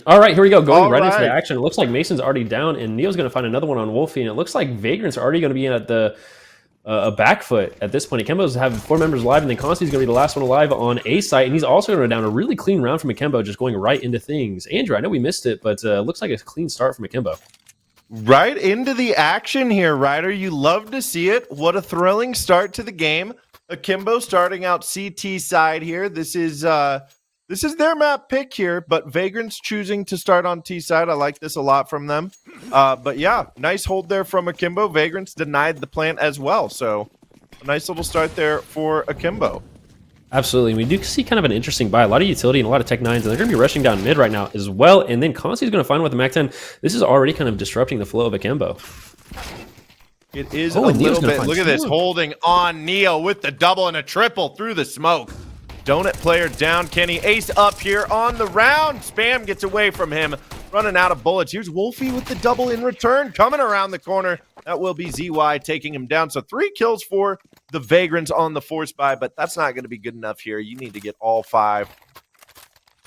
All right, here we go. Going All right into the right. action. It looks like Mason's already down, and Neo's going to find another one on Wolfie, and it looks like Vagrants are already going to be at the a back foot at this point. Akimbo's having 4 members alive, and then Consti's going to be the last one alive on A site, and he's also going to go down a really clean round from Akimbo, just going right into things. Andrew, I know we missed it, but looks like a clean start from Akimbo. Right into the action here, Ryder. You love to see it. What a thrilling start to the game. Akimbo starting out CT side here. This is their map pick here, but Vagrants choosing to start on T side. I like this a lot from them. But yeah, nice hold there from Akimbo. Vagrants denied the plant as well, so a nice little start there for Akimbo. Absolutely. We do see kind of an interesting buy. A lot of utility and a lot of Tech 9s, and they're going to be rushing down mid right now as well. And then Consti's going to find one with the Mac 10. This is already kind of disrupting the flow of Akimbo. It is a little bit. Look at this, holding on Neo with the double and a triple through the smoke. Donut player down. Kenny ace up here on the round. Spam gets away from him, running out of bullets. Here's Wolfie with the double in return, coming around the corner. That will be ZY taking him down. So 3 kills for the Vagrants on the force buy, but that's not going to be good enough here. You need to get all 5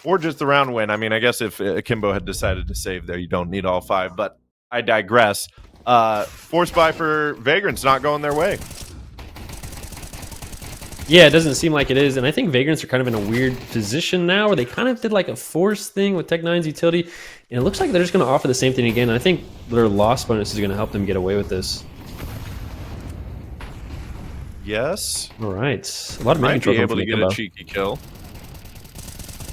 or just the round win. I mean, I guess if Akimbo had decided to save there, you don't need all 5, but I digress. Force buy for Vagrants not going their way. Yeah, it doesn't seem like it is, and I think Vagrants are kind of in a weird position now where they kind of did like a force thing with Tech 9's utility, and it looks like they're just going to offer the same thing again, and I think their loss bonus is going to help them get away with this. Yes. All right. A lot of might be able to get a cheeky kill.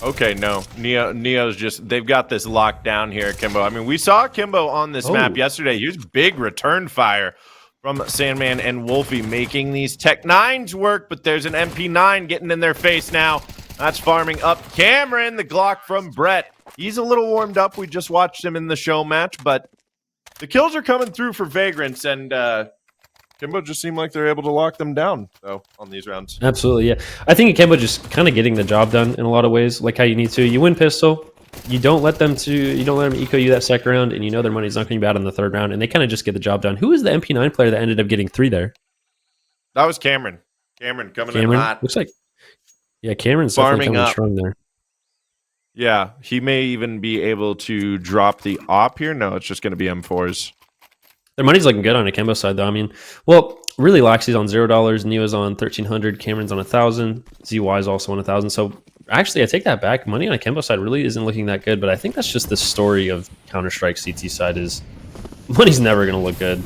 Okay, no. Neo's just, they've got this locked down here, Akimbo. I mean, we saw Akimbo on this map yesterday. Here's big return fire from Sandman and Wolfie making these Tech 9s work, but there's an MP9 getting in their face now. That's farming up Cameron, the Glock from Brett. He's a little warmed up. We just watched him in the show match, but the kills are coming through for Vagrants, and Akimbo just seemed like they're able to lock them down, though, on these rounds. Absolutely, yeah. I think Akimbo just kind of getting the job done in a lot of ways, like how you need to. You win pistol. You don't let them eco you that second round, and you know their money's not going to be bad in the third round, and they kind of just get the job done. Who is the MP9 player that ended up getting 3 there? That was Cameron. Cameron coming in hot. Looks like, yeah, Cameron's definitely coming strong there. Yeah, he may even be able to drop the op here. No, it's just going to be M4s. Their money's looking good on Akimbo's side, though. I mean, well, really, Laxy's on $0, Neo's on 1,300, Cameron's on 1,000, ZY's also on 1,000. So actually, I take that back. Money on Akimbo's side really isn't looking that good, but I think that's just the story of Counter-Strike CT side is money's never going to look good.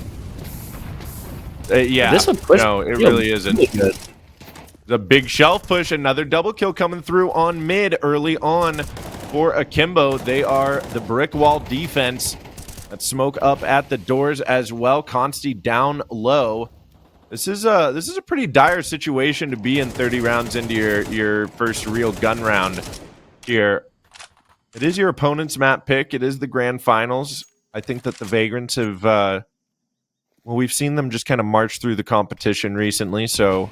Yeah, this would push, no, it really isn't. Really good. The big shelf push, another double kill coming through on mid early on for Akimbo. They are the brick wall defense. That smoke up at the doors as well. Consti down low. This is a pretty dire situation to be in 30 rounds into your first real gun round here. It is your opponent's map pick. It is the grand finals. I think that the Vagrants have well, we've seen them just kind of march through the competition recently, so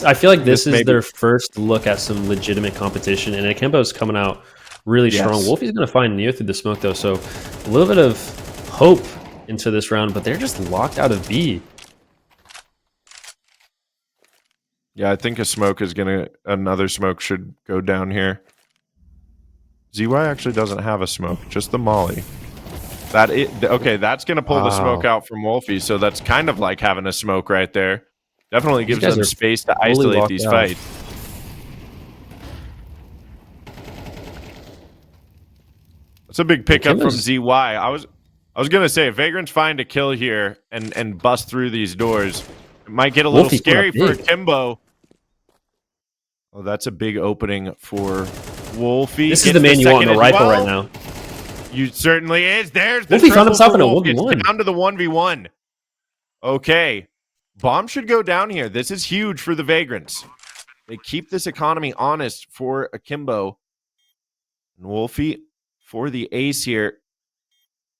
I feel like this is their first look at some legitimate competition, and Akimbo's coming out really strong. Wolfie's going to find Neo through the smoke, though, so a little bit of hope into this round, but they're just locked out of B. Yeah, I think another smoke should go down here. ZY actually doesn't have a smoke, just the molly. Okay, that's going to pull the smoke out from Wolfie, so that's kind of like having a smoke right there. Definitely gives them space to isolate these fights. That's a big pickup from ZY. I was gonna say, if Vagrants find a kill here and bust through these doors, it might get a little scary for Akimbo. Oh, that's a big opening for Wolfie. This is the man you want in the rifle right now. You certainly is. There's the Wolfie found himself in a 1v1. It's down to the 1v1. Okay. Bomb should go down here. This is huge for the Vagrants. They keep this economy honest for Akimbo. And Wolfie for the ace here.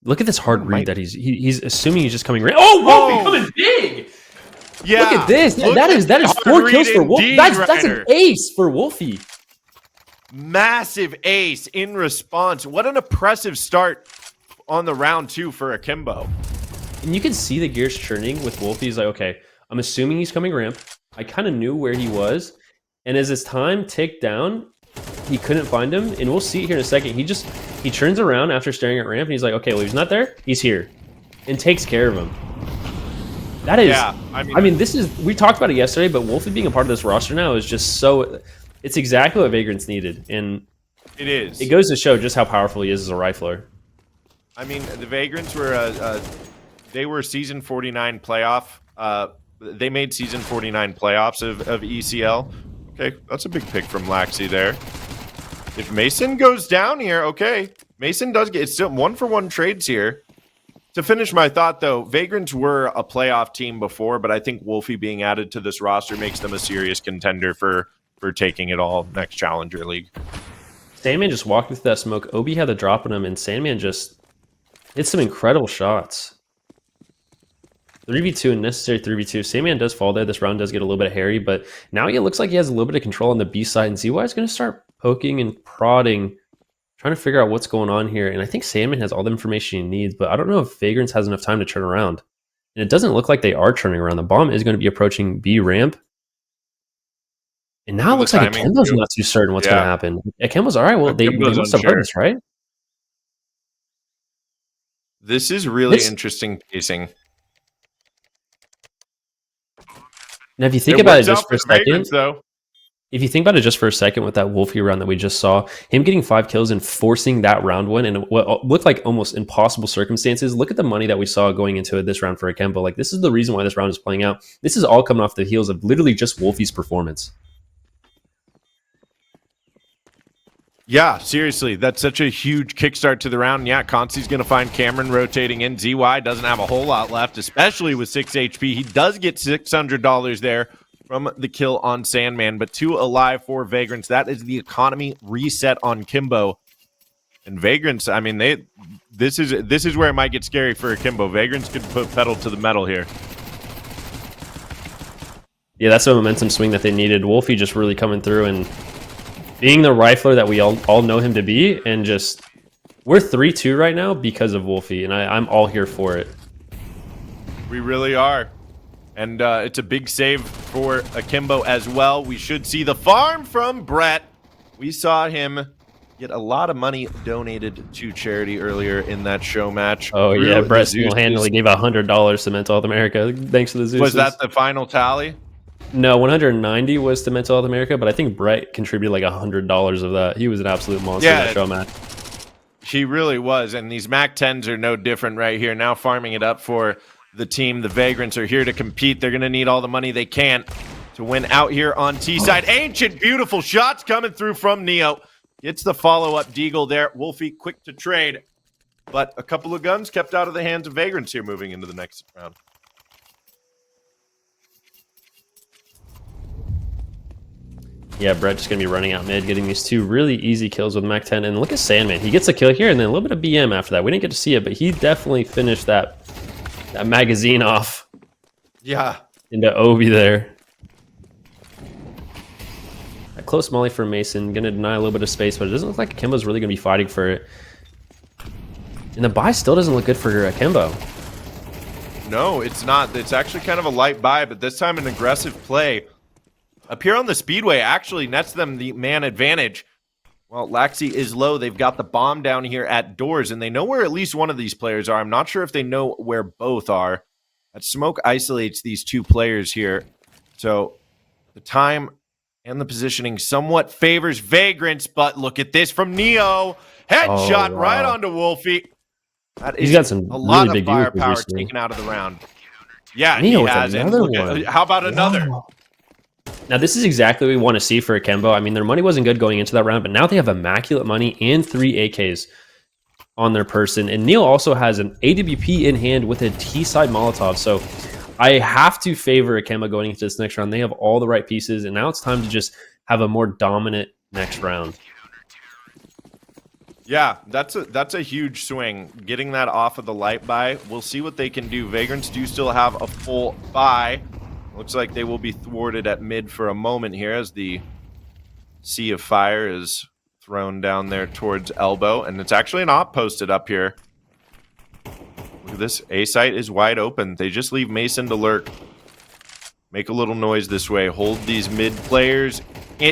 Look at this hard read that he's assuming he's just coming right. Oh, Wolfie coming big! Yeah. Look at this. That is 4 kills for Wolfie. That's an ace for Wolfie. Massive ace in response. What an impressive start on the round 2 for Akimbo. And you can see the gears churning with Wolfie. He's like, okay, I'm assuming he's coming ramp. I kind of knew where he was. And as his time ticked down, he couldn't find him, and we'll see it here in a second. He turns around after staring at ramp, and he's like, okay, well, he's not there. He's here, and takes care of him. That is, yeah, I mean, this is, we talked about it yesterday, but Wolfie being a part of this roster now is just so, it's exactly what Vagrants needed, and it is. It goes to show just how powerful he is as a rifler. I mean, the Vagrants were, they were season 49 playoff. They made season 49 playoffs of ECL. Okay, that's a big pick from Laxi there. If Mason goes down here, okay, Mason does get, it's still 1-for-1 trades here. To finish my thought, though, Vagrants were a playoff team before, but I think Wolfie being added to this roster makes them a serious contender for taking it all next Challenger League. Sandman just walked through that smoke. Obi had the drop on him, and Sandman just hit some incredible shots. 3v2 and necessary 3v2. Sandman does fall there. This round does get a little bit hairy, but now it looks like he has a little bit of control on the B side, and ZY is going to start poking and prodding, trying to figure out what's going on here. And I think Sandman has all the information he needs, but I don't know if Vagrants has enough time to turn around. And it doesn't look like they are turning around. The bomb is going to be approaching B ramp. And now it looks like Akimbo's not too certain what's going to happen. Akimbo's all right. Well, they must have heard this, right? This is really interesting pacing. Now, if you think about it just for a second, if you think about it just for a second with that Wolfie round that we just saw, him getting 5 kills and forcing that round win in what looked like almost impossible circumstances, look at the money that we saw going into this round for Akimbo. Like, this is the reason why this round is playing out. This is all coming off the heels of literally just Wolfie's performance. Yeah, seriously, that's such a huge kickstart to the round. Yeah, Consi's going to find Cameron rotating in. ZY doesn't have a whole lot left, especially with 6 HP. He does get $600 there from the kill on Sandman, but 2 alive for Vagrants. That is the economy reset on Kimbo. And Vagrants, I mean, this is where it might get scary for Akimbo. Vagrants could put pedal to the metal here. Yeah, that's a momentum swing that they needed. Wolfie just really coming through and being the rifler that we all know him to be, and just, we're 3-2 right now because of Wolfie, and I'm all here for it. We really are. And it's a big save for Akimbo as well. We should see the farm from Brett. We saw him get a lot of money donated to charity earlier in that show match. Oh, yeah, Brett single-handedly gave $100 to Mental Health America, thanks to the Zeus. Was that the final tally? No, 190 was to Mental Health America, but I think Brett contributed like $100 of that. He was an absolute monster in that show match. He really was, and these MAC-10s are no different right here. Now farming it up for the team. The Vagrants are here to compete. They're going to need all the money they can to win out here on T-side. Ancient, beautiful shots coming through from Neo. Gets the follow-up deagle there. Wolfie quick to trade, but a couple of guns kept out of the hands of Vagrants here moving into the next round. Yeah, Brett just going to be running out mid, getting these 2 really easy kills with MAC-10. And look at Sandman. He gets a kill here and then a little bit of BM after that. We didn't get to see it, but he definitely finished that magazine off. Yeah. Into Obi there. A close molly for Mason. Going to deny a little bit of space, but it doesn't look like Akimbo's really going to be fighting for it. And the buy still doesn't look good for Akimbo. No, it's not. It's actually kind of a light buy, but this time an aggressive play. Up here on the Speedway actually nets them the man advantage. Well, Laxi is low. They've got the bomb down here at doors, and they know where at least one of these players are. I'm not sure if they know where both are. That smoke isolates these 2 players here. So the time and the positioning somewhat favors Vagrants, but look at this from Neo. Headshot right onto Wolfie. That is, he's got some a lot of firepower taken out of the round. Yeah, Neo he has. And look at, how about another? Wow. Now, this is exactly what we want to see for Akimbo. I mean, their money wasn't good going into that round, but now they have immaculate money and 3 AKs on their person. And Neil also has an AWP in hand with a T-side Molotov. So I have to favor Akimbo going into this next round. They have all the right pieces, and now it's time to just have a more dominant next round. Yeah, that's a huge swing. Getting that off of the light buy. We'll see what they can do. Vagrants do still have a full buy. Looks like they will be thwarted at mid for a moment here as the Sea of Fire is thrown down there towards elbow. And it's actually an op posted up here. Look at this. A site is wide open. They just leave Mason to lurk. Make a little noise this way. Hold these mid players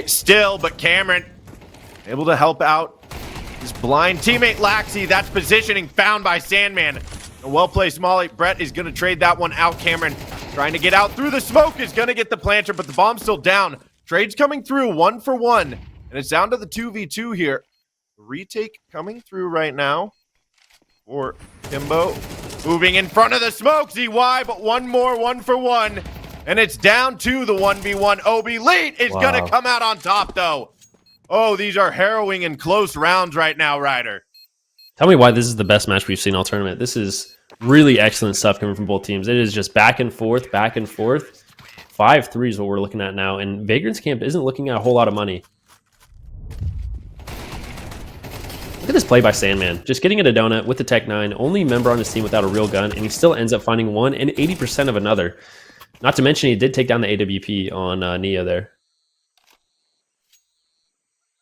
still, but Cameron able to help out his blind teammate Laxi. That's positioning found by Sandman. A well-placed molly. Brett is going to trade that one out. Cameron trying to get out through the smoke is going to get the planter, but the bomb's still down. Trade's coming through 1 for 1, and it's down to the 2v2 here. Retake coming through right now for Akimbo. Moving in front of the smoke, ZY, but one more 1 for 1, and it's down to the 1v1. OB Leet is going to come out on top, though. Oh, these are harrowing and close rounds right now, Ryder. Tell me why this is the best match we've seen all tournament. This is really excellent stuff coming from both teams. It is just back and forth, back and forth. 5-3 is what we're looking at now, and Vagrants Camp isn't looking at a whole lot of money. Look at this play by Sandman. Just getting it a donut with the Tech 9, only member on his team without a real gun, and he still ends up finding one and 80% of another. Not to mention he did take down the AWP on Neo there.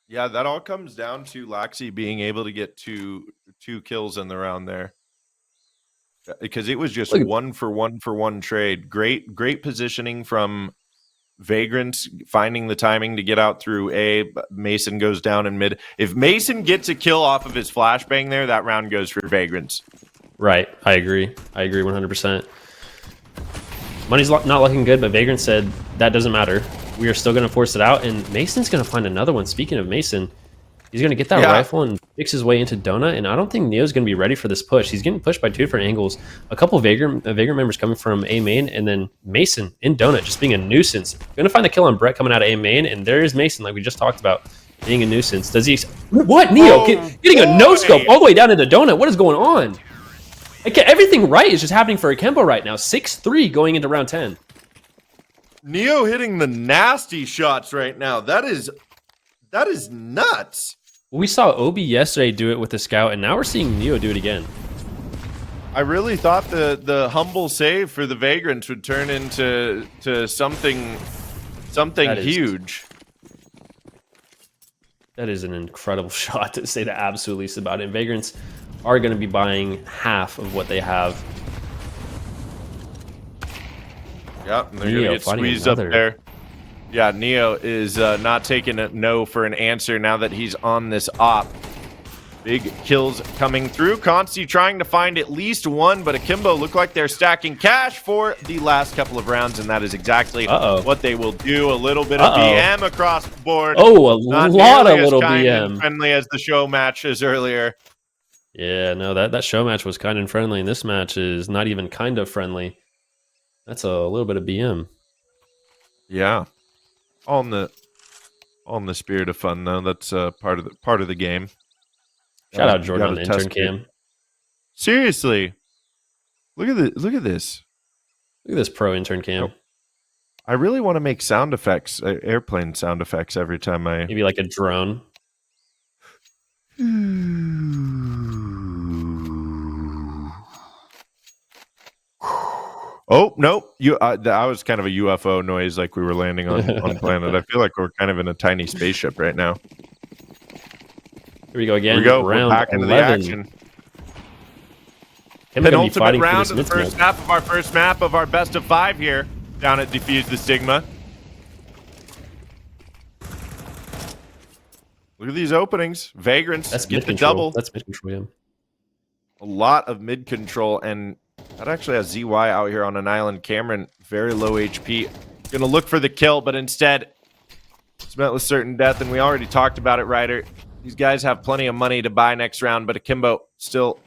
Yeah, that all comes down to Laxi being able to get two kills in the round there. Because it was just 1 for 1 trade. Great positioning from Vagrants, finding the timing to get out through A. Mason goes down in mid. If Mason gets a kill off of his flashbang there, that round goes for Vagrants. Right, I agree 100%. Money's not looking good, but Vagrant said that doesn't matter. We are still going to force it out, and Mason's going to find another one. Speaking of Mason, he's going to get that rifle and fix his way into Donut, and I don't think Neo's going to be ready for this push. He's getting pushed by 2 different angles. A couple of Vagrant members coming from A main, and then Mason in Donut just being a nuisance. Going to find the kill on Brett coming out of A main, and there is Mason, like we just talked about, being a nuisance. Does he... What? Neo getting a no-scope all the way down into Donut. What is going on? Everything right is just happening for Akimbo right now. 6-3 going into round 10. Neo hitting the nasty shots right now. That is nuts. We saw Obi yesterday do it with the scout, and now we're seeing Neo do it again. I really thought the humble save for the Vagrants would turn into something huge. That is an incredible shot, to say the absolute least about it. Vagrants are going to be buying half of what they have. Yeah, and they're going to get squeezed up there. Yeah, Neo is not taking a no for an answer now that he's on this op. Big kills coming through. Consti trying to find at least one, but Akimbo look like they're stacking cash for the last couple of rounds, and that is exactly what they will do. A little bit of BM across the board. Oh, a lot of little BM. Friendly as the show matches earlier. Yeah, no, that show match was kind and friendly, and this match is not even kind of friendly. That's a little bit of BM. Yeah. On the spirit of fun, though. That's part of the game. Shout out Jordan on the intern cam. Seriously, look at this. Look at this pro intern cam. I really want to make sound effects, airplane sound effects every time I maybe like a drone. Oh no! That was kind of a UFO noise, like we were landing on planet. I feel like we're kind of in a tiny spaceship right now. Here we go again. Here we go. Round we're back into the action. Penultimate round of the first half of our first map of our best of 5 here down at Defuse the Stigma. Look at these openings. Vagrants get the double. That's mid control. Yeah. A lot of mid control, and that actually has ZY out here on an island. Cameron, very low HP. Gonna look for the kill, but instead it's met with certain death, and we already talked about it, Ryder. These guys have plenty of money to buy next round, but Akimbo still,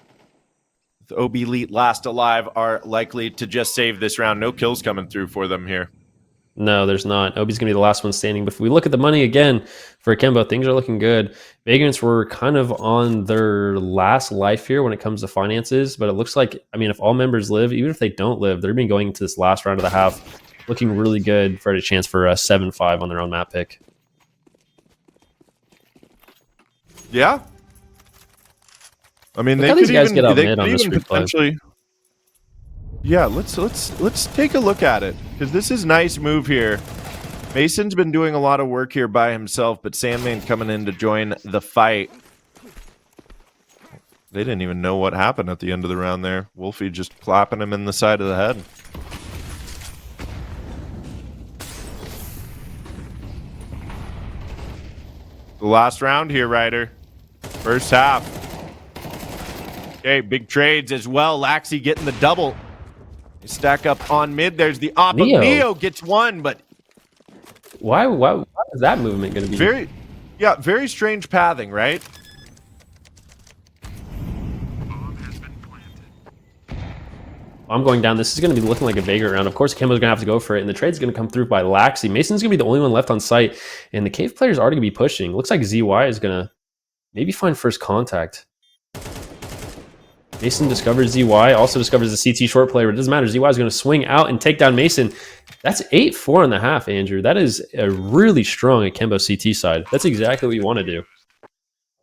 the OB Elite last alive, are likely to just save this round. No kills coming through for them here. No, there's not. Obi's going to be the last one standing. But if we look at the money again for Akimbo, things are looking good. Vagrants were kind of on their last life here when it comes to finances. But it looks like, I mean, if all members live, even if they don't live, they're going to be going into this last round of the half looking really good for a chance for a 7-5 on their own map pick. Yeah. I mean, look how these guys get out mid on this replay. Yeah, let's take a look at it, because this is a nice move here. Mason's been doing a lot of work here by himself, but Sandman coming in to join the fight. They didn't even know what happened at the end of the round there. Wolfie just clapping him in the side of the head. The last round here, Ryder. First half. Okay, big trades as well. Laxi getting the double. They stack up on mid. There's the op. Neo gets one, but why is that movement going to be? Very strange pathing, right? I'm going down. This is going to be looking like a Vagrant round. Of course, Akimbo's going to have to go for it, and the trade's going to come through by Laxi. Mason's going to be the only one left on site, and the Cave player's already going to be pushing. Looks like ZY is going to maybe find first contact. Mason discovers ZY, also discovers the CT short player. It doesn't matter. ZY is going to swing out and take down Mason. That's 8-4 in the half, Andrew. That is a really strong Akimbo CT side. That's exactly what you want to do.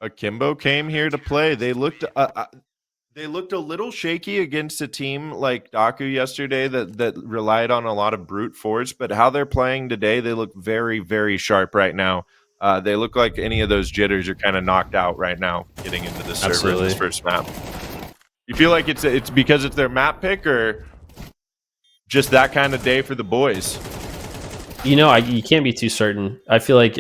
Akimbo came here to play. They looked a little shaky against a team like Daaku yesterday that relied on a lot of brute force, but how they're playing today, they look very, very sharp right now. They look like any of those jitters are kind of knocked out right now getting into the server in this first map. You feel like it's because it's their map pick or just that kind of day for the boys? You know, you can't be too certain. I feel like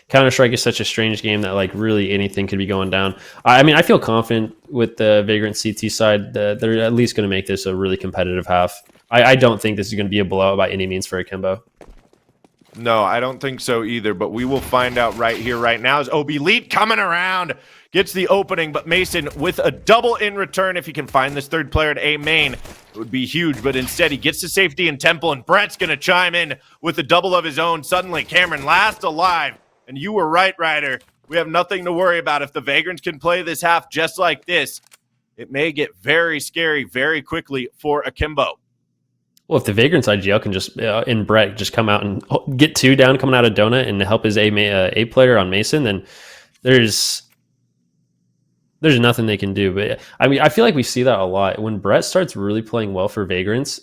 Counter-Strike is such a strange game that like really anything could be going down. I mean, I feel confident with the Vagrant CT side that they're at least going to make this a really competitive half. I don't think this is going to be a blowout by any means for Akimbo. No, I don't think so either, but we will find out right here, right now. As OB Elite coming around, gets the opening, but Mason with a double in return. If he can find this third player at A main, it would be huge, but instead he gets to safety in Temple, and Brett's going to chime in with a double of his own. Suddenly, Cameron last alive, and you were right, Ryder. We have nothing to worry about. If the Vagrants can play this half just like this, it may get very scary very quickly for Akimbo. Well, if the Vagrants IGL can just, in Brett, just come out and get two down coming out of Donut and help his A player on Mason, then there's nothing they can do. But I mean, I feel like we see that a lot. When Brett starts really playing well for Vagrants,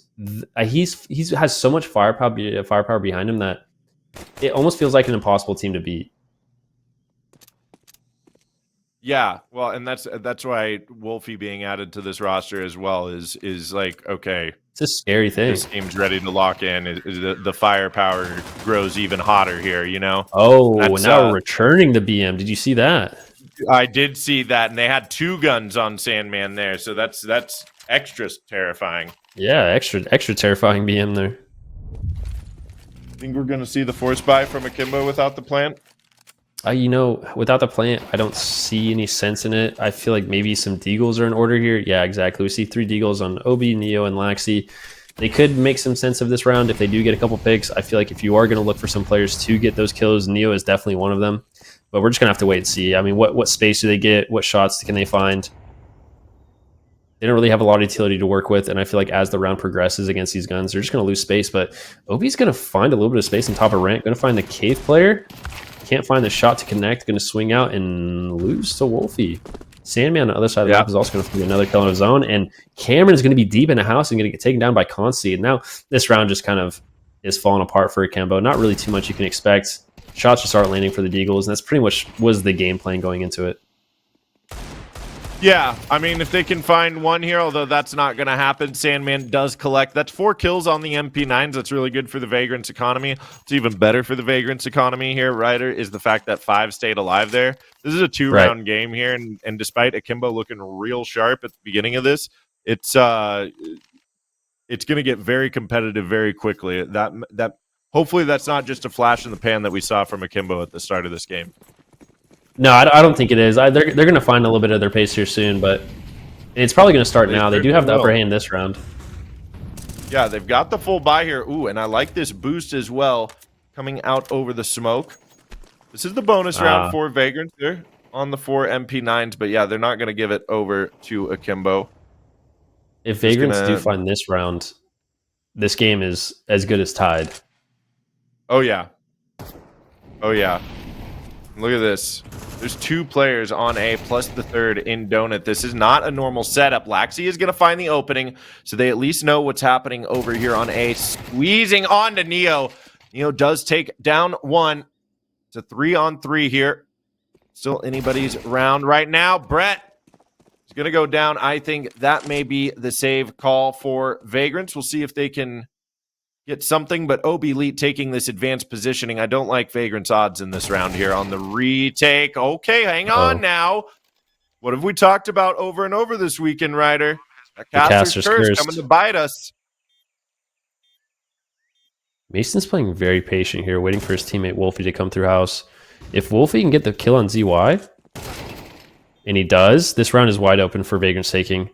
he has so much firepower behind him that it almost feels like an impossible team to beat. Yeah, well, and that's why Wolfie being added to this roster as well is like, okay, it's a scary thing. This team's ready to lock in. The firepower grows even hotter here, you know? Oh, now we're returning the BM. Did you see that? I did see that, and they had two guns on Sandman there, so that's extra terrifying. Yeah, extra terrifying BM there. Think we're going to see the force buy from Akimbo without the plant? You know, without the plant, I don't see any sense in it. I feel like maybe some Deagles are in order here. Yeah, exactly. We see 3 Deagles on Obi, Neo, and Laxi. They could make some sense of this round if they do get a couple picks. I feel like if you are going to look for some players to get those kills, Neo is definitely one of them. But we're just going to have to wait and see. I mean, what space do they get? What shots can they find? They don't really have a lot of utility to work with, and I feel like as the round progresses against these guns, they're just going to lose space. But Obi's going to find a little bit of space on top of ramp. Going to find the cave player. Can't find the shot to connect. Going to swing out and lose to Wolfie. Sandman on the other side of the map is also going to find another kill on his own. And Cameron's going to be deep in the house and going to get taken down by Consti. And now this round just kind of is falling apart for Akimbo. Not really too much you can expect. Shots just aren't landing for the Deagles, and that's pretty much was the game plan going into it. Yeah, I mean, if they can find one here, although that's not going to happen, Sandman does collect. That's 4 kills on the MP9s. That's really good for the Vagrants economy. It's even better for the Vagrants economy here, Ryder, is the fact that 5 stayed alive there. This is a 2-round game here, and despite Akimbo looking real sharp at the beginning of this, it's going to get very competitive very quickly. That hopefully that's not just a flash in the pan that we saw from Akimbo at the start of this game. No, I don't think it is. They're going to find a little bit of their pace here soon, but it's probably going to start now. They do have the upper hand this round. Yeah, they've got the full buy here. Ooh, and I like this boost as well, coming out over the smoke. This is the bonus round for Vagrants there on the 4 MP9s, but yeah, they're not going to give it over to Akimbo. If Vagrants do find this round, this game is as good as tied. Oh, yeah. Oh, yeah. Look at this. There's 2 players on A plus the 3rd in Donut. This is not a normal setup. Laxi is going to find the opening, so they at least know what's happening over here on A. Squeezing on to Neo. Neo does take down 1. It's a 3-on-3 here. Still anybody's round right now. Brett is going to go down. I think that may be the save call for Vagrants. We'll see if they can get something, but OB Elite taking this advanced positioning. I don't like Vagrants' odds in this round here on the retake. Okay, hang on now. What have we talked about over and over this weekend, Ryder? That caster's curse coming to bite us. Mason's playing very patient here, waiting for his teammate Wolfie to come through house. If Wolfie can get the kill on ZY, and he does, this round is wide open for Vagrants taking.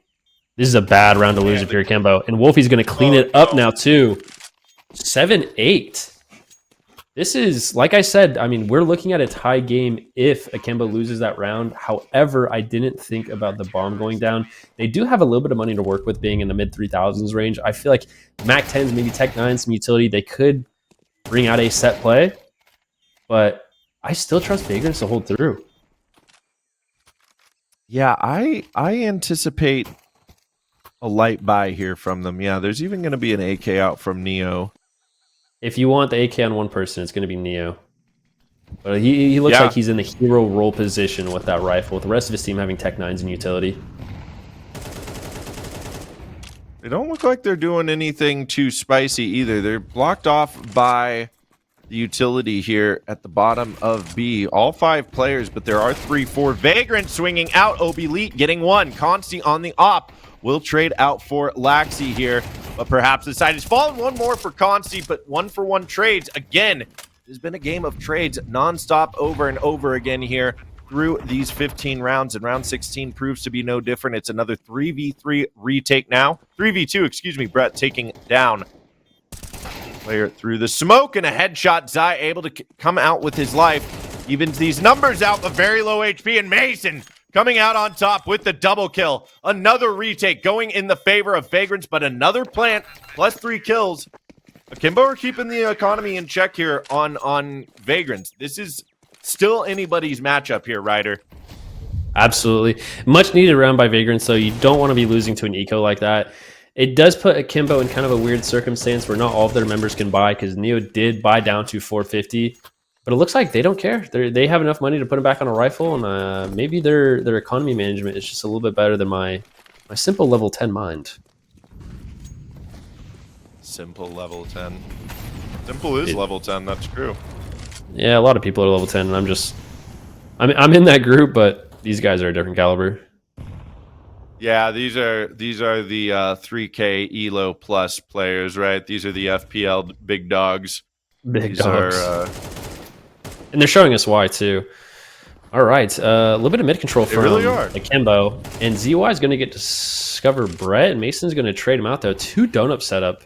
This is a bad round to lose if you're Akimbo. And Wolfie's going to clean it up now, too. 7-8. This is, like I said, I mean, we're looking at a tie game if Akimbo loses that round. However, I didn't think about the bomb going down. They do have a little bit of money to work with being in the mid-3000s range. I feel like Mac 10s, maybe Tech 9s, some utility, they could bring out a set play. But I still trust Vagrants to hold through. Yeah, I anticipate a light buy here from them. Yeah, there's even going to be an AK out from Neo. If you want the AK on one person, it's going to be Neo. But he looks like he's in the hero role position with that rifle, with the rest of his team having Tech 9s and utility. They don't look like they're doing anything too spicy either. They're blocked off by the utility here at the bottom of B. All 5 players, but there are 3-4. Vagrant swinging out. OB Elite getting one. Consti on the op will trade out for Laxi here. But perhaps the side has fallen. One more for Consti, but 1-for-1 trades. Again, there's been a game of trades nonstop over and over again here through these 15 rounds, and round 16 proves to be no different. It's another 3v3 retake now. 3v2, excuse me. Brett taking down player through the smoke, and a headshot. Zai able to come out with his life. Evens these numbers out, but very low HP, and Mason coming out on top with the double kill. Another retake going in the favor of Vagrants, but another plant plus 3 kills. Akimbo are keeping the economy in check here on Vagrants. This is still anybody's matchup here, Ryder. Absolutely. Much needed round by Vagrants, so you don't want to be losing to an eco like that. It does put Akimbo in kind of a weird circumstance where not all of their members can buy, because Neo did buy down to 450. But it looks like they don't care. They have enough money to put him back on a rifle, and maybe their economy management is just a little bit better than my simple level 10 mind. Simple level 10. Simple is level 10, that's true. Yeah, a lot of people are level 10, and I'm in that group, but these guys are a different caliber. Yeah, these are the 3K Elo plus players, right? These are the FPL big dogs. Big dogs. And they're showing us why, too. All right, a little bit of mid-control from Akimbo. And ZY is going to get to discover Brett, and Mason's going to trade him out, though. 2 donut setup.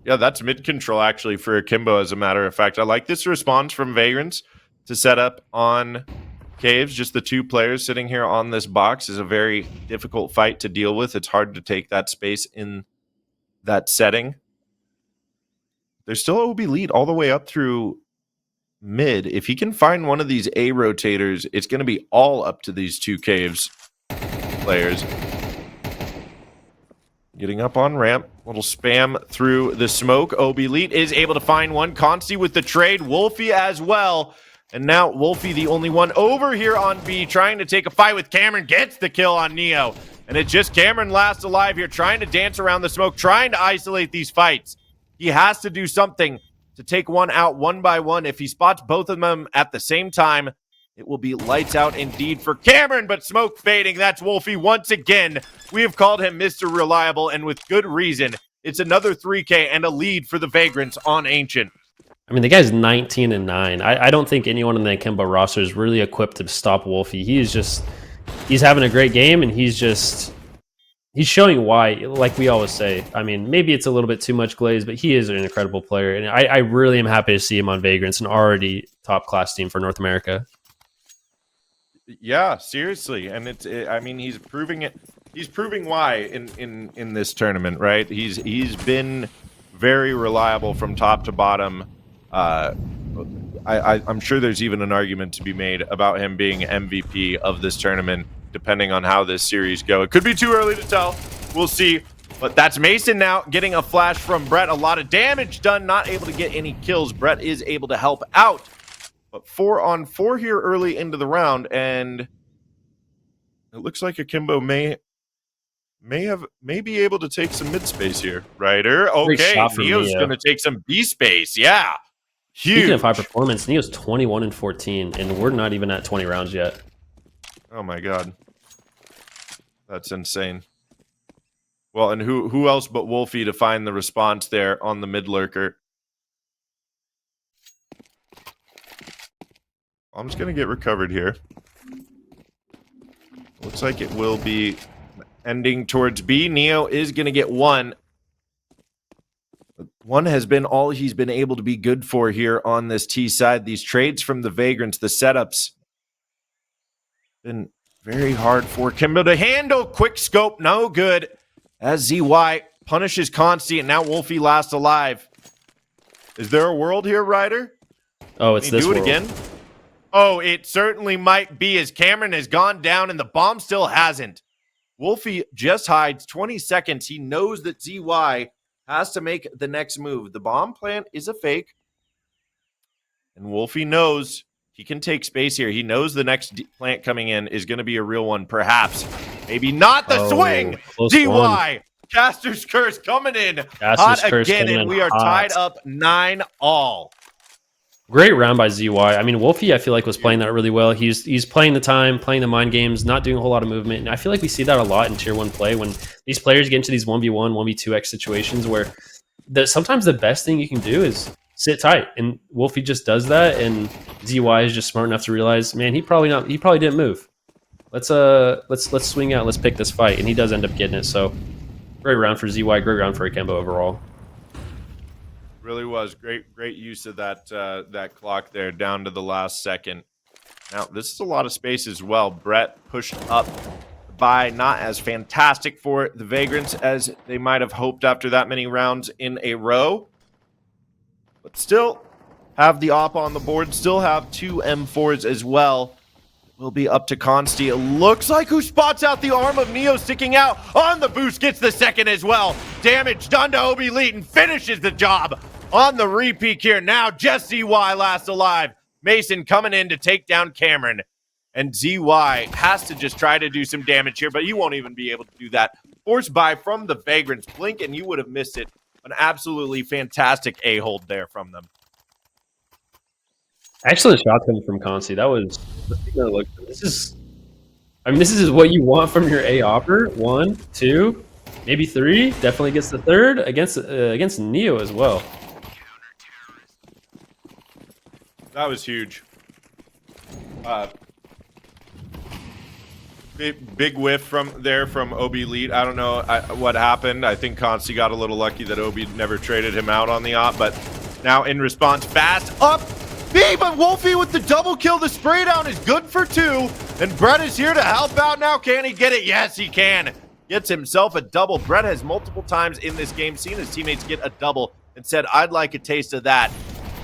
Yeah, that's mid-control, actually, for Akimbo, as a matter of fact. I like this response from Vagrants to set up on Caves. Just the 2 players sitting here on this box is a very difficult fight to deal with. It's hard to take that space in that setting. There's still OB lead all the way up through mid. If he can find one of these A rotators, it's going to be all up to these 2 Caves players. Getting up on ramp. Little spam through the smoke. OB Elite is able to find one. Consti with the trade. Wolfie as well. And now Wolfie, the only one over here on B, trying to take a fight with Cameron. Gets the kill on Neo. And it's just Cameron last alive here, trying to dance around the smoke, trying to isolate these fights. He has to do something to take one out one by one. If he spots both of them at the same time, it will be lights out indeed for Cameron, but smoke fading. That's Wolfie once again. We have called him Mr. Reliable, and with good reason. It's another 3K and a lead for the Vagrants on Ancient. I mean, the guy's 19-9. I don't think anyone in the Akimbo roster is really equipped to stop Wolfie. He's having a great game, and he's showing why, like we always say. I mean, maybe it's a little bit too much glaze, but he is an incredible player, and I really am happy to see him on Vagrants, an already top-class team for North America. Yeah, seriously, and I mean, he's proving it. He's proving why in this tournament, right? He's been very reliable from top to bottom. I'm sure there's even an argument to be made about him being MVP of this tournament, depending on how this series go. It could be too early to tell. We'll see. But that's Mason now getting a flash from Brett. A lot of damage done, not able to get any kills. Brett is able to help out. But 4-on-4 here early into the round, and it looks like Akimbo may may be able to take some mid space here. Ryder. Great Okay, shot from Neo's Neo. going to take some B space. Yeah. Huge. Speaking of high performance, Neo's 21 and 14, and we're not even at 20 rounds yet. Oh my god. That's insane. Well, and who else but Wolfie to find the response there on the mid lurker? I'm just going to get recovered here. Looks like it will be ending towards B. Neo is going to get one. One has been all he's been able to be good for here on this T side. These trades from the Vagrants, the setups, been very hard for Akimbo to handle. Quick scope, no good. As ZY punishes Consti, and now Wolfie last alive. Is there a world here, Ryder? Oh, it's Can you this do it world. again? Oh, it certainly might be, as Cameron has gone down and the bomb still hasn't. Wolfie just hides 20 seconds. He knows that ZY has to make the next move. The bomb plant is a fake. And Wolfie knows he can take space here. He knows the next plant coming in is going to be a real one, perhaps. Maybe not the swing. ZY. Caster's Curse coming in hot again, and we are tied up 9-all. Great round by ZY. I mean, Wolfie, I feel like, was playing that really well. He's playing the time, playing the mind games, not doing a whole lot of movement. And I feel like we see that a lot in Tier 1 play when these players get into these 1v1, 1v2x situations where sometimes the best thing you can do is sit tight. And Wolfie just does that, and ZY is just smart enough to realize, man, he probably didn't move. Let's swing out, let's pick this fight. And he does end up getting it. So great round for ZY, great round for Akimbo overall. Really was great use of that clock there down to the last second. Now this is a lot of space as well. Brett pushed up by, not as fantastic for the Vagrants as they might have hoped after that many rounds in a row, but still have the op on the board. Still have 2 M4s as well. Will be up to Consti. It looks like who spots out the arm of Neo sticking out on the boost, gets the second as well. Damage done to Obi Leet and finishes the job on the repeat here. Now just ZY last alive. Mason coming in to take down Cameron. And ZY has to just try to do some damage here, but you won't even be able to do that. Forced by from the Vagrants. Blink and you would have missed it. An absolutely fantastic A-hold there from them. Excellent shot coming from Consti. That was this is what you want from your A opper. 1, 2, maybe 3. Definitely gets the third against Neo as well. That was huge. Big whiff from Obi Leet. I don't know what happened. I think Consti got a little lucky that Obi never traded him out on the op, but now in response, fast up B, but Wolfie with the double kill. The spray down is good for 2, and Brett is here to help out now. Can he get it? Yes, he can. Gets himself a double. Brett has multiple times in this game seen his teammates get a double and said, I'd like a taste of that.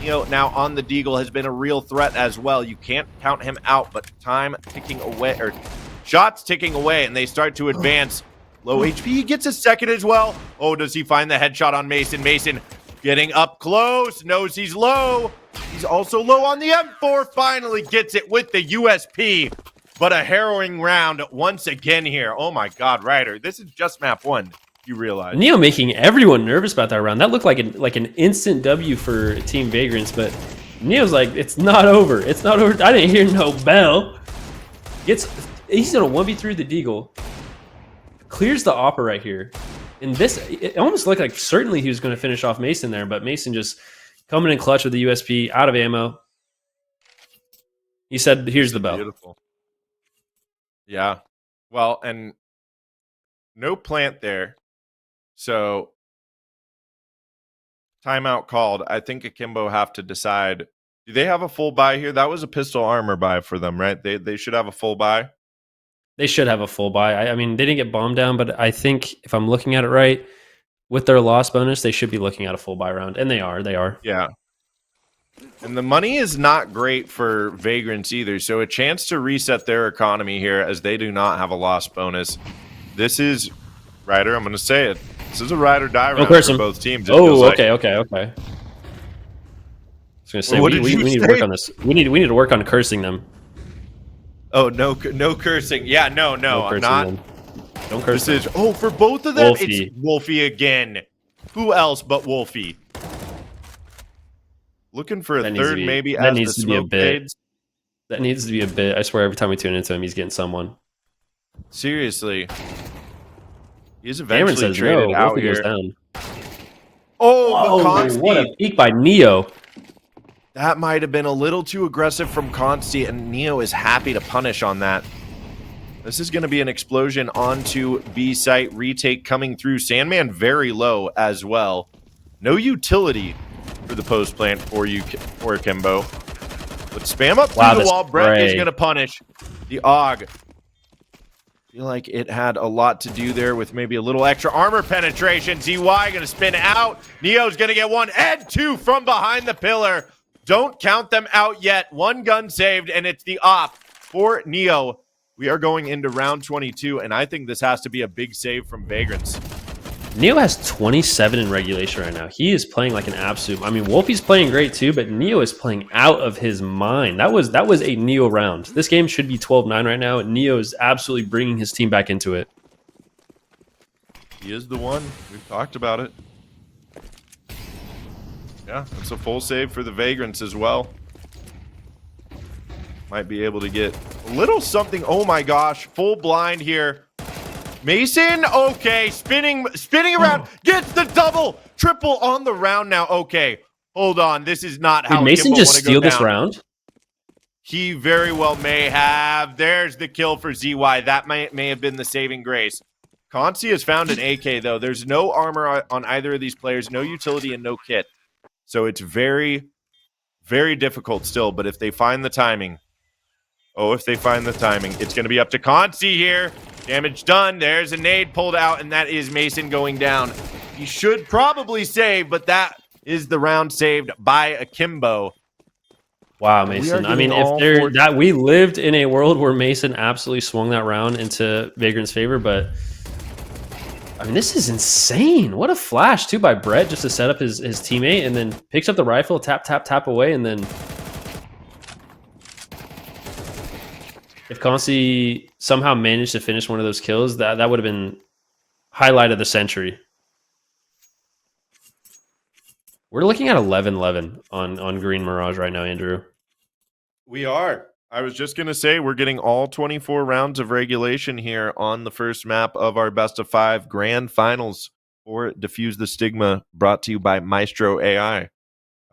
Now on the Deagle has been a real threat as well. You can't count him out, but time ticking away, or shots ticking away, and they start to advance. Low HP, he gets a second as well. Oh, does he find the headshot on Mason? Mason getting up close, knows he's low. He's also low on the M4, finally gets it with the USP. But a harrowing round once again here. Oh my God, Ryder, this is just map 1. You realize Neo making everyone nervous about that round. That looked like an instant W for Team Vagrants, but Neo's like, it's not over. It's not over. I didn't hear no bell. He's in a 1v3 the Deagle. Clears the Opera right here. And it almost looked like certainly he was going to finish off Mason there, but Mason just coming in clutch with the USP, out of ammo. He said, here's the bell. Beautiful. Yeah. Well, and no plant there. So timeout called. I think Akimbo have to decide. Do they have a full buy here? That was a pistol armor buy for them, right? They should have a full buy. They should have a full buy. I mean, they didn't get bombed down, but I think if I'm looking at it right, with their loss bonus, they should be looking at a full buy round. And they are. Yeah. And the money is not great for Vagrants either. So a chance to reset their economy here as they do not have a loss bonus. This is, Ryder, I'm going to say it. This is a RyderDie round for both teams. Oh, okay. I was going to say, we need to work on this. We need to work on cursing them. Oh, no cursing. Yeah, no, I'm not. Don't curse. This is for both of them. Wolfie. It's Wolfie again. Who else but Wolfie? Looking for a third, maybe that as needs the to be a smoke bit. fades. That needs to be a bit. I swear, every time we tune into him, he's getting someone. Seriously, he's Cameron eventually says traded no. out Wolfie here. goes down. Oh, Oh, what a peek by Neo. That might have been a little too aggressive from Consti, and Neo is happy to punish on that. This is going to be an explosion onto B site. Retake coming through. Sandman very low as well. No utility for the post plant for Akimbo. But spam up through the wall. Brett is going to punish the AUG. Feel like it had a lot to do there with maybe a little extra armor penetration. ZY going to spin out. Neo's going to get one and two from behind the pillar. Don't count them out yet. One gun saved, and it's the op for Neo. We are going into round 22, and I think this has to be a big save from Vagrants. Neo has 27 in regulation right now. He is playing like an absolute. I mean, Wolfie's playing great too, but Neo is playing out of his mind. That was a Neo round. This game should be 12-9 right now, and Neo is absolutely bringing his team back into it. He is the one. We've talked about it. Yeah, it's a full save for the Vagrants as well. Might be able to get a little something. Oh my gosh, full blind here. Mason, okay, spinning around, gets the double, triple on the round now. Okay, hold on, this is not how Did Mason just steal this round? He very well may have. There's the kill for ZY. That may have been the saving grace. Consi has found an AK, though. There's no armor on either of these players, no utility and no kit. So it's very, very difficult still, but if they find the timing, it's going to be up to Consi here. Damage done. There's a nade pulled out, and that is Mason going down. He should probably save, but that is the round saved by Akimbo. Wow, Mason. I mean, if we lived in a world where Mason absolutely swung that round into Vagrant's favor, but I mean, this is insane. What a flash too by Brett just to set up his teammate, and then picks up the rifle, tap away, and then if Consi somehow managed to finish one of those kills, that would have been highlight of the century. We're looking at 11-11 on Green Mirage right now, Andrew. We are. I was just going to say we're getting all 24 rounds of regulation here on the first map of our best of 5 grand finals for Defuse the Stigma, brought to you by Maestro AI.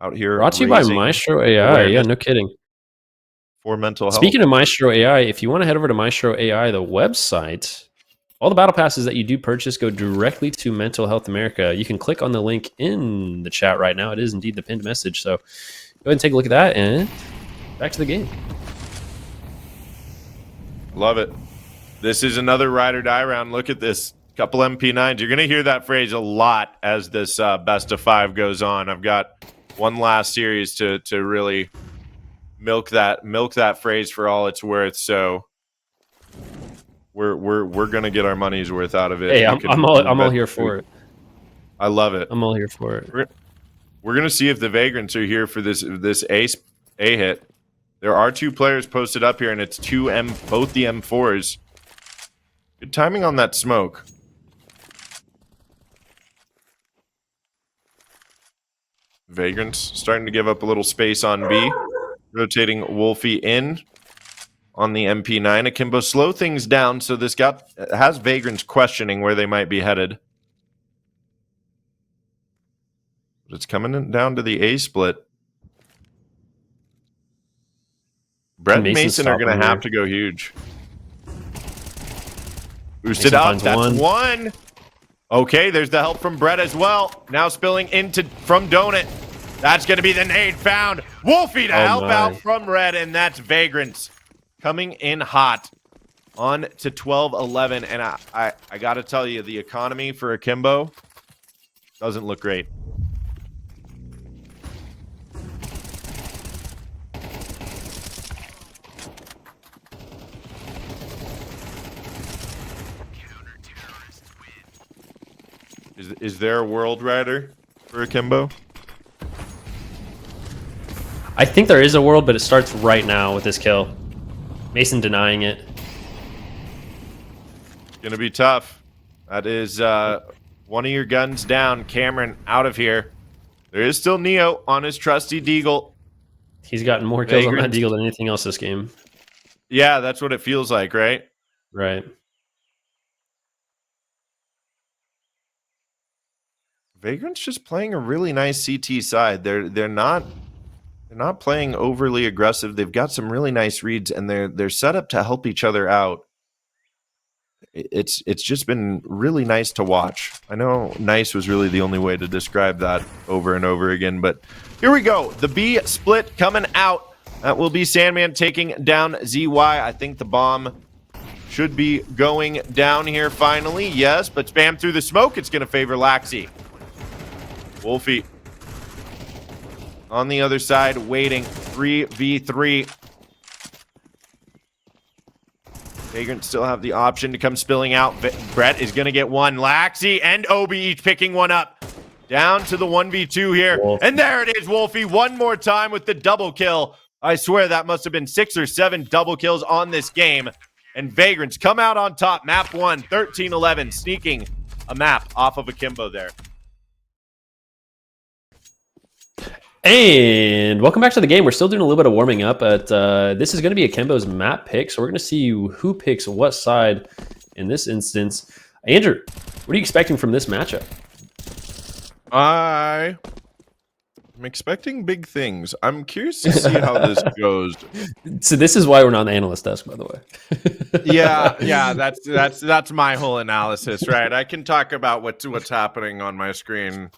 Out here. Brought to you by Maestro AI. Yeah, no kidding. For mental health. Speaking of Maestro AI, if you want to head over to Maestro AI, the website, all the battle passes that you do purchase go directly to Mental Health America. You can click on the link in the chat right now. It is indeed the pinned message. So go ahead and take a look at that, and back to the game. Love it. This is another RyderDie round. Look at this. Couple MP9s. You're going to hear that phrase a lot as this best of 5 goes on. I've got one last series to really milk that phrase for all it's worth. So we're gonna get our money's worth out of it. Hey, I'm all here for it. I love it. I'm all here for it. We're gonna see if the Vagrants are here for this A hit. There are 2 players posted up here, and it's both the M4s. Good timing on that smoke. Vagrants starting to give up a little space on B. Rotating Wolfie in on the MP9. Akimbo slow things down, so this has Vagrants questioning where they might be headed. But it's coming down to the A split. Brett and Mason are going to have to go huge. Boosted up. That's one. Okay, there's the help from Brett as well. Now spilling from Donut. That's going to be the nade found. Wolfie to help out from Red, and that's Vagrants coming in hot on to 12-11. And I got to tell you, the economy for Akimbo doesn't look great. Is there a world rider for Akimbo? I think there is a world, but it starts right now with this kill. Mason denying it. Gonna be tough. That is one of your guns down. Cameron out of here. There is still Neo on his trusty Deagle. He's gotten more kills on that Deagle than anything else this game. Yeah, that's what it feels like, right? Right. Vagrants just playing a really nice CT side. They're not playing overly aggressive. They've got some really nice reads, and they're set up to help each other out. It's just been really nice to watch. I know nice was really the only way to describe that over and over again, but here we go. The B split coming out. That will be Sandman taking down ZY. I think the bomb should be going down here finally. Yes, but spam through the smoke. It's going to favor Laxi. Wolfie on the other side, waiting. 3v3. Vagrants still have the option to come spilling out. Brett is going to get one. Laxi and Obi each picking one up. Down to the 1v2 here. Wolfie. And there it is, Wolfie. One more time with the double kill. I swear that must have been 6 or 7 double kills on this game. And Vagrants come out on top. Map 1, 13-11, sneaking a map off of Akimbo there. And welcome back to the game. We're still doing a little bit of warming up, but this is going to be Akimbo's map pick. So we're going to see who picks what side in this instance. Andrew, what are you expecting from this matchup? I'm expecting big things. I'm curious to see how this goes. So this is why we're not on the analyst desk, by the way. yeah, that's my whole analysis, right? I can talk about what's happening on my screen.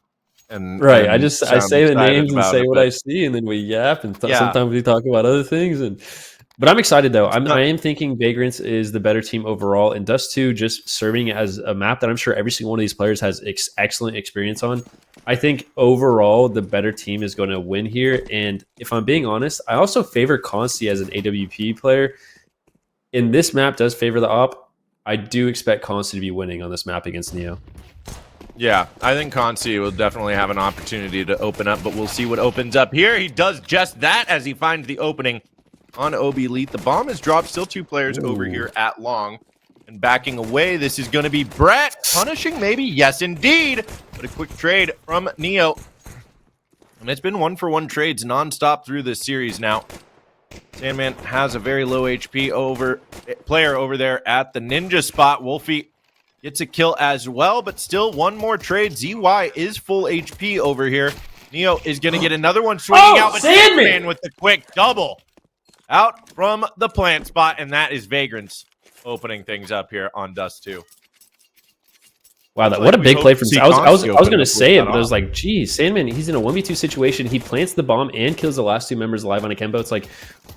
And I say the names and say what I see, and then we yap, and sometimes we talk about other things. But I'm excited though. I am thinking Vagrants is the better team overall, and Dust 2 just serving as a map that I'm sure every single one of these players has excellent experience on. I think overall the better team is going to win here. And if I'm being honest, I also favor Consti as an AWP player. And this map does favor the op. I do expect Consti to be winning on this map against Neo. Yeah, I think Consi will definitely have an opportunity to open up, but we'll see what opens up here. He does just that as he finds the opening on Obi Elite. The bomb is dropped. Still 2 players over here at long. And backing away, this is going to be Brett. Punishing maybe? Yes, indeed. But a quick trade from Neo. And it's been 1-for-1 trades nonstop through this series now. Sandman has a very low HP player over there at the ninja spot. Wolfie gets a kill as well, but still one more trade. ZY is full HP over here. Neo is going to get another one swinging out, but Sandman with the quick double out from the plant spot, and that is Vagrants opening things up here on Dust 2. Wow, what a big play from I was going to say it, but I was like, geez, Sandman, he's in a 1v2 situation. He plants the bomb and kills the last 2 members alive on Akimbo. It's like,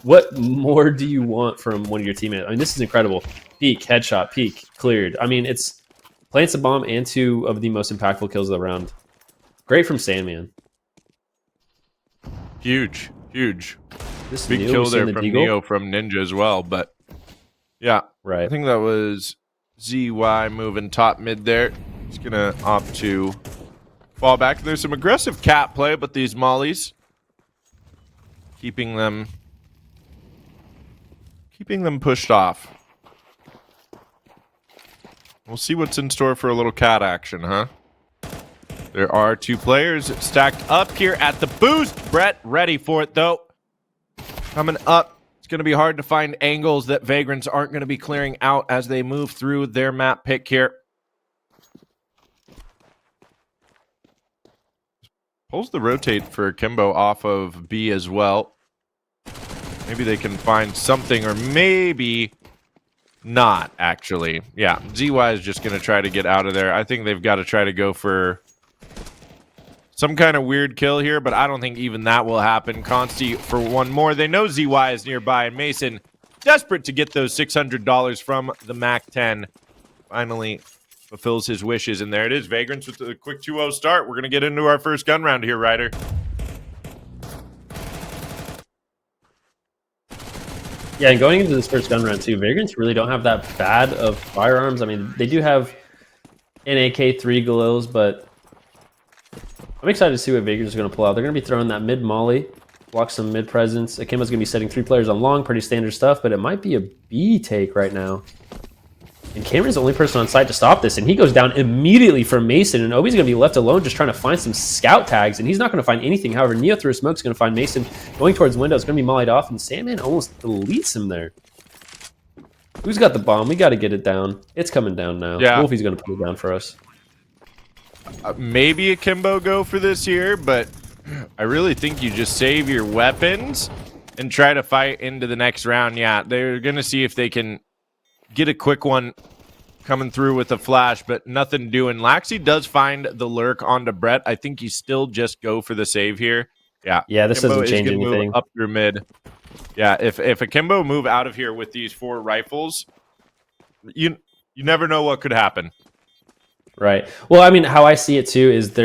what more do you want from one of your teammates? I mean, this is incredible. Peek, headshot, peek, cleared. I mean, it's plants the bomb and 2 of the most impactful kills of the round. Great from Sandman. Huge. This big kill there from Neo from Ninja as well, but yeah. Right. I think that was ZY moving top mid there. He's going to opt to fall back. There's some aggressive cat play, but these mollies keeping them pushed off. We'll see what's in store for a little cat action, huh? There are 2 players stacked up here at the boost. Brett ready for it, though. Coming up, it's going to be hard to find angles that Vagrants aren't going to be clearing out as they move through their map pick here. Pulls the rotate for Akimbo off of B as well. Maybe they can find something, or maybe not, actually. Yeah, ZY is just going to try to get out of there. I think they've got to try to go for some kind of weird kill here, but I don't think even that will happen. Consti for one more. They know ZY is nearby, and Mason, desperate to get those $600 from the MAC-10, finally fulfills his wishes, and there it is. Vagrants with the quick 2-0 start. We're going to get into our first gun round here, Ryder. Yeah, and going into this first gun round too, Vagrants really don't have that bad of firearms. I mean, they do have an AK-3 Galils, but I'm excited to see what Vagrants are going to pull out. They're going to be throwing that mid molly, block some mid presence. Akimbo's going to be setting 3 players on long, pretty standard stuff, but it might be a B take right now. And Cameron's the only person on site to stop this, and he goes down immediately from Mason, and Obi's going to be left alone just trying to find some scout tags, and he's not going to find anything. However, Neo through a smoke is going to find Mason going towards window. It's going to be mollied off, and Sandman almost deletes him there. Who's got the bomb? We got to get it down. It's coming down now. Yeah. Wolfie's going to put it down for us. Maybe Akimbo go for this here, but I really think you just save your weapons and try to fight into the next round. Yeah, they're going to see if they can get a quick one coming through with a flash, but nothing doing. Laxi does find the lurk onto Brett. I think you still just go for the save here. Yeah. Yeah, this Akimbo doesn't change is gonna anything. move up through mid. Yeah, if Akimbo move out of here with these 4 rifles, you never know what could happen. Right. Well, I mean, how I see it too is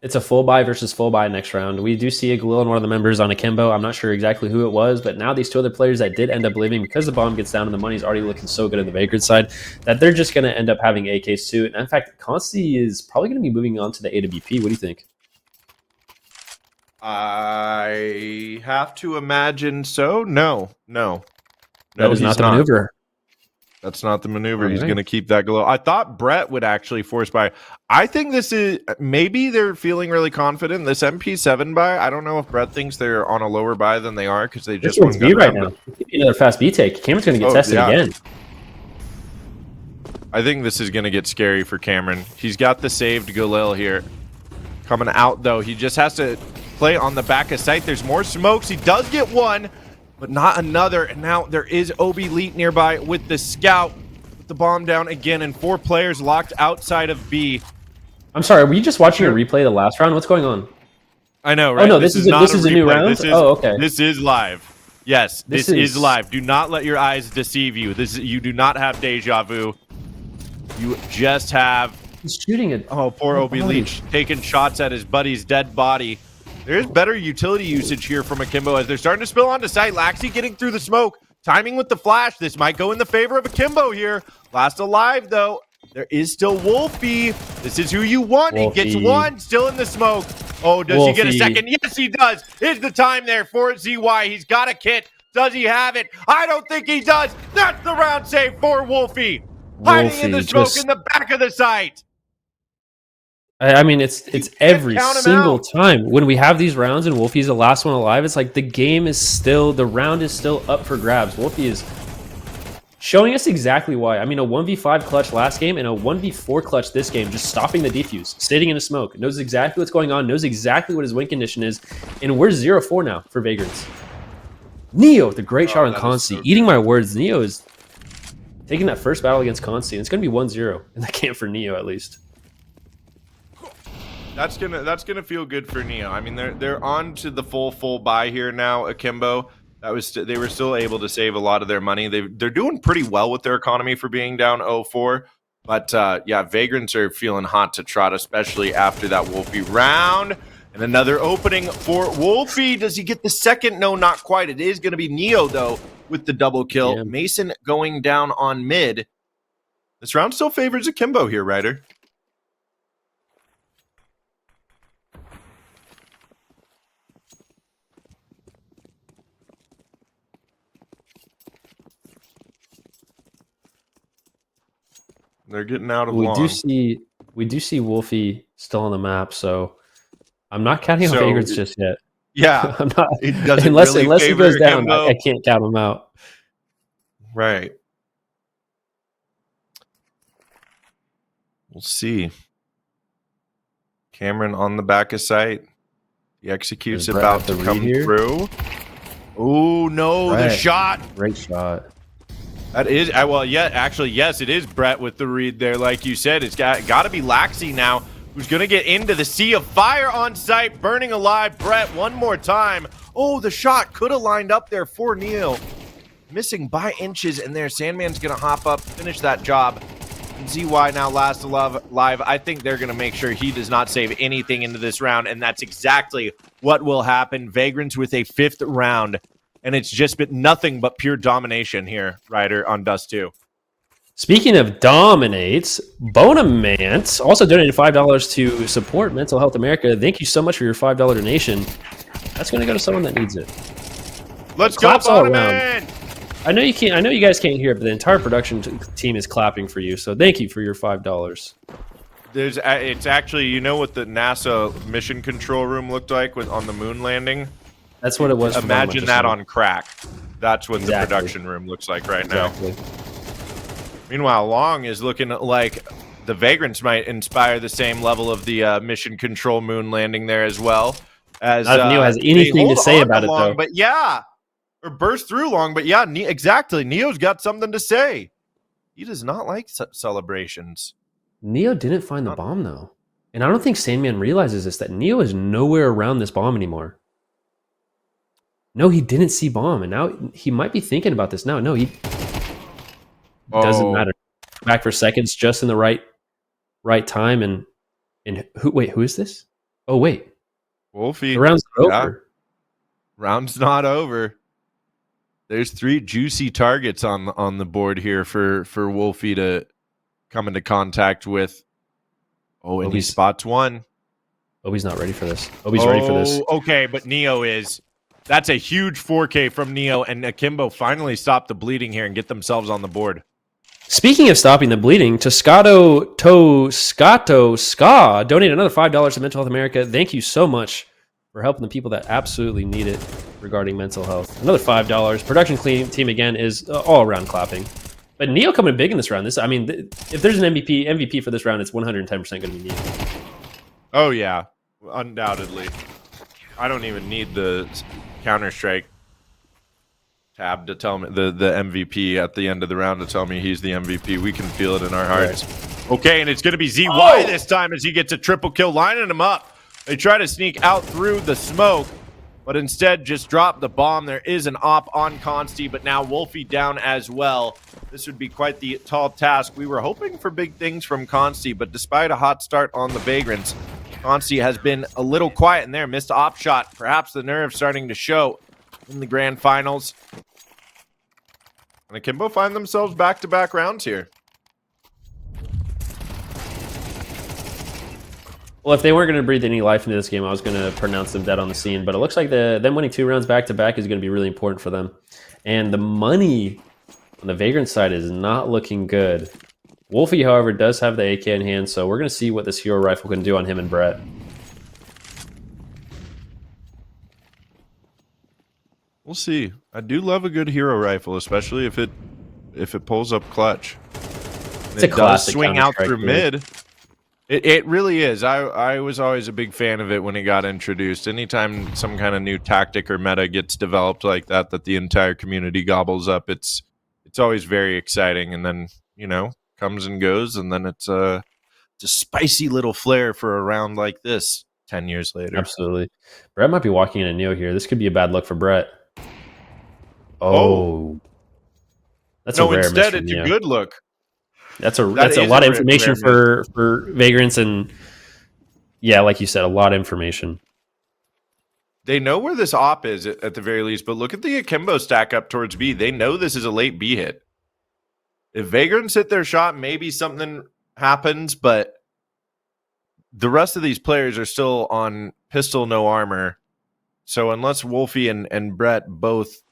it's a full buy versus full buy next round. We do see a Galil and one of the members on Akimbo. I'm not sure exactly who it was, but now these 2 other players that did end up living, because the bomb gets down and the money's already looking so good on the Vagrant side, that they're just going to end up having AKs too. And in fact, Consti is probably going to be moving on to the AWP. What do you think? I have to imagine so. No. That is not the maneuver. That's not the maneuver. All He's right. going to keep that glow. I thought Brett would actually force buy. I think this is maybe they're feeling really confident. This MP7 buy. I don't know if Brett thinks they're on a lower buy than they are because they This just one's won B right gun now. round. Another fast B take. Cameron's going to get tested again. I think this is going to get scary for Cameron. He's got the saved Galil here. Coming out, though. He just has to play on the back of sight. There's more smokes. He does get one, but not another. And now there is Obi Leet nearby with the scout. Put the bomb down again, and 4 players locked outside of B. I'm sorry, were you just watching a replay of the last round? What's going on? I know, right? Oh, no, this is a new round? Oh, okay. This is live. Yes, this is is live. Do not let your eyes deceive you. You do not have deja vu. You just have... He's shooting it. Oh, poor Obi Leech taking shots at his buddy's dead body. There's better utility usage here from Akimbo as they're starting to spill onto site. Laxi getting through the smoke. Timing with the flash. This might go in the favor of Akimbo here. Last alive, though. There is still Wolfie. This is who you want. Wolfie. He gets one. Still in the smoke. Oh, does he get a second? Yes, he does. Is the time there for ZY. He's got a kit. Does he have it? I don't think he does. That's the round save for Wolfie. Hiding in the smoke in the back of the site. I mean, it's every single time when we have these rounds and Wolfie's the last one alive. It's like the round is still up for grabs. Wolfie is showing us exactly why. I mean, a 1v5 clutch last game and a 1v4 clutch this game, just stopping the defuse, sitting in the smoke, knows exactly what's going on, knows exactly what his win condition is, and we're 0-4 now for Vagrants. Neo with a great shot on Consti. Eating my words, Neo is taking that first battle against Consti, and it's going to be 1-0 in that game for Neo at least. That's gonna feel good for Neo. I mean, they're on to the full buy here now. Akimbo, they were still able to save a lot of their money. They're doing pretty well with their economy for being down 0-4. But yeah, Vagrants are feeling hot to trot, especially after that Wolfie round. And another opening for Wolfie. Does he get the second? No, not quite. It is gonna be Neo though with the double kill. Yeah. Mason going down on mid. This round still favors Akimbo here, Ryder. They're getting out of long. We do see Wolfie still on the map, so I'm not counting on Vagrants just yet. Yeah, I'm not. Unless he goes down, I can't count him out. Right. We'll see. Cameron on the back of sight. The execute's about to come through. Oh no, the shot! Great shot. That is, well, yeah, actually, yes, it is Brett with the read there. Like you said, it's got to be Laxi now, who's going to get into the sea of fire on site, burning alive. Brett, one more time. Oh, the shot could have lined up there for Neil. Missing by inches, and there, Sandman's going to hop up, finish that job. And ZY now last alive. I think they're going to make sure he does not save anything into this round, and that's exactly what will happen. Vagrants with a 5th round. And it's just been nothing but pure domination here, Ryder, on Dust 2. Speaking of dominates, Bonamant also donated $5 to support Mental Health America. Thank you so much for your $5 donation. That's going to go to someone that needs it. Let's go, Bonamant! I know you can't. I know you guys can't hear it, but the entire production team is clapping for you. So thank you for your $5. It's actually, you know what the NASA mission control room looked like on the moon landing? That's what it was. Imagine that on crack. That's what exactly. the production room looks like right now. Meanwhile, Long is looking like the Vagrants might inspire the same level of the mission control moon landing there as well. As not if Neo has anything to say about it, Long, though. But yeah, or burst through Long, but yeah, exactly. Neo's got something to say. He does not like celebrations. Neo didn't find the bomb, though. And I don't think Sandman realizes this, that Neo is nowhere around this bomb anymore. No, he didn't see bomb, and now he might be thinking about this now. No, he doesn't matter. Back for seconds, just in the right time, and who is this? Oh, wait. Wolfie. The round's not over. Round's not over. There's 3 juicy targets on the board here for Wolfie to come into contact with. Oh, and he spots one. Obi's not ready for this. Obi's ready for this. Okay, but Neo is. That's a huge 4K from Neo, and Akimbo finally stopped the bleeding here and get themselves on the board. Speaking of stopping the bleeding, Toscato Ska donated another $5 to Mental Health America. Thank you so much for helping the people that absolutely need it regarding mental health. Another $5. Production team again is all around clapping. But Neo coming big in this round. I mean, if there's an MVP for this round, it's 110% going to be Neo. Oh yeah, undoubtedly. I don't even need the Counter-Strike tab to tell me the MVP at the end of the round to tell me he's the MVP. We can feel it in our hearts. Right. Okay, and it's going to be ZY this time as he gets a triple kill, lining him up. They try to sneak out through the smoke, but instead just drop the bomb. There is an op on Consti, but now Wolfie down as well. This would be quite the tall task. We were hoping for big things from Consti, but despite a hot start on the Vagrants, Consti has been a little quiet in there. Missed op shot. Perhaps the nerve starting to show in the grand finals. And Akimbo find themselves back-to-back rounds here. Well, if they weren't going to breathe any life into this game, I was going to pronounce them dead on the scene. But it looks like them winning 2 rounds back-to-back is going to be really important for them. And the money on the Vagrant side is not looking good. Wolfie, however, does have the AK in hand, so we're going to see what this hero rifle can do on him and Brett. We'll see. I do love a good hero rifle, especially if it pulls up clutch. It's a classic swing out through mid. It really is. I was always a big fan of it when it got introduced. Anytime some kind of new tactic or meta gets developed like that the entire community gobbles up, it's always very exciting. And then, you know, comes and goes, and then it's a spicy little flair for a round like this 10 years later. Absolutely. Brett might be walking in a Neo here. This could be a bad look for Brett. Oh. That's a rare miss instead from it's Neo. A good look. That's a lot of information for Vagrants, and yeah, like you said, a lot of information. They know where this op is at the very least, but look at the Akimbo stack up towards B. They know this is a late B hit. If Vagrants hit their shot, maybe something happens, but the rest of these players are still on pistol, no armor. So unless Wolfie and Brett both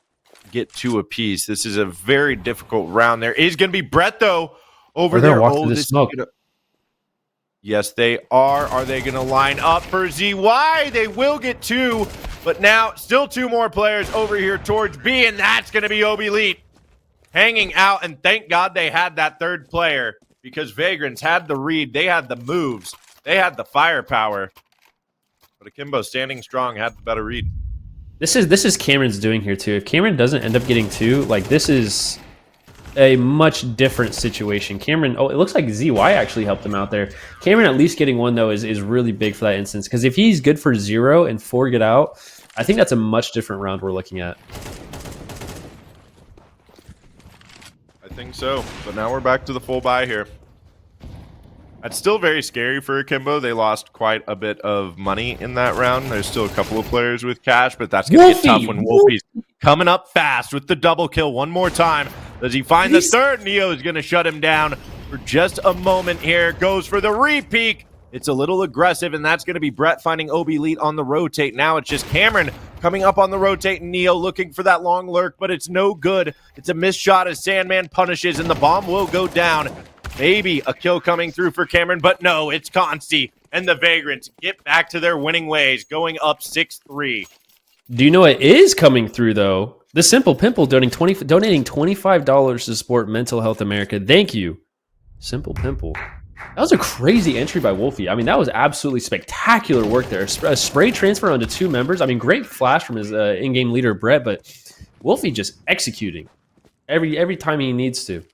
get 2 apiece, this is a very difficult round. There is going to be Brett, though, over there. Oh, this smoke. Yes, they are. Are they going to line up for ZY? They will get 2, but now still 2 more players over here towards B, and that's going to be Obi Elite hanging out, and thank God they had that 3rd player because Vagrants had the read. They had the moves. They had the firepower. But Akimbo standing strong had the better read. This is Cameron's doing here too. If Cameron doesn't end up getting 2, like this is a much different situation. Cameron, it looks like ZY actually helped him out there. Cameron at least getting 1 though is really big for that instance, because if he's good for 0 and 4 get out, I think that's a much different round we're looking at. I think so. But now we're back to the full buy here. That's still very scary for Akimbo. They lost quite a bit of money in that round. There's still a couple of players with cash, but that's going to get tough when Wolfie's coming up fast with the double kill one more time. Does he find the 3rd? Neo is going to shut him down for just a moment here. Goes for the repeat. It's a little aggressive, and that's going to be Brett finding OB Elite on the rotate. Now it's just Cameron coming up on the rotate, and Neo looking for that long lurk, but it's no good. It's a missed shot as Sandman punishes, and the bomb will go down. Maybe a kill coming through for Cameron, but no, it's Consti, and the Vagrants get back to their winning ways, going up 6-3. Do you know what is coming through, though? The Simple Pimple donating $25 to support Mental Health America. Thank you, Simple Pimple. That was a crazy entry by Wolfie. I mean, that was absolutely spectacular work there. A spray transfer onto 2 members. I mean, great flash from his in-game leader, Brett, but Wolfie just executing every time he needs to.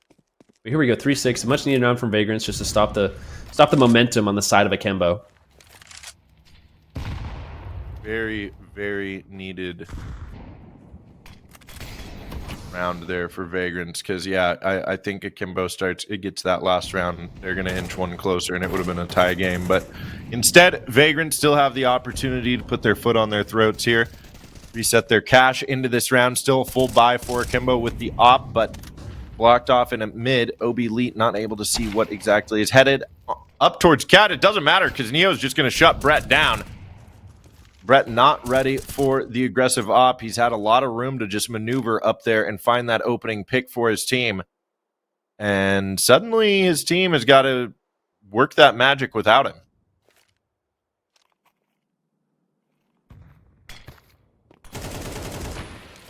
But here we go, 3-6. Much needed round from Vagrants just to stop the momentum on the side of Akimbo. Very, very needed round there for Vagrants, because I think Akimbo gets that last round, they're going to inch one closer, and it would have been a tie game. But instead, Vagrants still have the opportunity to put their foot on their throats here, reset their cash into this round. Still a full buy for Akimbo with the op, but blocked off in a mid. OB Elite not able to see what exactly is headed up towards Cat. It doesn't matter because Neo's just going to shut Brett down. Brett not ready for the aggressive op. He's had a lot of room to just maneuver up there and find that opening pick for his team. And suddenly his team has got to work that magic without him.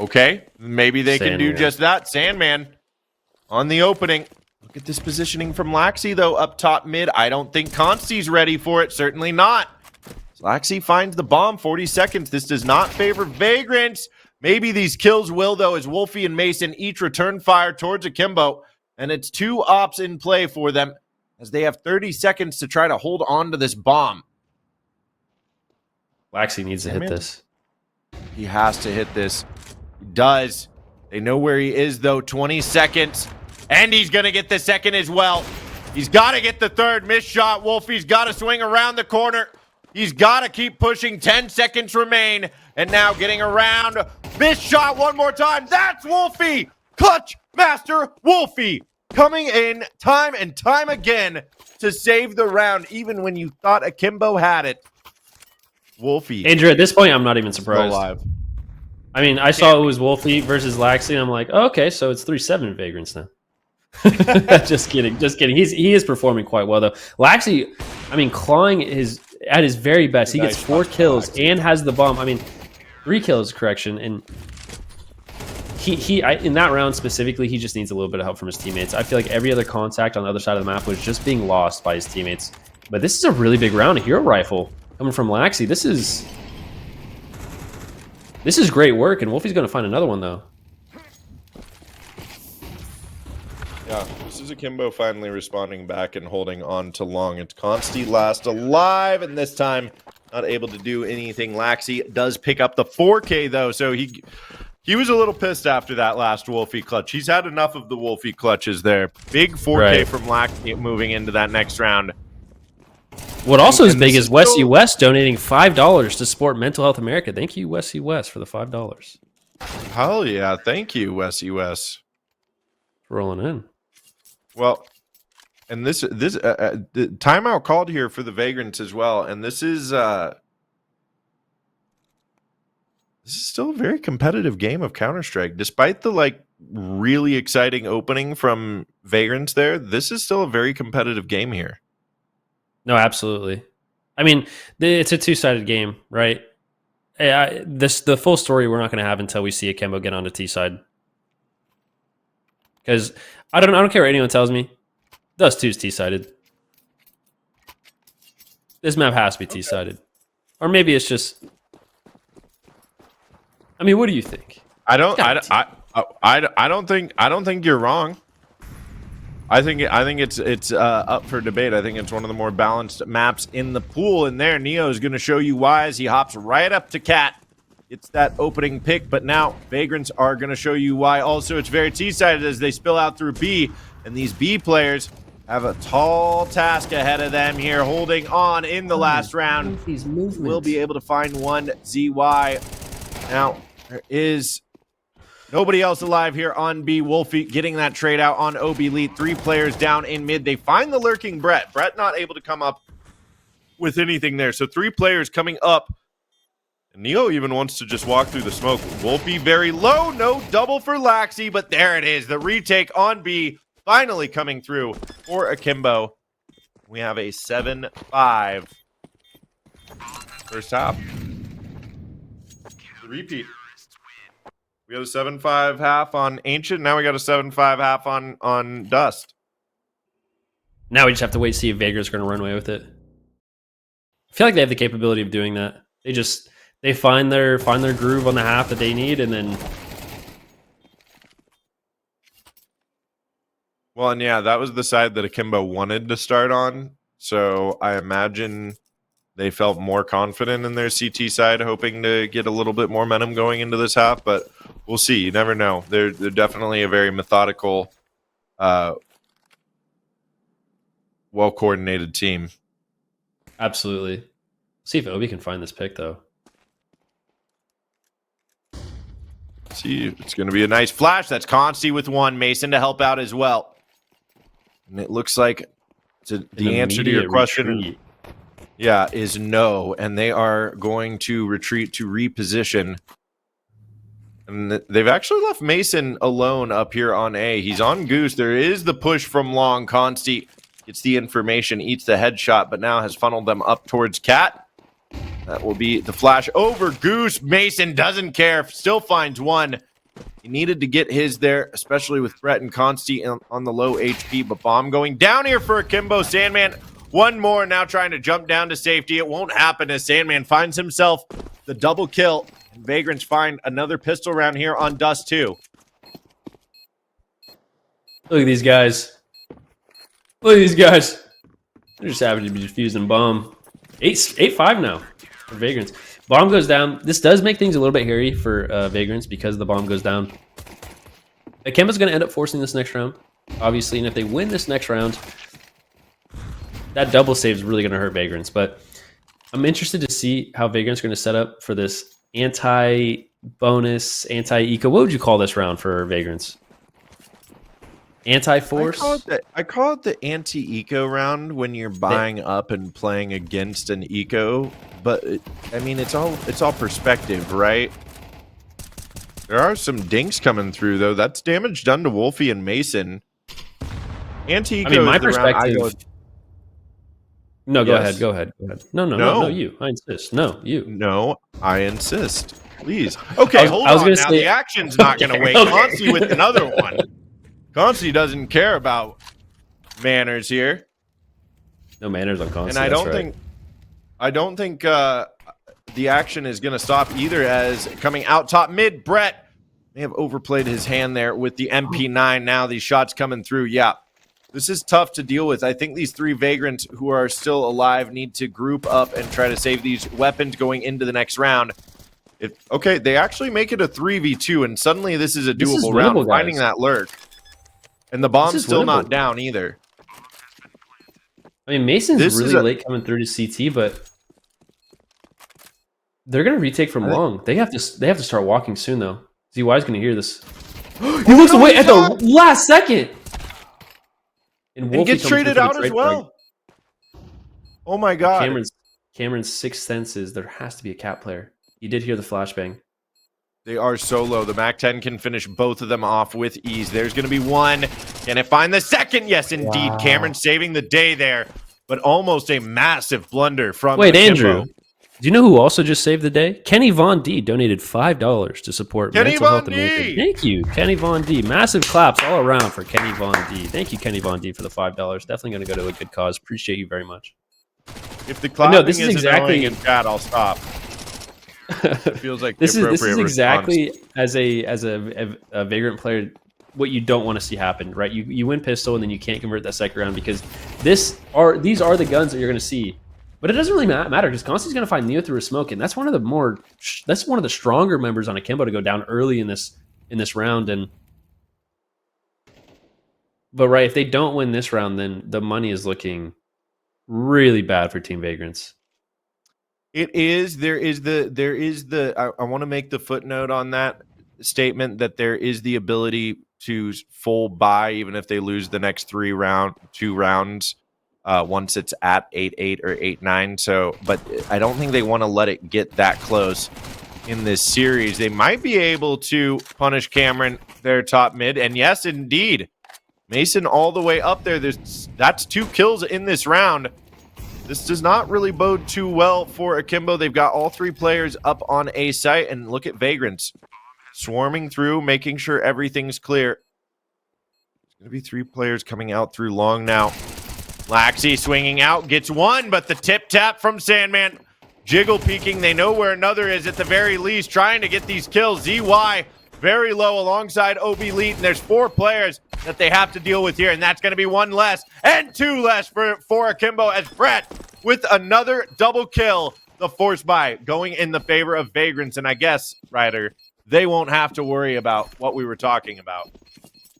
Okay, maybe they can do just that. Sandman on the opening. Look at this positioning from Laxi, though, up top mid. I don't think Consti's ready for it. Certainly not. Laxi finds the bomb, 40 seconds. This does not favor Vagrants. Maybe these kills will, though, as Wolfie and Mason each return fire towards Akimbo. And it's 2 ops in play for them as they have 30 seconds to try to hold on to this bomb. Laxi needs to hit this. He has to hit this. He does. They know where he is, though. 20 seconds. And he's going to get the second as well. He's got to get the third. Missed shot. Wolfie's got to swing around the corner. He's got to keep pushing. 10 seconds remain. And now getting around. Missed shot one more time. That's Wolfie. Clutch Master Wolfie coming in time and time again to save the round, even when you thought Akimbo had it. Wolfie. Andrew, at this point, I'm not even surprised. Alive. I mean, I saw it was Wolfie versus Laxi, and I'm like, oh, okay, so it's 3-7 Vagrants now. Just kidding, just kidding. He is performing quite well, though. Laxi, I mean, clawing at his very best. He gets 4 kills and has the bomb. I mean, 3 kills, correction, and in that round specifically, he just needs a little bit of help from his teammates. I feel like every other contact on the other side of the map was just being lost by his teammates. But this is a really big round. A hero rifle coming from Laxi. This is great work, and Wolfie's going to find another one, though. Yeah, this is Akimbo finally responding back and holding on to long. It's Consti last alive, and this time not able to do anything. Laxi does pick up the 4K, though, so he was a little pissed after that last Wolfie clutch. He's had enough of the Wolfie clutches there. Big 4K from Laxi moving into that next round. What also is big is Westy West donating $5 to support Mental Health America. Thank you, Westy West, for the $5. Hell yeah. Thank you, Westy West. Rolling in. Well, and this the timeout called here for the Vagrants as well. And this is still a very competitive game of Counter-Strike. Despite the really exciting opening from Vagrants there, this is still a very competitive game here. No, absolutely. I mean, it's a 2-sided game, right? The full story we're not going to have until we see Akimbo get onto T side. Because I don't care what anyone tells me. Dust 2 is T-sided. This map has to be T-sided. Or maybe it's just. I mean, what do you think? I don't think you're wrong. I think it's up for debate. I think it's one of the more balanced maps in the pool. And there, Neo is going to show you why as he hops right up to Cat. It's that opening pick, but now Vagrants are going to show you why. Also, it's very T-sided as they spill out through B. And these B players have a tall task ahead of them here, holding on in the last round. We'll be able to find one ZY. Now, there is nobody else alive here on B. Wolfie getting that trade out on OB Elite. 3 players down in mid. They find the lurking Brett. Brett not able to come up with anything there. So 3 players coming up. And Neo even wants to just walk through the smoke. Won't be very low. No double for Laxi, but there it is. The retake on B finally coming through for Akimbo. We have a 7-5 first half. Repeat. We got a 7-5 half on Ancient. Now we got a 7-5 half on Dust. Now we just have to wait to see if Vagrants are going to run away with it. I feel like they have the capability of doing that. They find their groove on the half that they need, and then. Well, and yeah, that was the side that Akimbo wanted to start on. So I imagine they felt more confident in their CT side, hoping to get a little bit more momentum going into this half. But we'll see. You never know. They're definitely a very methodical, well-coordinated team. Absolutely. See if Obi can find this pick, though. See, it's going to be a nice flash. That's Consti with 1. Mason to help out as well. And it looks like the answer to your question, is no. And they are going to retreat to reposition. And they've actually left Mason alone up here on A. He's on Goose. There is the push from Long. Consti gets the information, eats the headshot, but now has funneled them up towards Cat. That will be the flash over Goose. Mason doesn't care. Still finds 1. He needed to get his there, especially with Brett and Consti on the low HP. But bomb going down here for Akimbo. Sandman, 1 more, now trying to jump down to safety. It won't happen as Sandman finds himself the double kill. And Vagrants find another pistol round here on Dust too. Look at these guys. Look at these guys. They're just having to be defusing bomb. 8-5 now for Vagrants. Bomb goes down. This does make things a little bit hairy for Vagrants because the bomb goes down. Akimbo's going to end up forcing this next round, obviously, and if they win this next round, that double save is really going to hurt Vagrants. But I'm interested to see how Vagrants are going to set up for this anti-bonus, anti-eco. What would you call this round for Vagrants? Anti-force? I call it the anti-eco round when you're buying up and playing against an eco. But I mean, it's all perspective, right? There are some dinks coming through though. That's damage done to Wolfie and Mason. Anti-eco. I mean, my is the perspective. round No, go ahead. Go ahead. No, you. I insist. No, you. No, I insist. Please. Okay, hold on. Now say, the action's not going to wait. Okay. Consti with another one. Consti doesn't care about manners here. No manners on Consti. And I don't think the action is going to stop either, as coming out top mid, Brett may have overplayed his hand there with the MP9. Now these shots coming through. Yeah, this is tough to deal with. I think these 3 Vagrants who are still alive need to group up and try to save these weapons going into the next round. Okay, they actually make it a 3v2, and suddenly this is a doable round, guys. finding that lurk. And the bomb's still not down either. I mean, Mason's really late coming through to CT, but they're going to retake from Long. They have to start walking soon, though. ZY's going to hear this. He looks away at the last second. And gets traded out as well. Oh my god. Cameron's sixth senses. There has to be a Cat player. You did hear the flashbang. They are so low. The MAC-10 can finish both of them off with ease. There's going to be 1. Can it find the second? Yes, indeed. Wow. Cameron saving the day there, but almost a massive blunder from Wait, Andrew. Do you know who also just saved the day? Kenny Von D donated $5 to support mental health and movement. Thank you, Kenny Von D. Massive claps all around for Kenny Von D. Thank you, Kenny Von D, for the $5. Definitely going to go to a good cause. Appreciate you very much. If the clapping is exactly in chat, I'll stop. It feels like this is exactly as a Vagrant player what you don't want to see happen, right? You win pistol and then you can't convert that second round because these are the guns that you're going to see. But it doesn't really matter because Consti's going to find Neo through a smoke, and that's one of the stronger members on Akimbo to go down early in this round. But right, if they don't win this round, then the money is looking really bad for Team Vagrants. It is. There is the. I want to make the footnote on that statement that there is the ability to full buy even if they lose the next 2 rounds. once it's at 8-8 or 8-9. So, but I don't think they want to let it get that close in this series. They might be able to punish Cameron, their top mid. And yes, indeed, Mason all the way up there. That's 2 kills in this round. This does not really bode too well for Akimbo. They've got all 3 players up on A site, and look at Vagrants swarming through, making sure everything's clear. There's going to be 3 players coming out through long now. Laxi swinging out, gets one, but the tip tap from Sandman. Jiggle peeking, they know where another is at the very least, trying to get these kills. ZY very low alongside OB Elite, and there's 4 players that they have to deal with here, and that's going to be 1 less and 2 less for Akimbo, as Brett with another double kill. The force buy going in the favor of Vagrants, and I guess, Ryder, they won't have to worry about what we were talking about.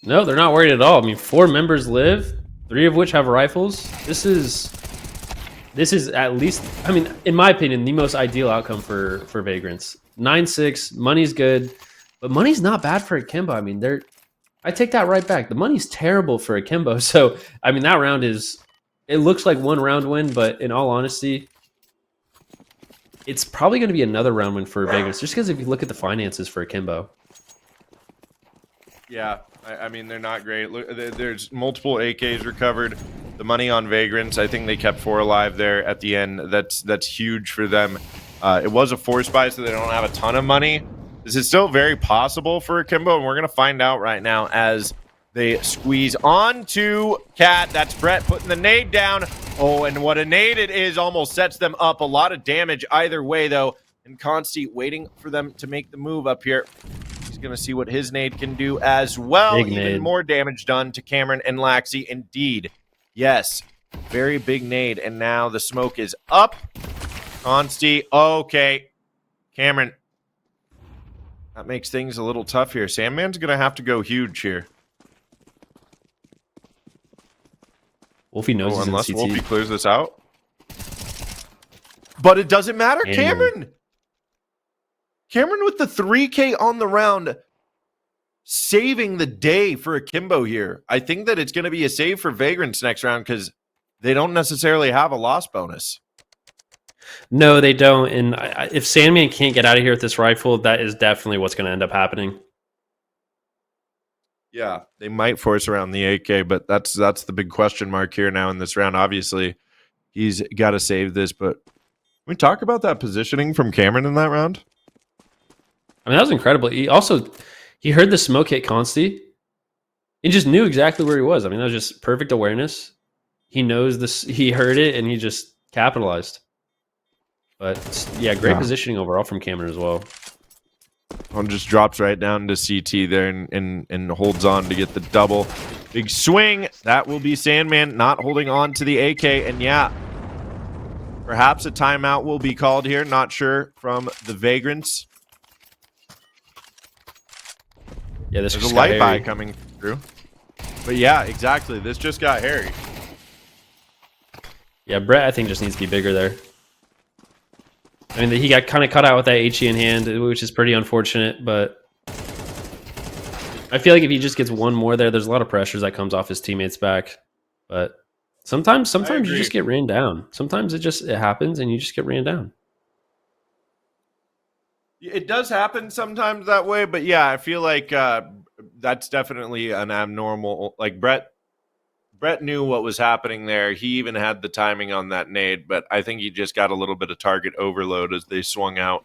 No, they're not worried at all. I mean, 4 members live, 3 of which have rifles. This is at least, I mean, in my opinion, the most ideal outcome for Vagrants. 9-6, money's good, but money's not bad for Akimbo. I mean, I take that right back. The money's terrible for Akimbo. So, I mean, that round it looks like 1 round win, but in all honesty, it's probably going to be another round win for Vagrants, just because if you look at the finances for Akimbo. Yeah, I mean, they're not great. Look, there's multiple AKs recovered. The money on Vagrants, I think they kept 4 alive there at the end. That's huge for them. It was a force buy, so they don't have a ton of money. This is still very possible for Akimbo, and we're going to find out right now as they squeeze on to Cat. That's Brett putting the nade down. Oh, and what a nade it is almost sets them up. A lot of damage either way, though. And Consti waiting for them to make the move up here. He's going to see what his nade can do as well. Big Even nade. more damage done to Cameron and Laxi. Indeed. Yes. Very big nade. And now the smoke is up. Consti. Okay. Cameron. That makes things a little tough here. Sandman's going to have to go huge here. Wolfie knows he's unless in CT. Wolfie clears this out. But it doesn't matter. Cameron with the 3K on the round, saving the day for Akimbo here. I think that it's going to be a save for Vagrants next round because they don't necessarily have a loss bonus. No, they don't. And if Sandman can't get out of here with this rifle, that is definitely what's going to end up happening. Yeah, they might force around the AK, but that's the big question mark here now in this round. Obviously, he's got to save this, but can we talk about that positioning from Cameron in that round? I mean, that was incredible. He heard the smoke hit Consti. He just knew exactly where he was. I mean, that was just perfect awareness. He knows this. He heard it, and he just capitalized. But yeah, great positioning overall from Cameron as well. One just drops right down to CT there and holds on to get the double. Big swing. That will be Sandman not holding on to the AK. And yeah, perhaps a timeout will be called here. Not sure from the Vagrants. Yeah, there's a light buy coming through. But yeah, exactly. This just got hairy. Yeah, Brett, I think, just needs to be bigger there. I mean, he got kind of cut out with that HE in hand, which is pretty unfortunate, but I feel like if he just gets one more there, there's a lot of pressures that comes off his teammates' back. But sometimes you just get ran down. Sometimes it happens and you just get ran down. It does happen sometimes that way, but yeah, I feel like that's definitely an abnormal. Like Brett knew what was happening there. He even had the timing on that nade, but I think he just got a little bit of target overload as they swung out.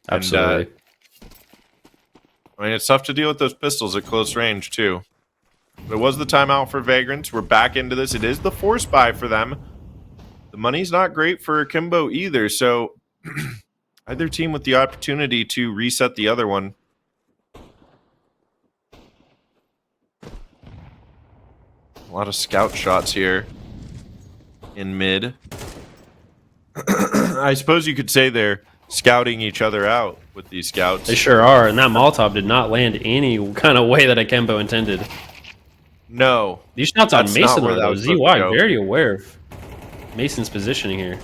Absolutely. And, I mean, it's tough to deal with those pistols at close range too. But it was the timeout for Vagrants. We're back into this. It is the force buy for them. The money's not great for Akimbo either, so either team with the opportunity to reset the other one. A lot of scout shots here in mid. I suppose you could say they're scouting each other out with these scouts. They sure are, and that Molotov did not land any kind of way that Akimbo intended. No. These shots on Mason are, though. ZY go. very aware of Mason's positioning here.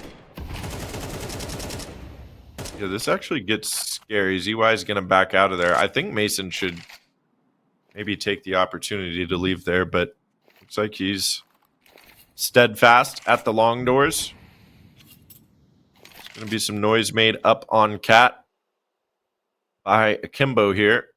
Yeah, this actually gets scary. ZY is going to back out of there. I think Mason should maybe take the opportunity to leave there, but looks like he's steadfast at the long doors. There's going to be some noise made up on Cat by Akimbo here.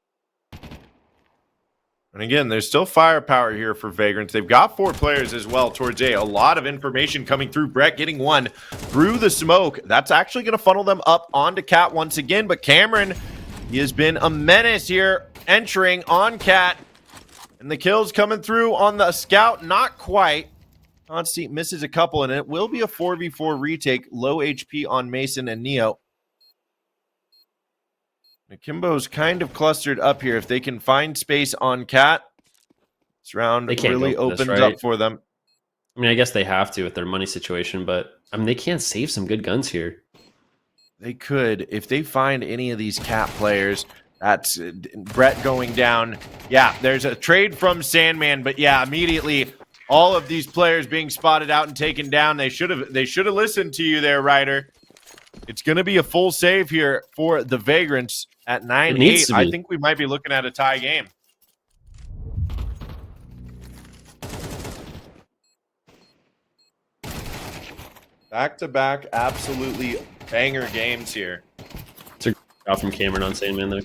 And again, there's still firepower here for Vagrants. They've got 4 players as well towards A. A lot of information coming through. Brett getting one through the smoke. That's actually going to funnel them up onto Cat once again. But Cameron, he has been a menace here, entering on Cat. And the kills coming through on the scout, not quite. Consti misses a couple, and it will be a 4v4 retake. Low HP on Mason and Neo. Akimbo's kind of clustered up here. If they can find space on Cat, this round really opens up for them. I mean, I guess they have to with their money situation, but I mean, they can't save some good guns here. They could. If they find any of these Cat players, that's Brett going down. Yeah, there's a trade from Sandman, but yeah, immediately all of these players being spotted out and taken down. They should have listened to you there, Ryder. It's going to be a full save here for the Vagrants at 9-8. I think we might be looking at a tie game. Back-to-back, absolutely banger games here. It's a shot from Cameron on Sandman there.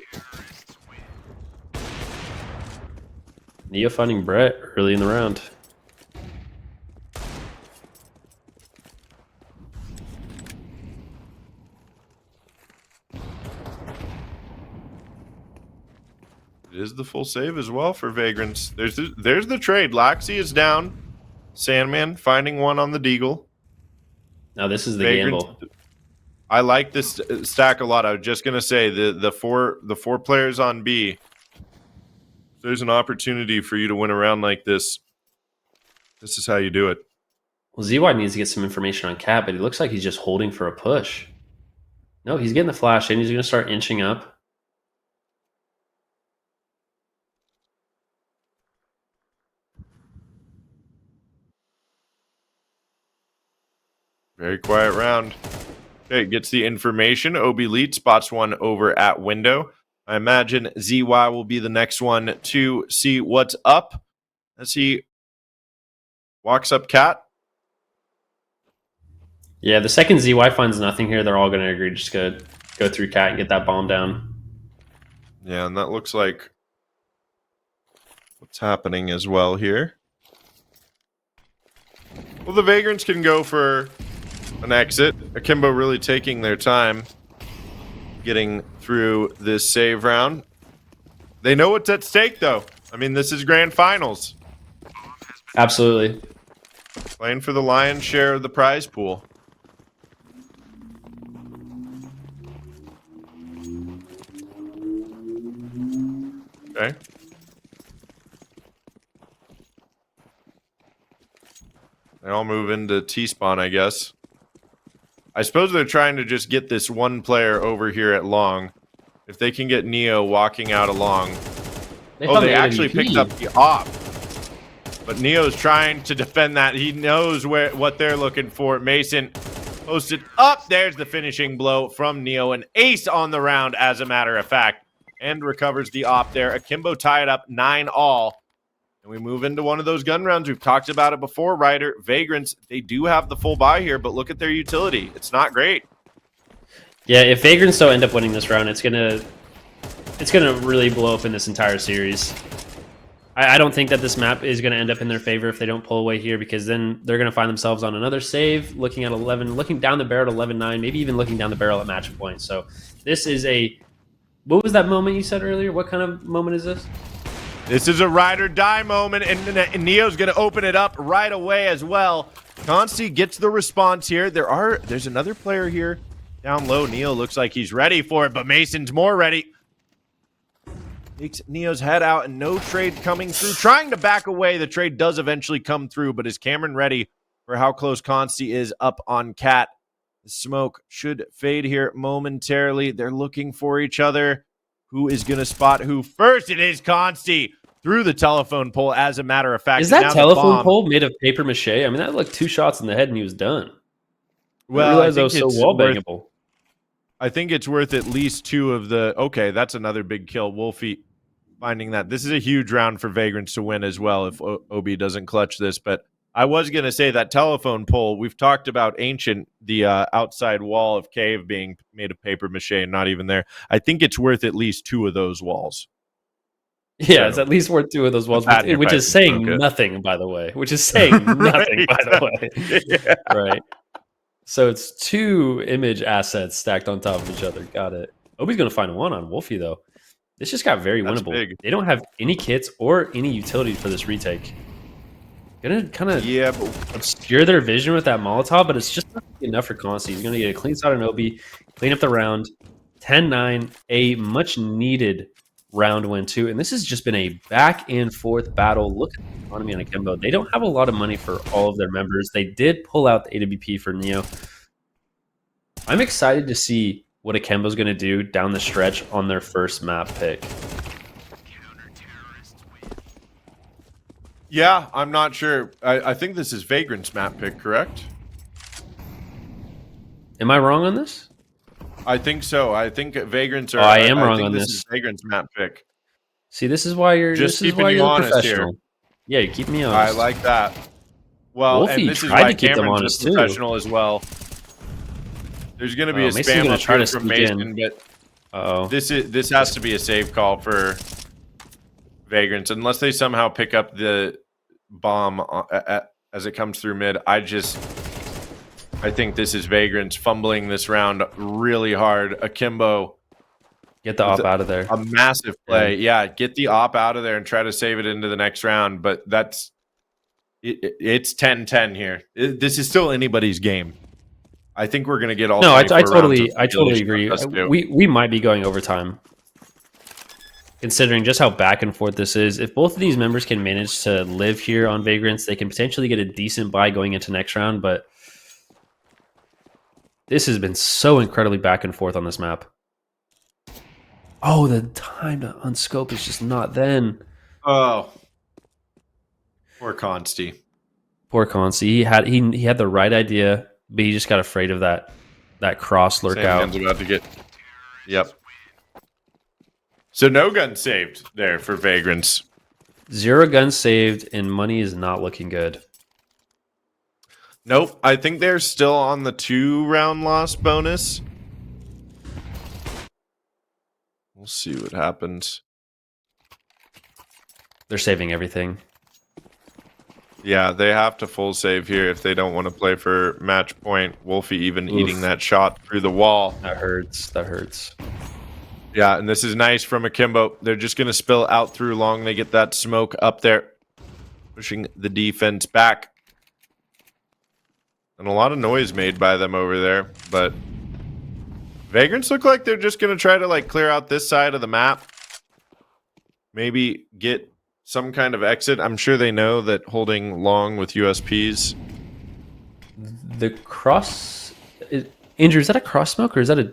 Neo finding Brett early in the round. It is the full save as well for Vagrants. There's the trade. Laxi is down. Sandman finding one on the Deagle. Now this is the Vagrants, gamble. I like this stack a lot. I was just gonna say the four players on B. There's an opportunity for you to win a round like this. This is how you do it. Well, ZY needs to get some information on Cat, but it looks like he's just holding for a push. No, he's getting the flash in. He's going to start inching up. Very quiet round. Okay, gets the information. OB lead spots one over at window. I imagine ZY will be the next one to see what's up as he walks up Cat. Yeah, the second ZY finds nothing here, they're all going to agree to just go through Cat and get that bomb down. Yeah, and that looks like what's happening as well here. Well, the Vagrants can go for an exit. Akimbo really taking their time getting through this save round. They know what's at stake, though. I mean, this is grand finals. Absolutely. Playing for the lion's share of the prize pool. Okay. They all move into T-spawn, I guess. I suppose they're trying to just get this one player over here at long. If they can get Neo walking out along. They actually picked up the op. But Neo's trying to defend that. He knows what they're looking for. Mason posted up. There's the finishing blow from Neo. An ace on the round, as a matter of fact. And recovers the op there. Akimbo tied up 9-all. And we move into one of those gun rounds. We've talked about it before, Ryder. Vagrants, they do have the full buy here, but look at their utility. It's not great. Yeah, if Vagrants don't end up winning this round, it's gonna really blow up in this entire series. I don't think that this map is going to end up in their favor if they don't pull away here, because then they're going to find themselves on another save, looking at 11, looking down the barrel at 11-9, maybe even looking down the barrel at match point. So this is a... What was that moment you said earlier? What kind of moment is this? This is a RyderDie moment, and Neo's going to open it up right away as well. Consti gets the response here. There's another player here down low. Neo looks like he's ready for it, but Mason's more ready. Takes Neo's head out, and no trade coming through. Trying to back away. The trade does eventually come through, but is Cameron ready for how close Consti is up on Cat? The smoke should fade here momentarily. They're looking for each other. Who is going to spot who first? It is Consti through the telephone pole, as a matter of fact. Is that telephone pole made of paper mache? I mean, that looked 2 shots in the head and he was done. Well, I realized that was so wall-bangable. I think it's worth at least 2 of the... Okay, that's another big kill. Wolfie finding that. This is a huge round for Vagrants to win as well if OB doesn't clutch this. But I was going to say that telephone pole, we've talked about Ancient, the outside wall of Cave being made of paper mache and not even there. I think it's worth at least 2 of those walls. Yeah, so, it's at least worth 2 of those walls, which is saying nothing, by the way. Which is saying nothing, by the way. Yeah. Right. So it's 2 image assets stacked on top of each other. Got it. Obi's going to find one on Wolfie, though. This just got very winnable. Big. They don't have any kits or any utility for this retake. Gonna kind of obscure their vision with that Molotov, but it's just not enough for Consti. He's gonna get a clean shot on Obi, clean up the round. 10-9, a much needed round win too. And this has just been a back and forth battle. Look at the economy on Akimbo. They don't have a lot of money for all of their members. They did pull out the AWP for Neo. I'm excited to see what Akimbo's gonna do down the stretch on their first map pick. Yeah, I'm not sure. I think this is Vagrants map pick, correct? Am I wrong on this? I think so. I think Vagrants are. I am wrong on this. Is Vagrants map pick. See, this is why you're just keeping you honest here. Yeah, you keep me honest. I like that. Well, Wolfie and this tried is why to keep them Cameron's honest a professional as well. There's going to be a spam up here from Mason, but this has to be a save call for Vagrants unless they somehow pick up the bomb as it comes through mid. I think this is Vagrants fumbling this round really hard. Akimbo, get the op out of there. A massive play. Yeah, get the op out of there and try to save it into the next round. But it's 10-10 here. This is still anybody's game. I think we're going to get all. No, I totally agree. We might be going overtime. Considering just how back and forth this is, if both of these members can manage to live here on Vagrants, they can potentially get a decent buy going into next round, but this has been so incredibly back and forth on this map. Oh, the time to unscope is just not then. Oh. Poor Consti. Poor Consti. He had the right idea, but he just got afraid of that cross lurk out. About to get. Yep. So no gun saved there for Vagrants. 0 guns saved, and money is not looking good. Nope. I think they're still on the 2-round loss bonus. We'll see what happens. They're saving everything. Yeah, they have to full save here if they don't want to play for match point. Wolfie even eating that shot through the wall. That hurts. That hurts. Yeah, and this is nice from Akimbo. They're just going to spill out through long. They get that smoke up there, pushing the defense back. And a lot of noise made by them over there. But Vagrants look like they're just going to try to clear out this side of the map. Maybe get some kind of exit. I'm sure they know that holding long with USPs. The cross... Andrew, is that a cross smoke or is that a...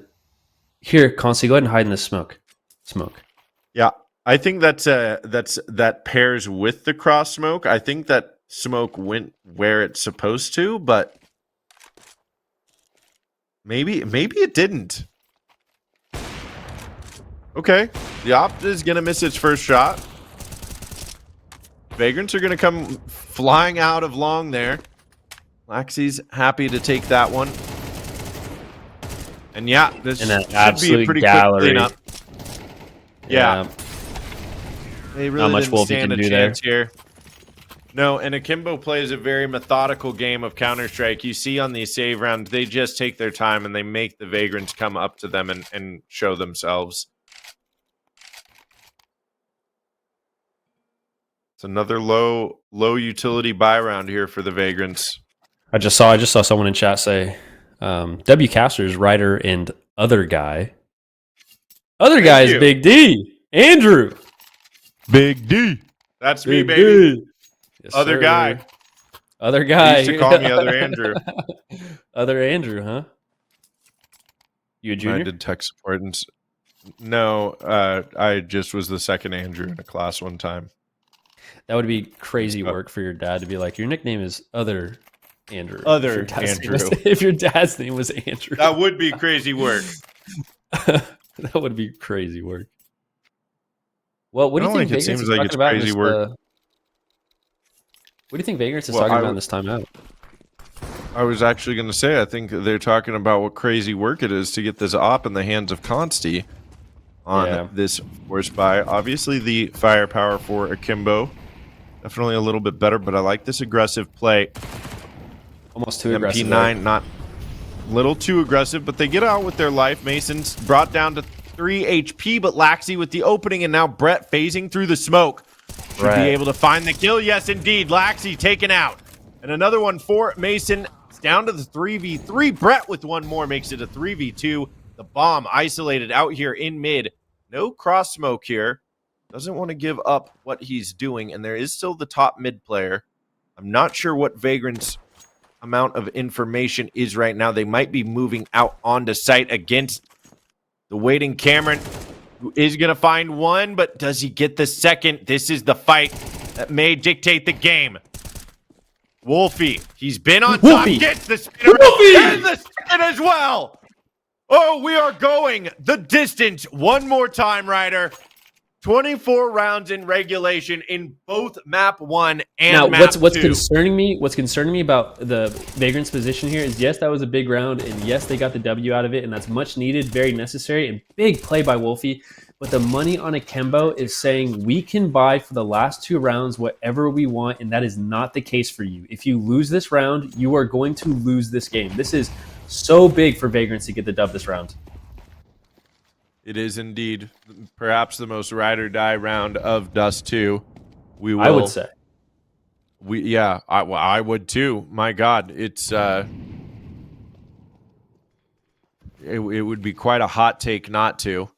Here, Consti, go ahead and hide in this smoke. Yeah, I think that pairs with the cross smoke. I think that smoke went where it's supposed to, but maybe it didn't. Okay, the op is gonna miss its first shot. Vagrants are gonna come flying out of long there. Laxy's happy to take that one. And yeah, this should be a pretty quick cleanup. Yeah. They really not much didn't Wolfie stand can a do chance there. Here. No, and Akimbo plays a very methodical game of Counter-Strike. You see on these save rounds, they just take their time and they make the Vagrants come up to them and show themselves. It's another low utility buy round here for the Vagrants. I just saw someone in chat say, W Casters, Ryder, and other guy. Other guy is Big D. Andrew. Big D. That's me, baby. Yes, other sir. guy. Other guy. They used to call me Other Andrew. Other Andrew, huh? You a junior? I did tech support. No, I just was the second Andrew in a class one time. That would be crazy work for your dad to be like, your nickname is Other Andrew. Other Andrew. If your dad's name was Andrew. That would be crazy work. That would be crazy work. Well, what do you think? It seems like it's crazy work. What do you think Vagrants is talking about in this timeout? I was actually going to say, I think they're talking about what crazy work it is to get this op in the hands of Consti on this force buy. Obviously, the firepower for Akimbo, definitely a little bit better, but I like this aggressive play. Almost too aggressive. MP9, not a little too aggressive, but they get out with their life. Mason's brought down to 3 HP, but Laxi with the opening, and now Brett phasing through the smoke. Should be able to find the kill. Yes, indeed. Laxi taken out. And another one for Mason. It's down to the 3v3. Brett with one more makes it a 3v2. The bomb isolated out here in mid. No cross smoke here. Doesn't want to give up what he's doing. And there is still the top mid player. I'm not sure what Vagrant's amount of information is right now. They might be moving out onto site against the waiting Cameron, who is going to find one, but does he get the second? This is the fight that may dictate the game. Wolfie, he's been on top, gets the spinner and the second as well. Oh, we are going the distance one more time, Ryder. 24 rounds in regulation in both map 1 and map 2. What's concerning me about the Vagrants position here is, yes, that was a big round, and yes, they got the W out of it, and that's much needed, very necessary, and big play by Wolfie. But the money on Akimbo is saying we can buy for the last 2 rounds whatever we want, and that is not the case for you. If you lose this round, you are going to lose this game. This is so big for Vagrants to get the dub this round. It is indeed perhaps the most RyderDie round of Dust 2. I would say. I would too. My God, it's it would be quite a hot take not to.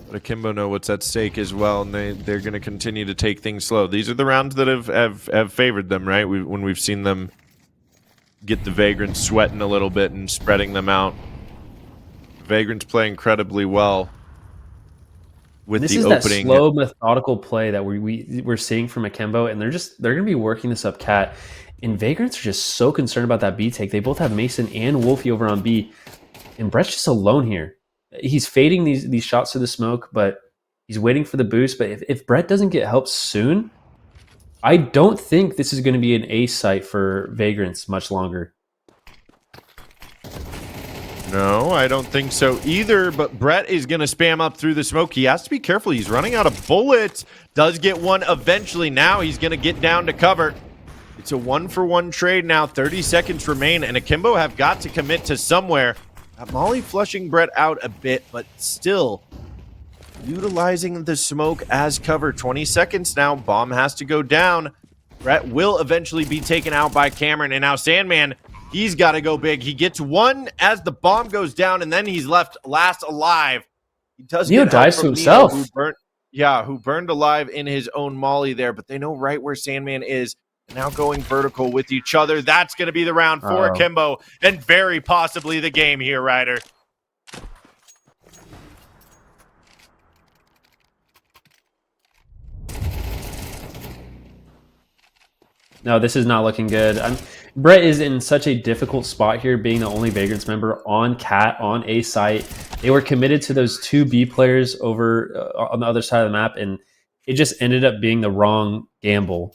But Akimbo know what's at stake as well, and they're going to continue to take things slow. These are the rounds that have favored them, right? When we've seen them get the Vagrants sweating a little bit and spreading them out. Vagrants play incredibly well with the opening. This is that slow, methodical play that we're seeing from Akimbo, and they're going to be working this up cat. And Vagrants are just so concerned about that B take. They both have Mason and Wolfie over on B, and Brett's just alone here. He's fading these shots to the smoke, but he's waiting for the boost. But if Brett doesn't get help soon, I don't think this is going to be an ace site for Vagrants much longer. No, I don't think so either, but Brett is going to spam up through the smoke. He has to be careful. He's running out of bullets. Does get one eventually. Now he's going to get down to cover. It's a 1-for-1 trade now. 30 seconds remain, and Akimbo have got to commit to somewhere. Molly flushing Brett out a bit, but still utilizing the smoke as cover. 20 seconds now. Bomb has to go down. Brett will eventually be taken out by Cameron, and now Sandman, he's got to go big. He gets one as the bomb goes down, and then he's left last alive. He does Neo dives to himself. Who burned alive in his own molly there, but they know right where Sandman is. Now going vertical with each other. That's going to be the round for Akimbo, and very possibly the game here, Ryder. No, this is not looking good. Brett is in such a difficult spot here, being the only Vagrants member on Cat, on A site. They were committed to those 2 B players over on the other side of the map, and it just ended up being the wrong gamble.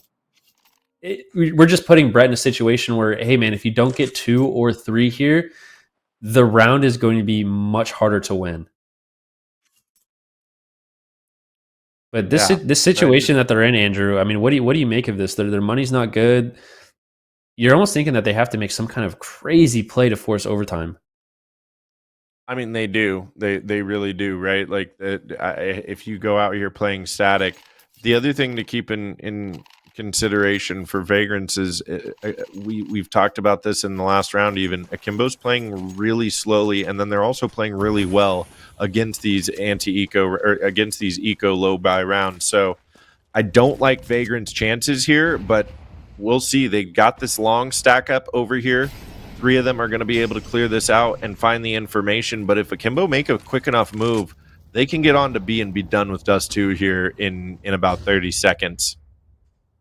We're just putting Brett in a situation where, hey, man, if you don't get 2 or 3 here, the round is going to be much harder to win. But this situation that they're in, Andrew, I mean, what do you make of this? Their money's not good. You're almost thinking that they have to make some kind of crazy play to force overtime. I mean, they do. They really do, right? Like, if you go out here playing static, the other thing to keep in consideration for Vagrants is we've talked about this in the last round. Even Akimbo's playing really slowly, and then they're also playing really well against these anti-eco or against these eco low buy rounds. So I don't like Vagrants' chances here, but we'll see. They got this long stack up over here. 3 of them are going to be able to clear this out and find the information. But if Akimbo make a quick enough move, they can get on to B and be done with Dust 2 here in about 30 seconds.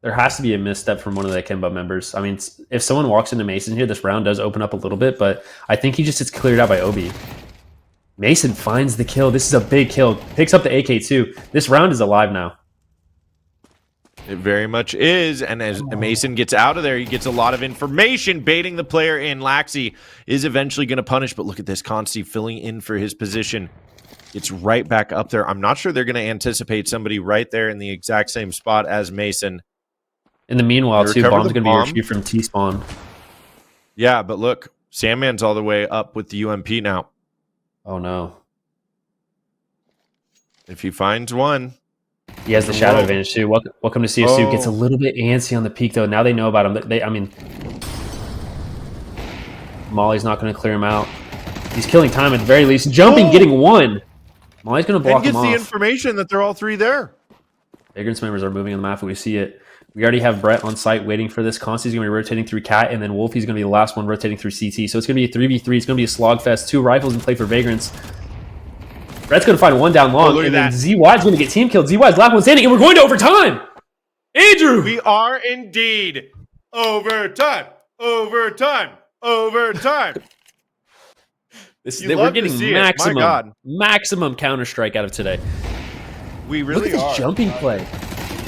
There has to be a misstep from one of the Akimbo members. I mean, if someone walks into Mason here, this round does open up a little bit, but I think he just gets cleared out by Obi. Mason finds the kill. This is a big kill. Picks up the AK too. This round is alive now. It very much is, and as Mason gets out of there, he gets a lot of information, baiting the player in. Laxi is eventually going to punish, but look at this, Consti filling in for his position. It's right back up there. I'm not sure they're going to anticipate somebody right there in the exact same spot as Mason. In the meanwhile, too, Bomb's going to be retrieved from T-spawn. Yeah, but look, Sandman's all the way up with the UMP now. Oh, no. If he finds one... He has the shadow advantage too. Welcome to CSU. Gets a little bit antsy on the peak though. Now they know about him. I mean, Molly's not going to clear him out. He's killing time at the very least. Jumping, getting one. Molly's going to block him off. And gets the information that they're all three there. Vagrants members are moving on the map, and we see it. We already have Brett on site waiting for this. Consti's going to be rotating through Cat, and then Wolfie's going to be the last one rotating through CT. So it's going to be a 3v3. It's going to be a slogfest. 2 rifles in play for Vagrants. Brett's going to find one down long, and then ZY's going to get team killed. ZY's last one standing, and we're going to overtime. Andrew! We are indeed overtime. Overtime. Overtime. We're getting maximum Counter-Strike out of today. We really Look at this jumping play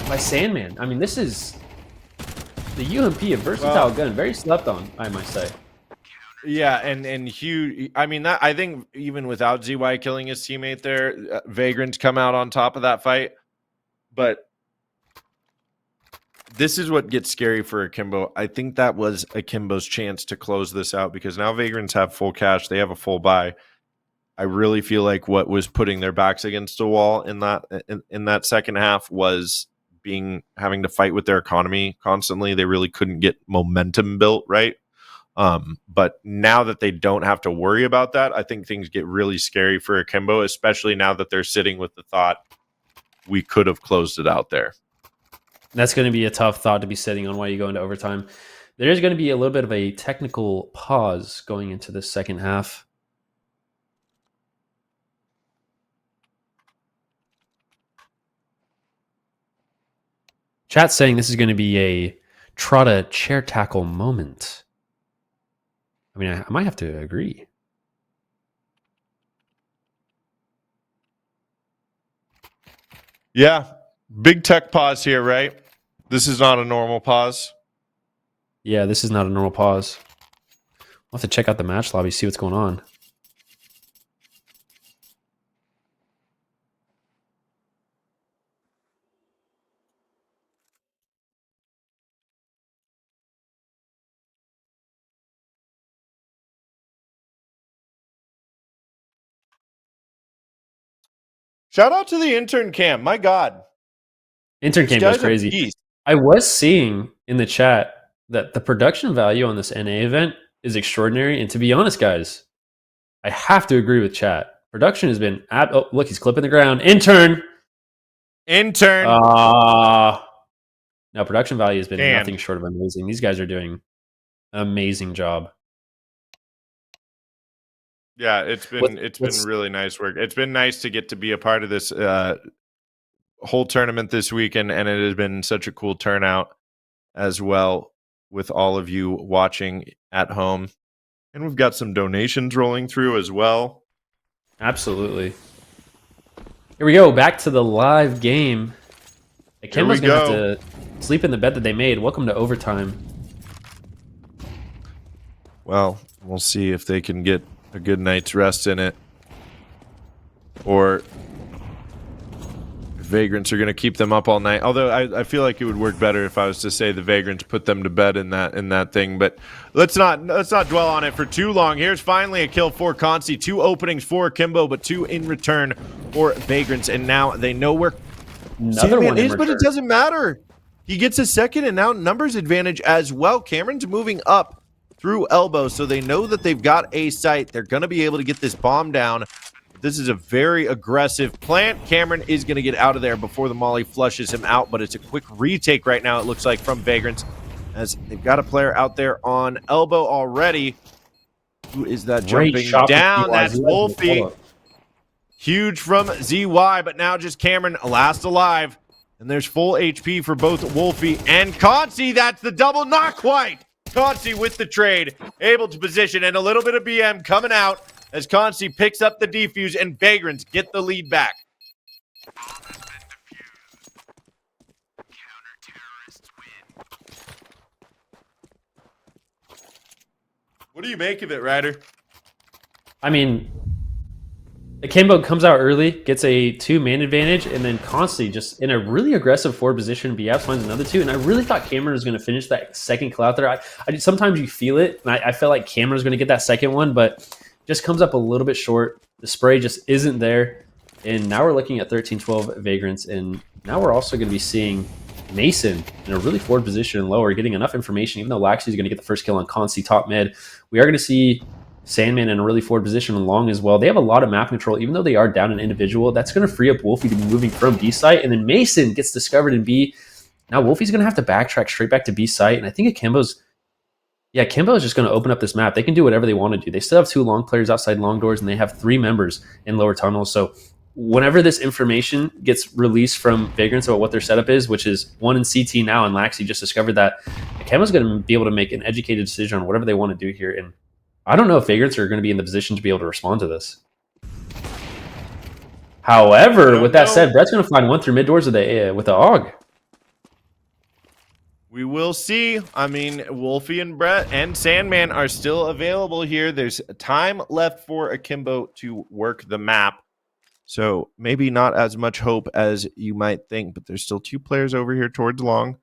by Sandman. I mean, this is the UMP, a versatile gun. Very slept on, I might say. Yeah, and huge. I mean, I think even without ZY killing his teammate there, Vagrants come out on top of that fight. But this is what gets scary for Akimbo. I think that was Akimbo's chance to close this out because now Vagrants have full cash. They have a full buy. I really feel like what was putting their backs against the wall in that second half was having to fight with their economy constantly. They really couldn't get momentum built, right? But now that they don't have to worry about that, I think things get really scary for Akimbo, especially now that they're sitting with the thought we could have closed it out there. That's going to be a tough thought to be sitting on while you go into overtime. There is going to be a little bit of a technical pause going into the second half. Chat's saying this is going to be a Trotta chair tackle moment. I mean, I might have to agree. Yeah. Big tech pause here, right? This is not a normal pause. Yeah, this is not a normal pause. We'll have to check out the match lobby, see what's going on. Shout out to the intern cam. My God. Intern cam goes crazy. I was seeing in the chat that the production value on this NA event is extraordinary. And to be honest, guys, I have to agree with chat. Production has been oh, look, he's clipping the ground. Intern. No, production value has been nothing short of amazing. These guys are doing an amazing job. Yeah, it's been really nice work. It's been nice to get to be a part of this whole tournament this week, and it has been such a cool turnout as well with all of you watching at home. And we've got some donations rolling through as well. Absolutely. Here we go, back to the live game. Akimbo's going to have to sleep in the bed that they made. Welcome to overtime. Well, we'll see if they can get a good night's rest in it, or Vagrants are going to keep them up all night. Although I feel like it would work better if I was to say the Vagrants put them to bed in that thing. But let's not dwell on it for too long. Here's finally a kill for Consti. 2 openings for Akimbo, but 2 in return for Vagrants. And now they know where Sandman is, but it doesn't matter. He gets a second, and now numbers advantage as well. Cameron's moving up through elbow, so they know that they've got a site. They're going to be able to get this bomb down. This is a very aggressive plant. Cameron is going to get out of there before the molly flushes him out, but it's a quick retake right now, it looks like, from Vagrants, as they've got a player out there on elbow already. Who is that jumping down? That's Wolfie. Huge from ZY, but now just Cameron last alive. And there's full HP for both Wolfie and Consti. That's the double, not quite. Consti with the trade, able to position, and a little bit of BM coming out as Consti picks up the defuse, and Vagrants get the lead back. What do you make of it, Ryder? I mean, Akimbo comes out early, gets a 2-man advantage, and then constantly just in a really aggressive forward position. BF finds another 2, and I really thought Cameron was going to finish that second kill out there. Sometimes you feel it, and I felt like Cameron was going to get that second one, but just comes up a little bit short. The spray just isn't there, and now we're looking at 13-12 Vagrants, and now we're also going to be seeing Mason in a really forward position and lower, getting enough information. Even though Laxi is going to get the first kill on Consti top mid, we are going to see Sandman in a really forward position and long as well. They have a lot of map control, even though they are down an individual. That's going to free up Wolfie to be moving from B site, and then Mason gets discovered in B. Now Wolfie's going to have to backtrack straight back to B site, and I think Akimbo's just going to open up this map. They can do whatever they want to do. They still have 2 long players outside long doors, and they have 3 members in lower tunnels. So whenever this information gets released from Vagrants about what their setup is, which is 1 in CT now, and Laxi just discovered that, Akimbo's going to be able to make an educated decision on whatever they want to do here. And I don't know if Vagrants are going to be in the position to be able to respond to this. However, with that said, Brett's going to find one through mid doors with the AUG. We will see. I mean, Wolfie and Brett and Sandman are still available here. There's time left for Akimbo to work the map. So maybe not as much hope as you might think, but there's still 2 players over here towards long.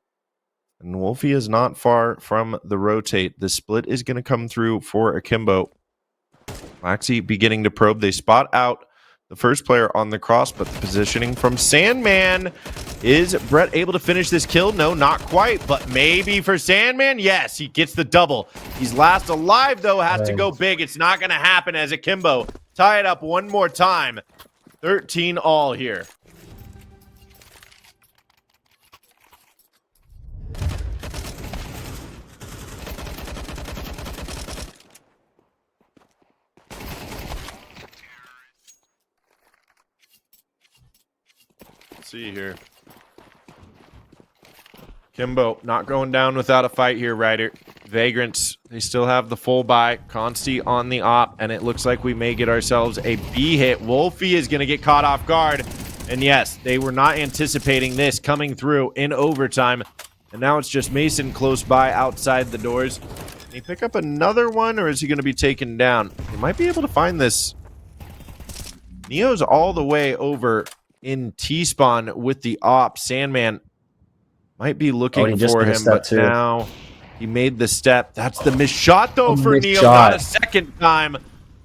And Wolfie is not far from the rotate. The split is going to come through for Akimbo. Laxi beginning to probe. They spot out the first player on the cross, but the positioning from Sandman. Is Brett able to finish this kill? No, not quite, but maybe for Sandman. Yes, he gets the double. He's last alive, though, has to go big. It's not going to happen as Akimbo tie it up one more time. 13 all here. Let's see here. Akimbo not going down without a fight here, Ryder. Vagrants, they still have the full buy. Consti on the op, and it looks like we may get ourselves a B hit. Wolfie is going to get caught off guard. And yes, they were not anticipating this coming through in overtime. And now it's just Mason close by outside the doors. Can he pick up another one, or is he going to be taken down? He might be able to find this. Neo's all the way over in T-spawn with the op. Sandman might be looking for him, but now he made the step. That's the missed shot, though, for Neo. Not a second time.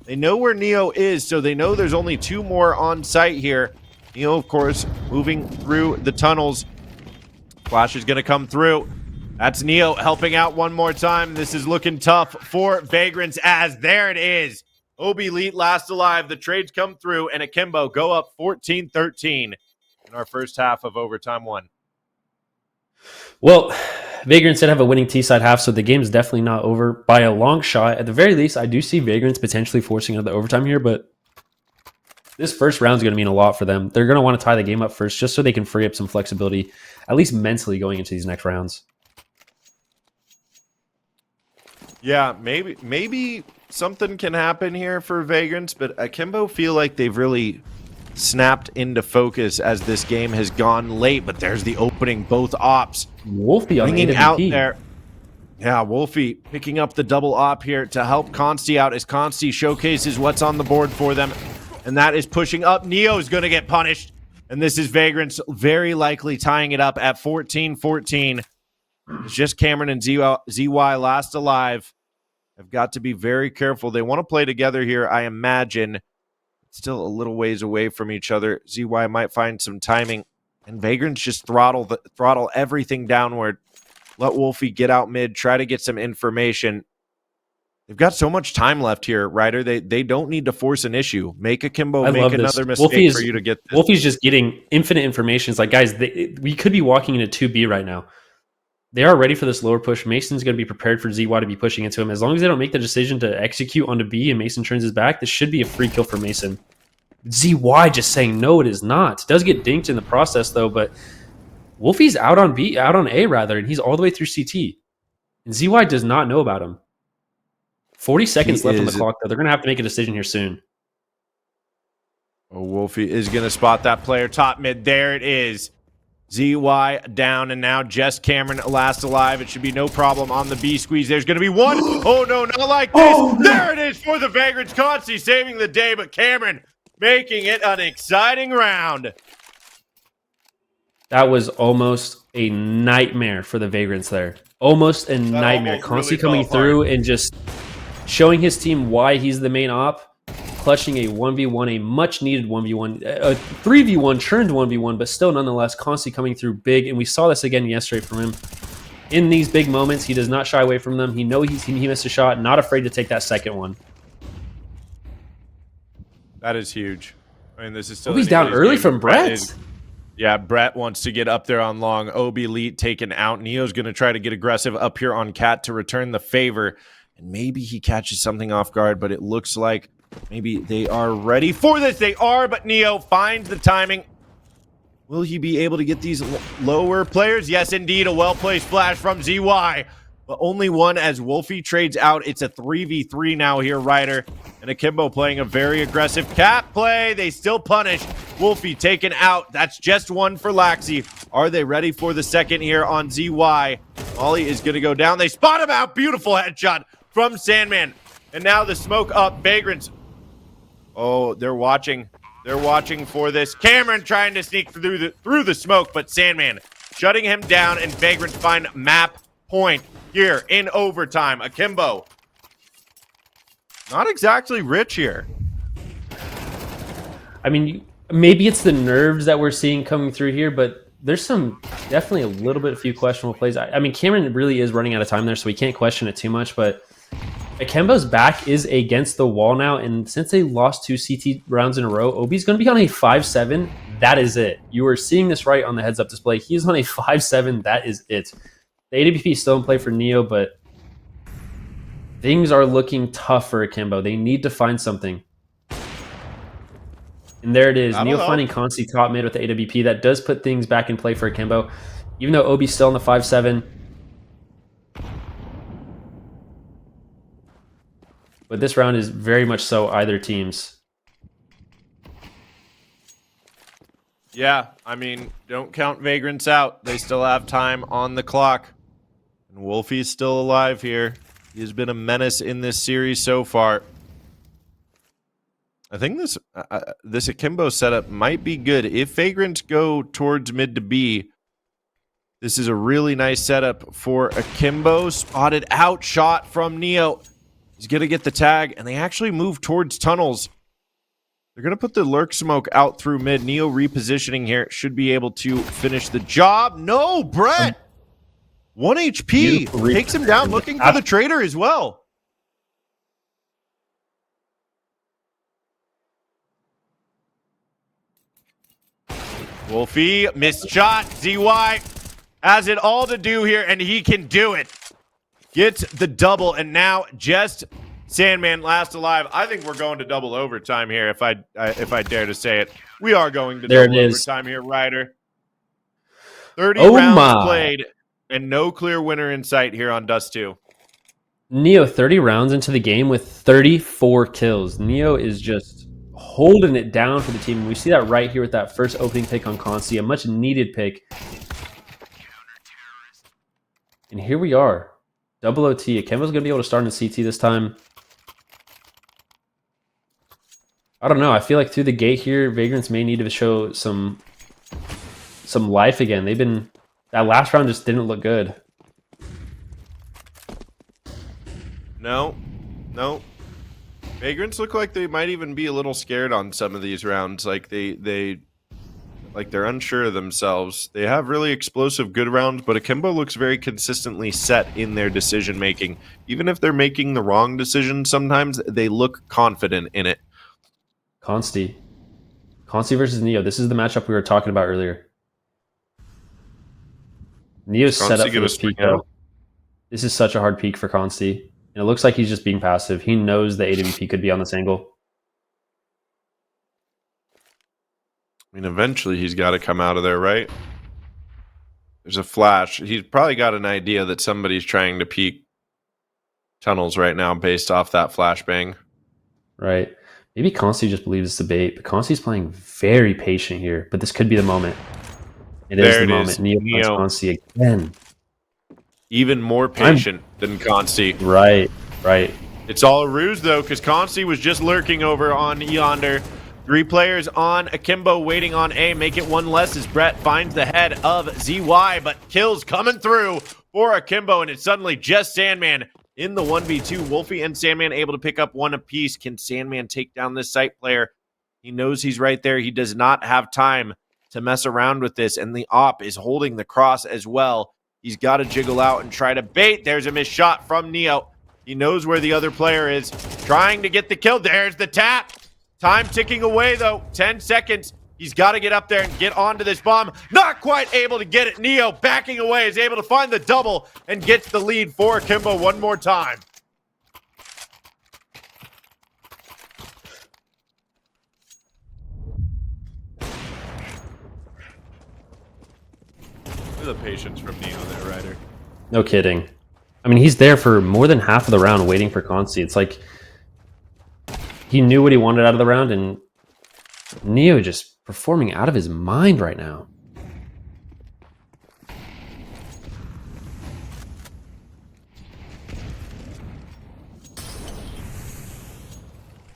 They know where Neo is, so they know there's only 2 more on site here. Neo, of course, moving through the tunnels. Flash is going to come through. That's Neo helping out one more time. This is looking tough for Vagrants, as there it is. OB Elite last alive. The trades come through, and Akimbo go up 14-13 in our first half of overtime 1. Well, Vagrants did have a winning T-side half, so the game's definitely not over by a long shot. At the very least, I do see Vagrants potentially forcing another overtime here, but this first round is going to mean a lot for them. They're going to want to tie the game up first just so they can free up some flexibility, at least mentally, going into these next rounds. Yeah, maybe something can happen here for Vagrants, but Akimbo feel like they've really snapped into focus as this game has gone late, but there's the opening, both ops. Wolfie on bringing out there. Yeah, Wolfie picking up the double op here to help Consti out as Consti showcases what's on the board for them, and that is pushing up. Neo is going to get punished, and this is Vagrants very likely tying it up at 14-14. It's just Cameron and ZY last alive. Have got to be very careful. They want to play together here, I imagine. Still a little ways away from each other. ZY might find some timing, and Vagrants just throttle everything downward. Let Wolfie get out mid, try to get some information. They've got so much time left here, Ryder. They don't need to force an issue. Make Akimbo make another mistake for you to get this. Wolfie's just getting infinite information. It's like, guys, we could be walking into 2B right now. They are ready for this lower push. Mason's going to be prepared for ZY to be pushing into him. As long as they don't make the decision to execute onto B and Mason turns his back, this should be a free kill for Mason. ZY just saying, no, it is not. Does get dinked in the process, though, but Wolfie's out on A, rather, and he's all the way through CT. And ZY does not know about him. 40 seconds left on the clock, though. They're going to have to make a decision here soon. Oh, Wolfie is going to spot that player top mid. There it is. ZY down, and now just Cameron last alive. It should be no problem on the B squeeze. There's going to be one. Oh, no, not like this. Oh, no. There it is for the Vagrants. Consti saving the day, but Cameron making it an exciting round. That was almost a nightmare for the Vagrants there. Almost a nightmare. Consti coming through and just showing his team why he's the main op. Clutching a 1v1, a much-needed 1v1, a 3v1, churned 1v1, but still nonetheless, Consti coming through big, and we saw this again yesterday from him. In these big moments, he does not shy away from them. He knows he missed a shot, not afraid to take that second one. That is huge. I mean, this is still... He's down early from Brett. Yeah, Brett wants to get up there on long. Obi Elite taken out. Neo's going to try to get aggressive up here on Cat to return the favor, and maybe he catches something off guard, but it looks like maybe they are ready for this. They are, but Neo finds the timing. Will he be able to get these lower players? Yes, indeed. A well-placed flash from ZY. But only one as Wolfie trades out. It's a 3v3 now here, Ryder. And Akimbo playing a very aggressive cap play. They still punish. Wolfie taken out. That's just one for Laxi. Are they ready for the second here on ZY? Molly is going to go down. They spot him out. Beautiful headshot from Sandman. And now the smoke up. Vagrants. Oh, they're watching. They're watching for this. Cameron trying to sneak through the smoke, but Sandman shutting him down, and Vagrants find map point here in overtime. Akimbo. Not exactly rich here. I mean, maybe it's the nerves that we're seeing coming through here, but there's definitely a little bit, a few questionable plays. I mean, Cameron really is running out of time there, so we can't question it too much, but Akimbo's back is against the wall now, and since they lost 2 CT rounds in a row, Obi's going to be on a 5-7. That is it. You are seeing this right on the heads-up display. He's on a 5-7. That is it. The AWP is still in play for Neo, but things are looking tough for Akimbo. They need to find something. And there it is. Neo finding Consti top mid with the AWP. That does put things back in play for Akimbo. Even though Obi's still on the 5-7. But this round is very much so either team's. Yeah, I mean, don't count Vagrants out. They still have time on the clock. And Wolfie's still alive here. He has been a menace in this series so far. I think this Akimbo setup might be good. If Vagrants go towards mid to B, this is a really nice setup for Akimbo. Spotted out shot from Neo. He's going to get the tag, and they actually move towards tunnels. They're going to put the lurk smoke out through mid. Neo repositioning here. Should be able to finish the job. No, Brett! 1 HP. Takes him down, looking for the traitor as well. Wolfie, missed shot. ZY has it all to do here, and he can do it. Gets the double, and now just Sandman last alive. I think we're going to double overtime here, if I dare to say it. We are going to double overtime here, Ryder. 30 rounds played, and no clear winner in sight here on Dust 2. Neo 30 rounds into the game with 34 kills. Neo is just holding it down for the team. We see that right here with that first opening pick on Consti, a much needed pick. And here we are. Double OT. Akimbo's going to be able to start in CT this time. I don't know. I feel like through the gate here, Vagrants may need to show some life again. That last round just didn't look good. No. Vagrants look like they might even be a little scared on some of these rounds. Like they're unsure of themselves. They have really explosive good rounds, but Akimbo looks very consistently set in their decision making. Even if they're making the wrong decision, sometimes they look confident in it. Consti versus Neo. This is the matchup we were talking about earlier. Neo's set up for this peak, though. This is such a hard peak for Consti. And it looks like he's just being passive. He knows the AWP could be on this angle. I mean, eventually he's got to come out of there, right? There's a flash. He's probably got an idea that somebody's trying to peek tunnels right now based off that flashbang. Right. Maybe Consti just believes it's a bait, but Consti's playing very patient here. But this could be the moment. It is the moment. Neo finds Consi again. Even more patient than Consi. Right, right. It's all a ruse, though, because Consi was just lurking over on yonder. 3 players on Akimbo waiting on A. Make it 1 less as Brett finds the head of ZY, but kills coming through for Akimbo, and it's suddenly just Sandman in the 1v2. Wolfie and Sandman able to pick up 1 apiece. Can Sandman take down this site player? He knows he's right there. He does not have time to mess around with this, and the op is holding the cross as well. He's got to jiggle out and try to bait. There's a missed shot from Neo. He knows where the other player is, trying to get the kill. There's the tap. Time ticking away, though. 10 seconds. He's got to get up there and get onto this bomb. Not quite able to get it. Neo backing away is able to find the double and gets the lead for Akimbo one more time. Look at the patience from Neo there, Ryder. No kidding. I mean, he's there for more than half of the round waiting for Consi. It's like he knew what he wanted out of the round, and Neo just performing out of his mind right now.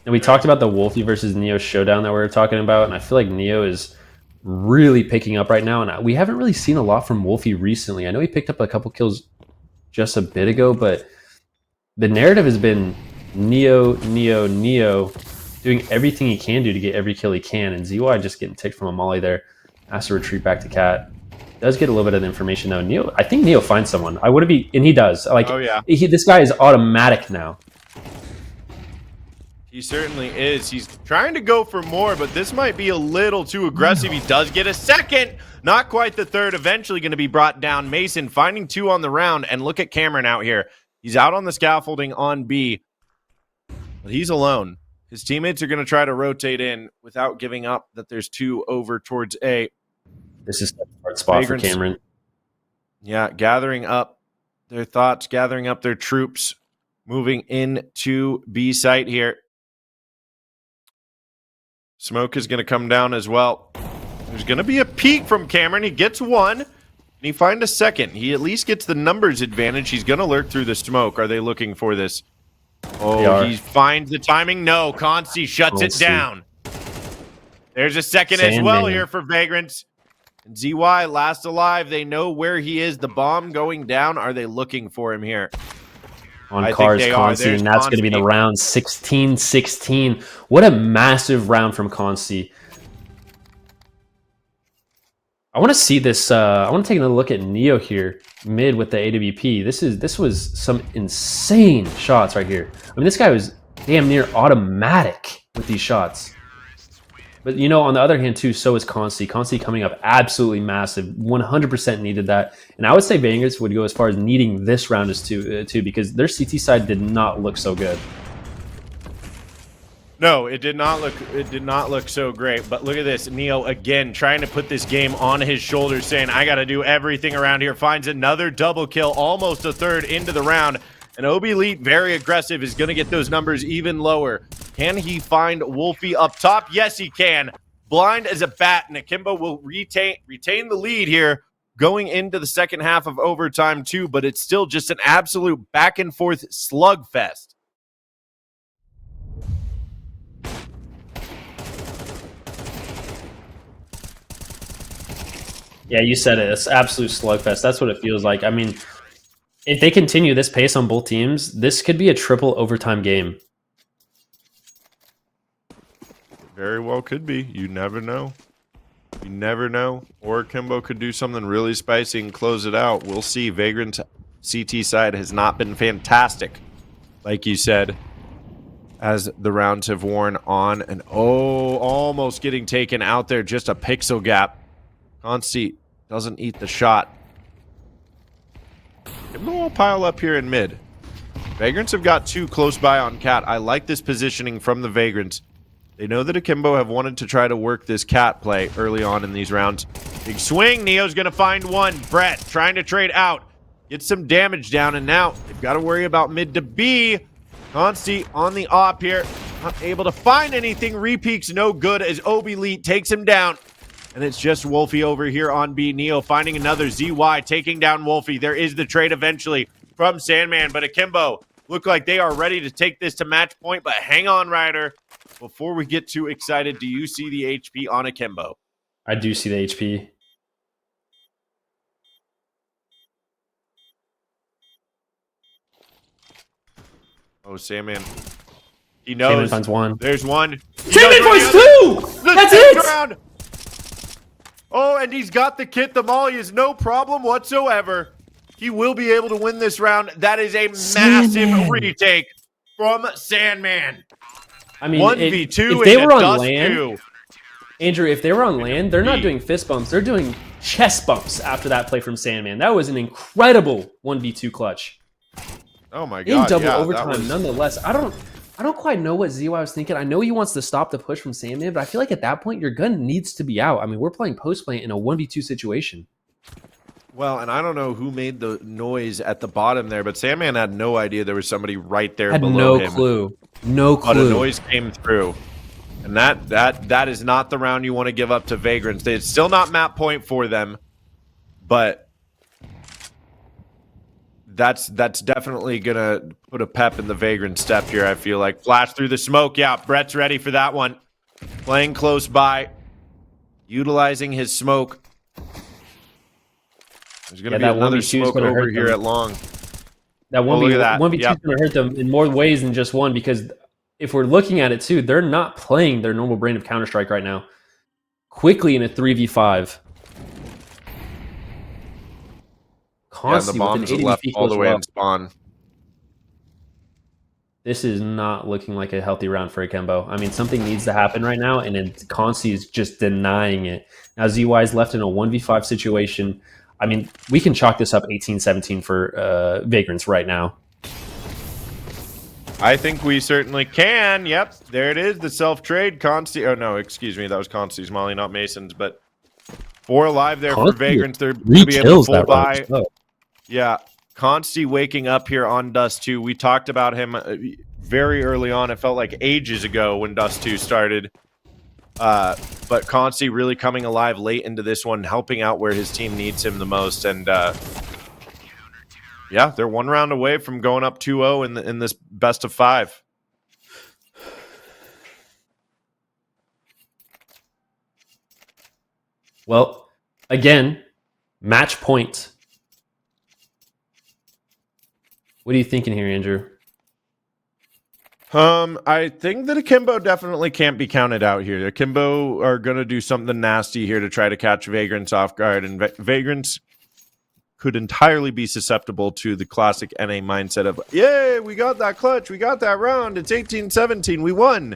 And we talked about the Wolfie versus Neo showdown that we were talking about, and I feel like Neo is really picking up right now, and we haven't really seen a lot from Wolfie recently. I know he picked up a couple kills just a bit ago, but the narrative has been Neo doing everything he can do to get every kill he can, and ZY just getting ticked from a molly there. Has to retreat back to Cat. Does get a little bit of information though. Neo, I think Neo finds someone. I wouldn't be, and he does. Like, oh yeah, this guy is automatic now. He certainly is. He's trying to go for more, but this might be a little too aggressive. He does get a second. Not quite the third. Eventually going to be brought down. Mason finding 2 on the round. And look at Cameron out here. He's out on the scaffolding on B. But he's alone. His teammates are going to try to rotate in without giving up that there's 2 over towards A. This is a hard spot Vagrants for Cameron. Yeah, gathering up their thoughts, gathering up their troops, moving into B site here. Smoke is going to come down as well. There's going to be a peek from Cameron. He gets 1, and he finds a second. He at least gets the numbers advantage. He's going to lurk through the smoke. Are they looking for this? Oh, he finds the timing. No, Consi shuts it down. There's a second as well here for Vagrants. And ZY last alive. They know where he is. The bomb going down. Are they looking for him here? On cars, Consi, and that's going to be the round 16-16. What a massive round from Consi. I want to see this. I want to take another look at Neo here, mid with the AWP. This was some insane shots right here. I mean, this guy was damn near automatic with these shots. But, you know, on the other hand, too, so is Consi. Consi coming up absolutely massive. 100% needed that. And I would say Vagrants would go as far as needing this round as too, because their CT side did not look so good. No, it did not look so great. But look at this. Neo, again, trying to put this game on his shoulders, saying, I got to do everything around here. Finds another double kill, almost a third into the round. And OB Elite, very aggressive, is going to get those numbers even lower. Can he find Wolfie up top? Yes, he can. Blind as a bat, and Akimbo will retain the lead here going into the second half of overtime too, but it's still just an absolute back-and-forth slugfest. Yeah, you said it. It's absolute slugfest. That's what it feels like. I mean, if they continue this pace on both teams, this could be a triple overtime game. Very well could be. You never know. You never know. Or Akimbo could do something really spicy and close it out. We'll see. Vagrant's CT side has not been fantastic, like you said, as the rounds have worn on. And oh, almost getting taken out there. Just a pixel gap. Consi doesn't eat the shot. Akimbo will pile up here in mid. Vagrants have got 2 close by on Cat. I like this positioning from the Vagrants. They know that Akimbo have wanted to try to work this Cat play early on in these rounds. Big swing. Neo's going to find 1. Brett trying to trade out. Get some damage down, and now they've got to worry about mid to B. Consi on the op here. Not able to find anything. Repeaks no good as OB Elite takes him down. And it's just Wolfie over here on B. Neo finding another ZY, taking down Wolfie. There is the trade eventually from Sandman, but Akimbo look like they are ready to take this to match point. But hang on, Ryder. Before we get too excited, do you see the HP on Akimbo? I do see the HP. Oh, Sandman. He knows. Sandman finds one. There's one. Sandman finds two! That's it! Round. Oh, and he's got the kit. The molly is no problem whatsoever. He will be able to win this round. That is a massive retake from Sandman. I mean, 1v2 if they were on Dust land, 2. Andrew, if they were on land, they're not doing fist bumps. They're doing chest bumps after that play from Sandman. That was an incredible 1v2 clutch. Oh my god! In double yeah, overtime, nonetheless. I don't quite know what ZY was thinking. I know he wants to stop the push from Sandman, but I feel like at that point your gun needs to be out. I mean, we're playing post plant in a 1v2 situation. Well, and I don't know who made the noise at the bottom there, but Sandman had no idea there was somebody right there Had below no him. clue. No clue. But a noise came through. And that is not the round you want to give up to Vagrants. It's still not map point for them, but that's definitely gonna put a pep in the Vagrant step here, I feel like. Flash through the smoke. Yeah, Brett's ready for that one. Playing close by, utilizing his smoke. There's gonna be another smoke over here at long. That 1v2 is going to hurt them in more ways than just one, because if we're looking at it too, they're not playing their normal brand of Counter-Strike right now. Quickly in a 3v5. Yeah, the bombs are left all the way in spawn. This is not looking like a healthy round for Akimbo. I mean, something needs to happen right now, and Consti is just denying it. Now ZY is left in a 1v5 situation. I mean, we can chalk this up 18-17 for Vagrants right now. I think we certainly can. Yep, there it is. The self-trade. Consti. Oh, no, excuse me. That was Consti's molly, not Mason's. But 4 alive there for Vagrants. They're going to be able to full buy. Yeah, Consti waking up here on Dust 2. We talked about him very early on. It felt like ages ago when Dust 2 started. But Consti really coming alive late into this one, helping out where his team needs him the most. And yeah, they're 1 round away from going up 2-0 in this best of 5. Well, again, match point. What are you thinking here, Andrew? I think that Akimbo definitely can't be counted out here. Akimbo are going to do something nasty here to try to catch Vagrants off guard, and Vagrants could entirely be susceptible to the classic NA mindset of, yay, we got that clutch, we got that round, it's 18-17, we won,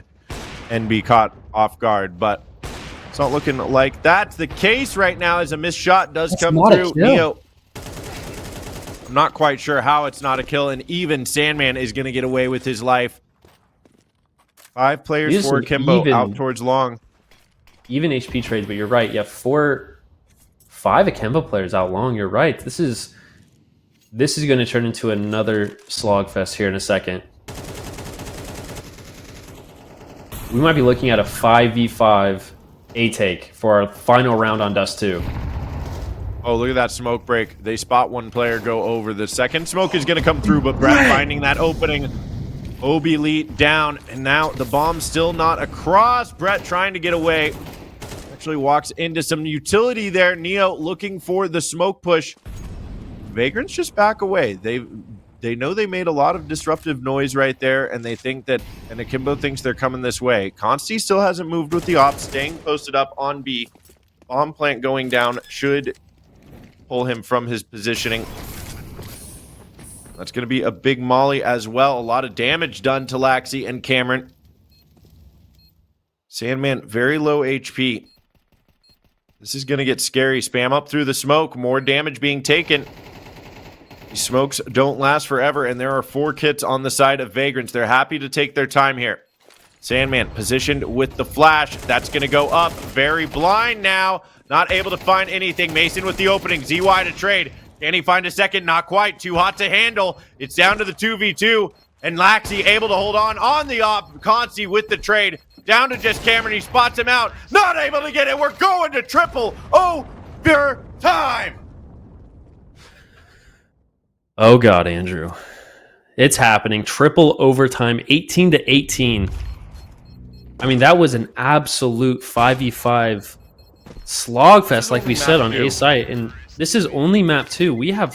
and be caught off guard. But it's not looking like that's the case right now, as a missed shot does come through. Neo, I'm not quite sure how it's not a kill, and even Sandman is going to get away with his life. 5 players for Akimbo out towards long. Even HP trade, but you're right. Yeah, 5 Akimbo players out long. You're right. This is going to turn into another slogfest here in a second. We might be looking at a 5v5 A-take for our final round on Dust 2. Oh, look at that smoke break. They spot 1 player go over. The second smoke is going to come through, but Brett finding that opening. Obi Elite down, and now the bomb's still not across. Brett trying to get away. Actually walks into some utility there. Neo looking for the smoke push. Vagrants just back away. They know they made a lot of disruptive noise right there, and they think that, and Akimbo thinks they're coming this way. Consti still hasn't moved with the op, staying posted up on B. Bomb plant going down should pull him from his positioning. That's going to be a big molly as well. A lot of damage done to Laxi and Cameron. Sandman, very low HP. This is going to get scary. Spam up through the smoke. More damage being taken. These smokes don't last forever, and there are 4 kits on the side of Vagrants. They're happy to take their time here. Sandman positioned with the flash. That's going to go up. Very blind now. Not able to find anything. Mason with the opening. ZY to trade. Can he find a second? Not quite. Too hot to handle. It's down to the 2v2. And Laxi able to hold on the op. Consti with the trade. Down to just Cameron. He spots him out. Not able to get it. We're going to triple overtime. Oh, God, Andrew. It's happening. Triple overtime, 18-18. I mean, that was an absolute 5v5 slogfest, like we said on A site. And this is only map 2. We have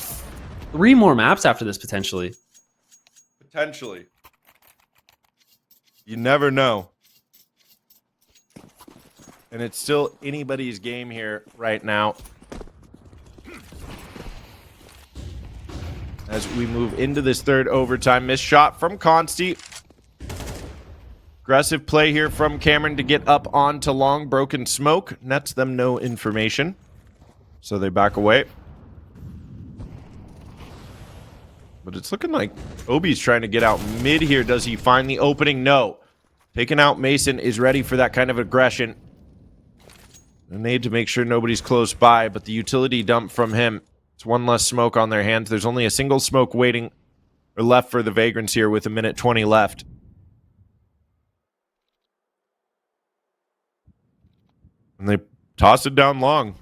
3 more maps after this, potentially. Potentially. You never know. And it's still anybody's game here right now. As we move into this third overtime, missed shot from Consti. Aggressive play here from Cameron to get up onto long. Broken smoke nets them no information, so they back away. But it's looking like Obi's trying to get out mid here. Does he find the opening? No. Taking out Mason is ready for that kind of aggression. They need to make sure nobody's close by, but the utility dump from him. It's one less smoke on their hands. There's only a single smoke waiting or left for the Vagrants here with 1:20 left. And they toss it down long.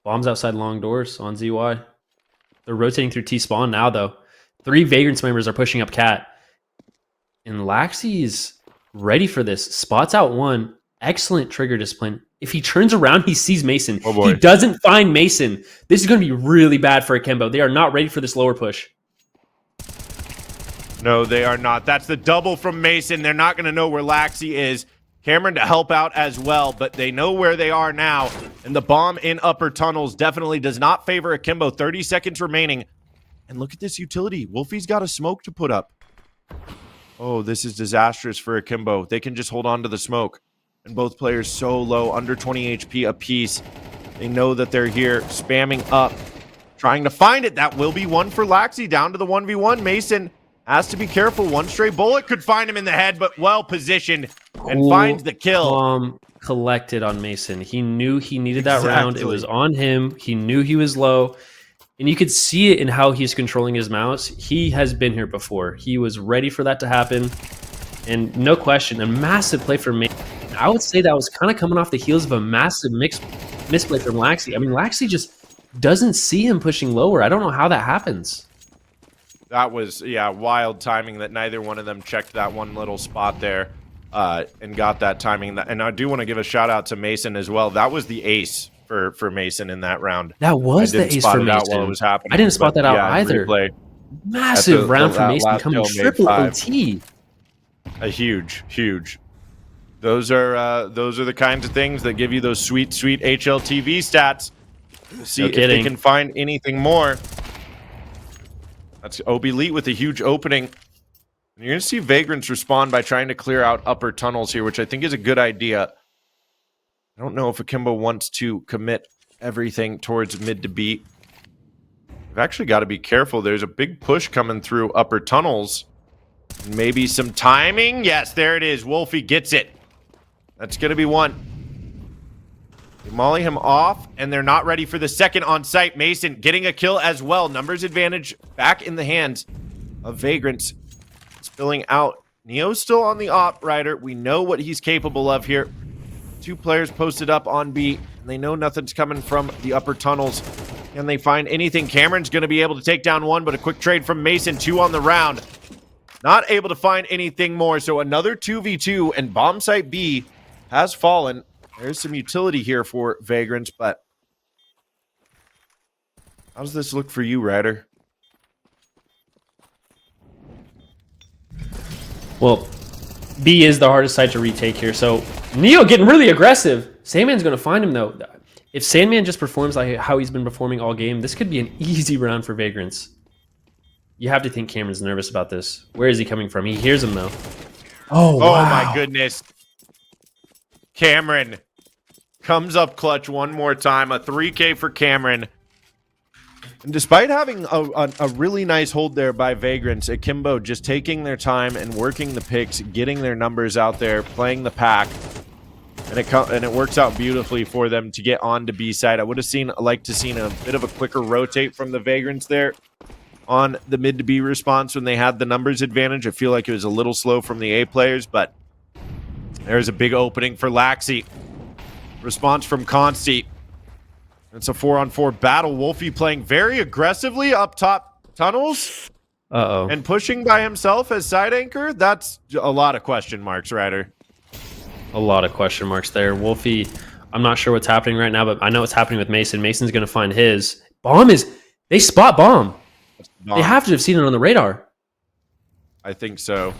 Bombs outside long doors on ZY. They're rotating through T-spawn now, though. 3 Vagrants members are pushing up Cat. And Laxey's ready for this. Spots out one. Excellent trigger discipline. If he turns around, he sees Mason. Oh boy. He doesn't find Mason. This is going to be really bad for Akimbo. They are not ready for this lower push. No, they are not. That's the double from Mason. They're not going to know where Laxey is. Cameron to help out as well, but they know where they are now. And the bomb in upper tunnels definitely does not favor Akimbo. 30 seconds remaining. And look at this utility. Wolfie's got a smoke to put up. Oh, this is disastrous for Akimbo. They can just hold on to the smoke. And both players so low, under 20 HP apiece. They know that they're here, spamming up, trying to find it. That will be one for Laxey, down to the 1v1. Mason has to be careful. One stray bullet could find him in the head, but well positioned and finds the kill. Collected on Mason. He knew he needed that round. It was on him. He knew he was low. And you could see it in how he's controlling his mouse. He has been here before. He was ready for that to happen. And no question, a massive play for Mason. I would say that was kind of coming off the heels of a massive misplay from Laxey. I mean, Laxey just doesn't see him pushing lower. I don't know how that happens. That was, yeah, wild timing that neither one of them checked that one little spot there and got that timing. And I do want to give a shout out to Mason as well. That was the ace for Mason in that round. That was the ace for Mason. Out while it was happening. I didn't spot that out either. Replay. Massive round for Mason coming triple OT. A huge. Those are the kinds of things that give you those sweet HLTV stats. See if they can find anything more. That's Obi Elite with a huge opening. And you're going to see Vagrants respond by trying to clear out upper tunnels here, which I think is a good idea. I don't know if Akimbo wants to commit everything towards mid to B. We've actually got to be careful. There's a big push coming through upper tunnels. Maybe some timing. Yes, there it is. Wolfie gets it. That's going to be one. They molly him off, and they're not ready for the second on site. Mason getting a kill as well. Numbers advantage back in the hands of Vagrants. Spilling out. Neo's still on the op, Ryder. We know what he's capable of here. 2 players posted up on B, and they know nothing's coming from the upper tunnels. Can they find anything? Cameron's going to be able to take down one, but a quick trade from Mason. 2 on the round. Not able to find anything more, so another 2v2, and bomb site B has fallen. There's some utility here for Vagrants, but how does this look for you, Ryder? Well, B is the hardest site to retake here, so Neo getting really aggressive. Sandman's going to find him, though. If Sandman just performs like how he's been performing all game, this could be an easy round for Vagrants. You have to think Cameron's nervous about this. Where is he coming from? He hears him, though. Oh, wow. My goodness. Cameron comes up clutch one more time. A 3K for Cameron. And despite having a really nice hold there by Vagrants, Akimbo just taking their time and working the picks, getting their numbers out there, playing the pack. And it works out beautifully for them to get on to B side. I would have liked to seen a bit of a quicker rotate from the Vagrants there on the mid to B response when they had the numbers advantage. I feel like it was a little slow from the A players, but There's a big opening for Laxi. Response from Consti. It's a 4-on-4 battle. Wolfie playing very aggressively up top tunnels. Uh-oh. And pushing by himself as side anchor. That's a lot of question marks, Ryder. A lot of question marks there. Wolfie, I'm not sure what's happening right now, but I know what's happening with Mason. Mason's going to find his. Bomb is... They spot bomb. They have to have seen it on the radar. I think so.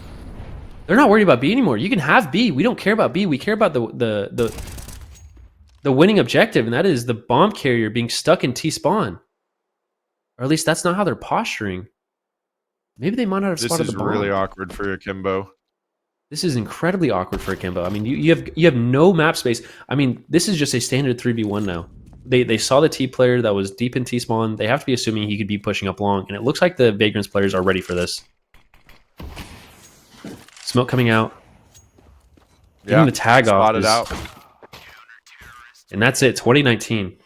They're not worried about B anymore. You can have B. We don't care about B. We care about the winning objective, and that is the bomb carrier being stuck in T-spawn. Or at least that's not how they're posturing. Maybe they might not have spotted the bomb. This is really awkward for Akimbo. This is incredibly awkward for Akimbo. I mean, you have no map space. I mean, this is just a standard 3v1 now. They saw the T player that was deep in T-spawn. They have to be assuming he could be pushing up long, and it looks like the Vagrants players are ready for this. Smoke coming out. Getting the tag off. Spotted out. And that's it, 2019.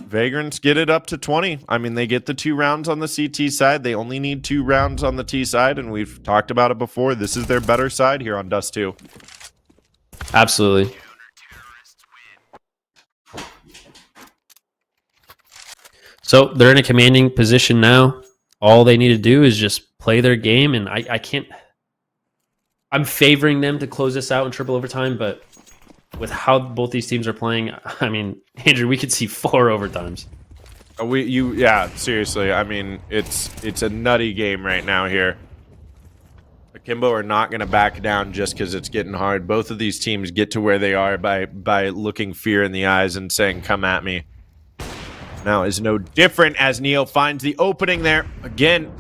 Vagrants get it up to 20. I mean, they get the 2 rounds on the CT side. They only need 2 rounds on the T side, and we've talked about it before. This is their better side here on Dust 2. Absolutely. So they're in a commanding position now. All they need to do is just play their game, and I can't... I'm favoring them to close this out in triple overtime, but with how both these teams are playing, I mean, Andrew, we could see 4 overtimes. Yeah, seriously. I mean, it's a nutty game right now here. Akimbo are not going to back down just because it's getting hard. Both of these teams get to where they are by looking fear in the eyes and saying, "Come at me." Now is no different as Neo finds the opening there again.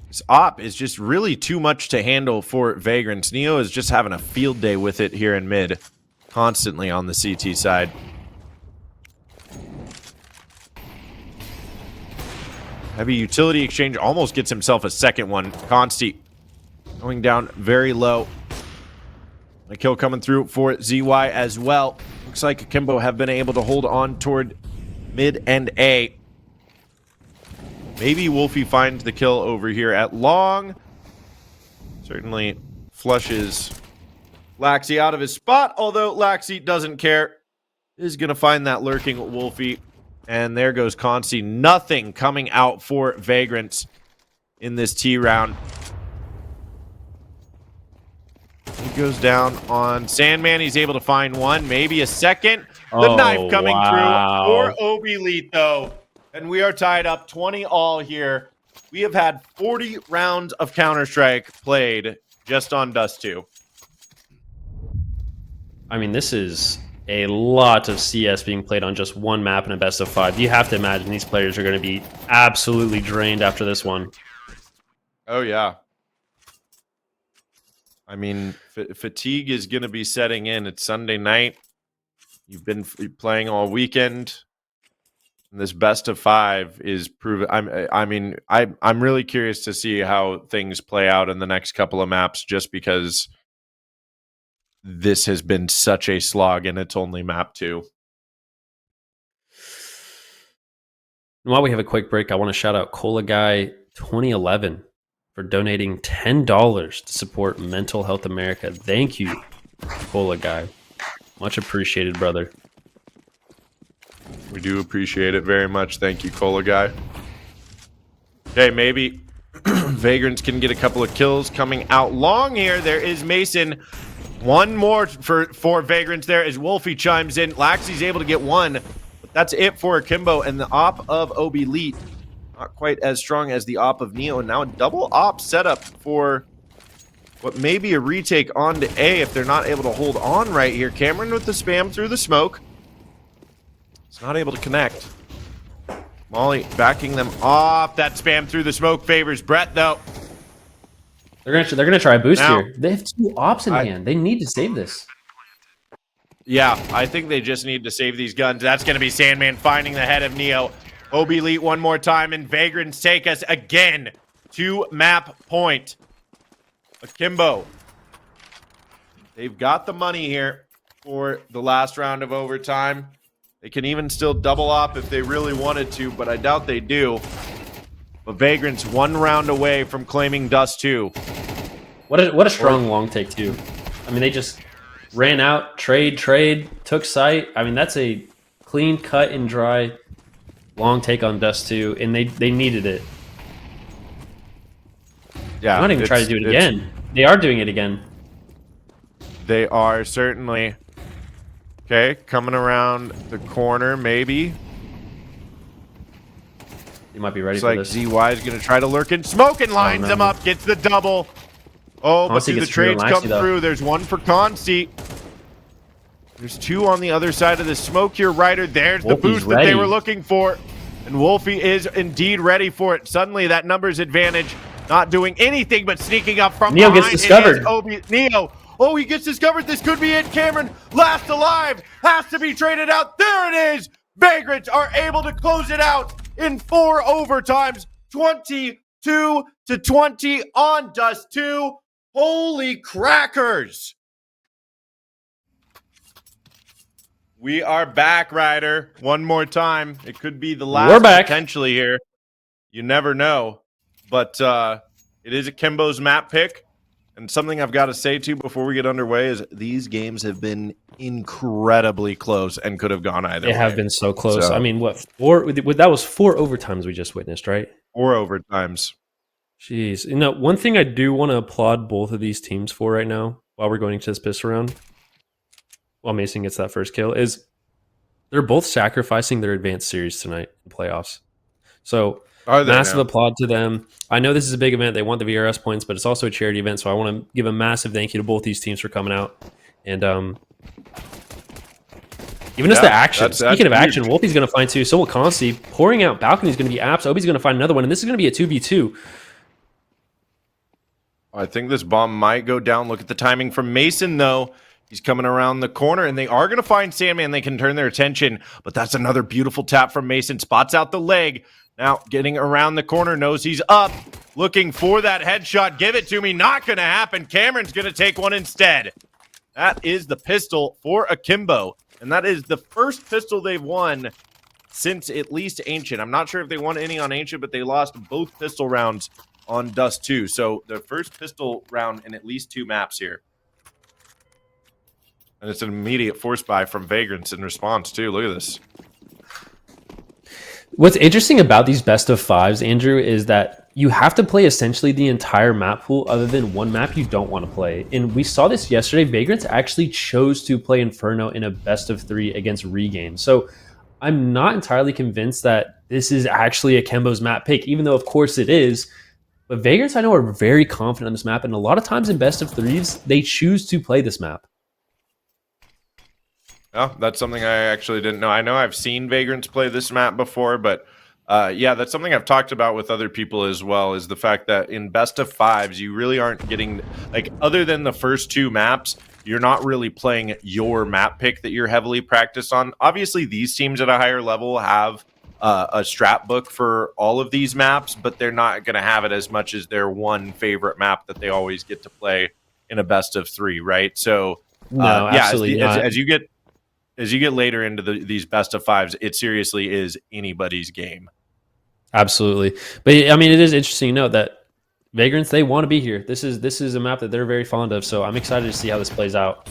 This op is just really too much to handle for Vagrants. Neo is just having a field day with it here in mid, constantly on the CT side. Heavy utility exchange almost gets himself a second one. Consti going down very low. A kill coming through for ZY as well. Looks like Akimbo have been able to hold on toward mid and A. Maybe Wolfie finds the kill over here at long. Certainly flushes Laxi out of his spot, although Laxi doesn't care. Is going to find that lurking Wolfie. And there goes Consti. Nothing coming out for Vagrants in this T round. He goes down on Sandman. He's able to find one, maybe a second. The knife coming through for Obi Elite, though. And we are tied up 20 all here. We have had 40 rounds of Counter-Strike played just on Dust 2. I mean, this is a lot of CS being played on just one map in a best of 5. You have to imagine these players are going to be absolutely drained after this one. Oh, yeah. I mean, fatigue is going to be setting in. It's Sunday night. You've been playing all weekend. And this best of 5 is proven. I'm really curious to see how things play out in the next couple of maps, just because this has been such a slog and it's only map 2. And while we have a quick break, I want to shout out Cola Guy 2011 for donating $10 to support Mental Health America. Thank you, Cola Guy. Much appreciated, brother. We do appreciate it very much. Thank you, Cola Guy. Okay, maybe Vagrants can get a couple of kills coming out long here. There is Mason. One more for Vagrants there as Wolfie chimes in. Laxi's able to get one. But that's it for Akimbo, and the op of Obi Elite. Not quite as strong as the op of Neo. And now a double op setup for what may be a retake onto A if they're not able to hold on right here. Cameron with the spam through the smoke. It's not able to connect. Molly backing them off. That spam through the smoke favors Brett, though. They're gonna try a boost here. They have 2 ops in hand. They need to save this. Yeah, I think they just need to save these guns. That's going to be Sandman finding the head of Neo. Obi Elite one more time, and Vagrants take us again to map point. Akimbo. They've got the money here for the last round of overtime. They can even still double up if they really wanted to, but I doubt they do. But Vagrants 1 round away from claiming Dust 2. What a strong long take too. I mean, they just ran out, trade, took site. I mean, that's a clean cut and dry long take on Dust 2, and they needed it. Yeah, I'm not even trying to do it again. They are doing it again. They are certainly. Okay, coming around the corner, maybe. You might be ready Looks for like this. ZY is going to try to lurk in. Smoke and lines him up. Gets the double. Oh, but do the trades come through? There's one for Consti. There's 2 on the other side of the smoke here, Ryder. There's the boost that they were looking for. And Wolfie is indeed ready for it. Suddenly, that numbers advantage not doing anything but sneaking up from Neo behind. gets discovered. Neo. Oh, he gets discovered. This could be it. Cameron, last alive, has to be traded out. There it is. Vagrants are able to close it out in 4 overtimes. 22-20 on Dust 2. Holy crackers. We are back, Ryder. One more time. It could be the last. We're back. Potentially here. You never know. But it is Akimbo's map pick. And something I've got to say, too, before we get underway is these games have been incredibly close and could have gone either way. They have been so close. I mean, what, 4? That was 4 overtimes we just witnessed, right? 4 overtimes. Jeez. You know, one thing I do want to applaud both of these teams for right now, while we're going into this pistol round, while Mason gets that first kill, is they're both sacrificing their advanced series tonight in playoffs. So massive applaud to them. I know this is a big event. They want the VRS points, but it's also a charity event. So I want to give a massive thank you to both these teams for coming out. And even just the action. Speaking of action, Wolfie's going to find 2. So will Consti. Pouring out balcony is going to be Apps. Obi's going to find another one. And this is going to be a 2v2. I think this bomb might go down. Look at the timing from Mason, though. He's coming around the corner, and they are going to find Sandman. They can turn their attention, but that's another beautiful tap from Mason. Spots out the leg. Now getting around the corner, knows he's up. Looking for that headshot. Give it to me. Not going to happen. Cameron's going to take one instead. That is the pistol for Akimbo, and that is the first pistol they've won since at least Ancient. I'm not sure if they won any on Ancient, but they lost both pistol rounds on Dust 2. So the first pistol round in at least 2 maps here. And it's an immediate force buy from Vagrants in response, too. Look at this. What's interesting about these best of 5s, Andrew, is that you have to play essentially the entire map pool other than one map you don't want to play. And we saw this yesterday. Vagrants actually chose to play Inferno in a best of 3 against Regain. So I'm not entirely convinced that this is actually Akimbo's map pick, even though, of course, it is. But Vagrants, I know, are very confident on this map. And a lot of times in best of 3s, they choose to play this map. Oh, that's something I actually didn't know. I know I've seen Vagrants play this map before, but yeah, that's something I've talked about with other people as well, is the fact that in best of 5s, you really aren't getting, like, other than the first 2 maps, you're not really playing your map pick that you're heavily practiced on. Obviously, these teams at a higher level have a strat book for all of these maps, but they're not going to have it as much as their one favorite map that they always get to play in a best of 3, right? So, no, yeah, absolutely as you get later into these best of 5s, it seriously is anybody's game. Absolutely. But I mean, it is interesting to note that Vagrants, they want to be here. This is a map that they're very fond of, so I'm excited to see how this plays out.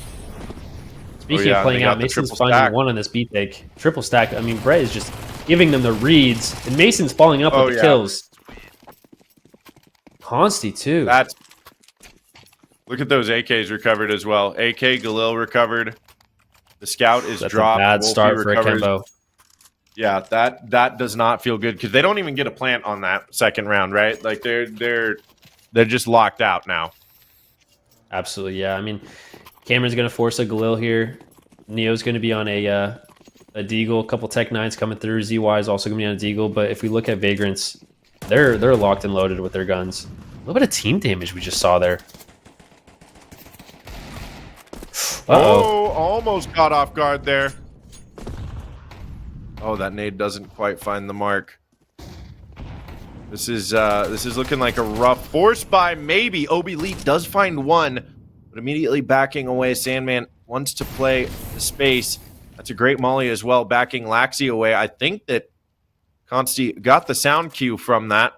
Speaking of playing out, Mason's finding 1 on this beat take. Triple stack. I mean, Brett is just giving them the reads, and Mason's following up with the kills. Consti, too. Look at those AKs recovered as well. AK Galil recovered. The scout is dropped. A bad start for Akimbo. Yeah, that does not feel good because they don't even get a plant on that second round, right? Like they're just locked out now. Absolutely, yeah. I mean, Cameron's going to force a Galil here. Neo's going to be on a Deagle. A couple Tech 9s coming through. ZY is also going to be on a Deagle. But if we look at Vagrants, they're locked and loaded with their guns. A little bit of team damage we just saw there. Oh, almost caught off guard there. Oh, that nade doesn't quite find the mark. This is looking like a rough force buy. Maybe Obi Leap does find 1, but immediately backing away. Sandman wants to play the space. That's a great molly as well, backing Laxi away. I think that Consti got the sound cue from that.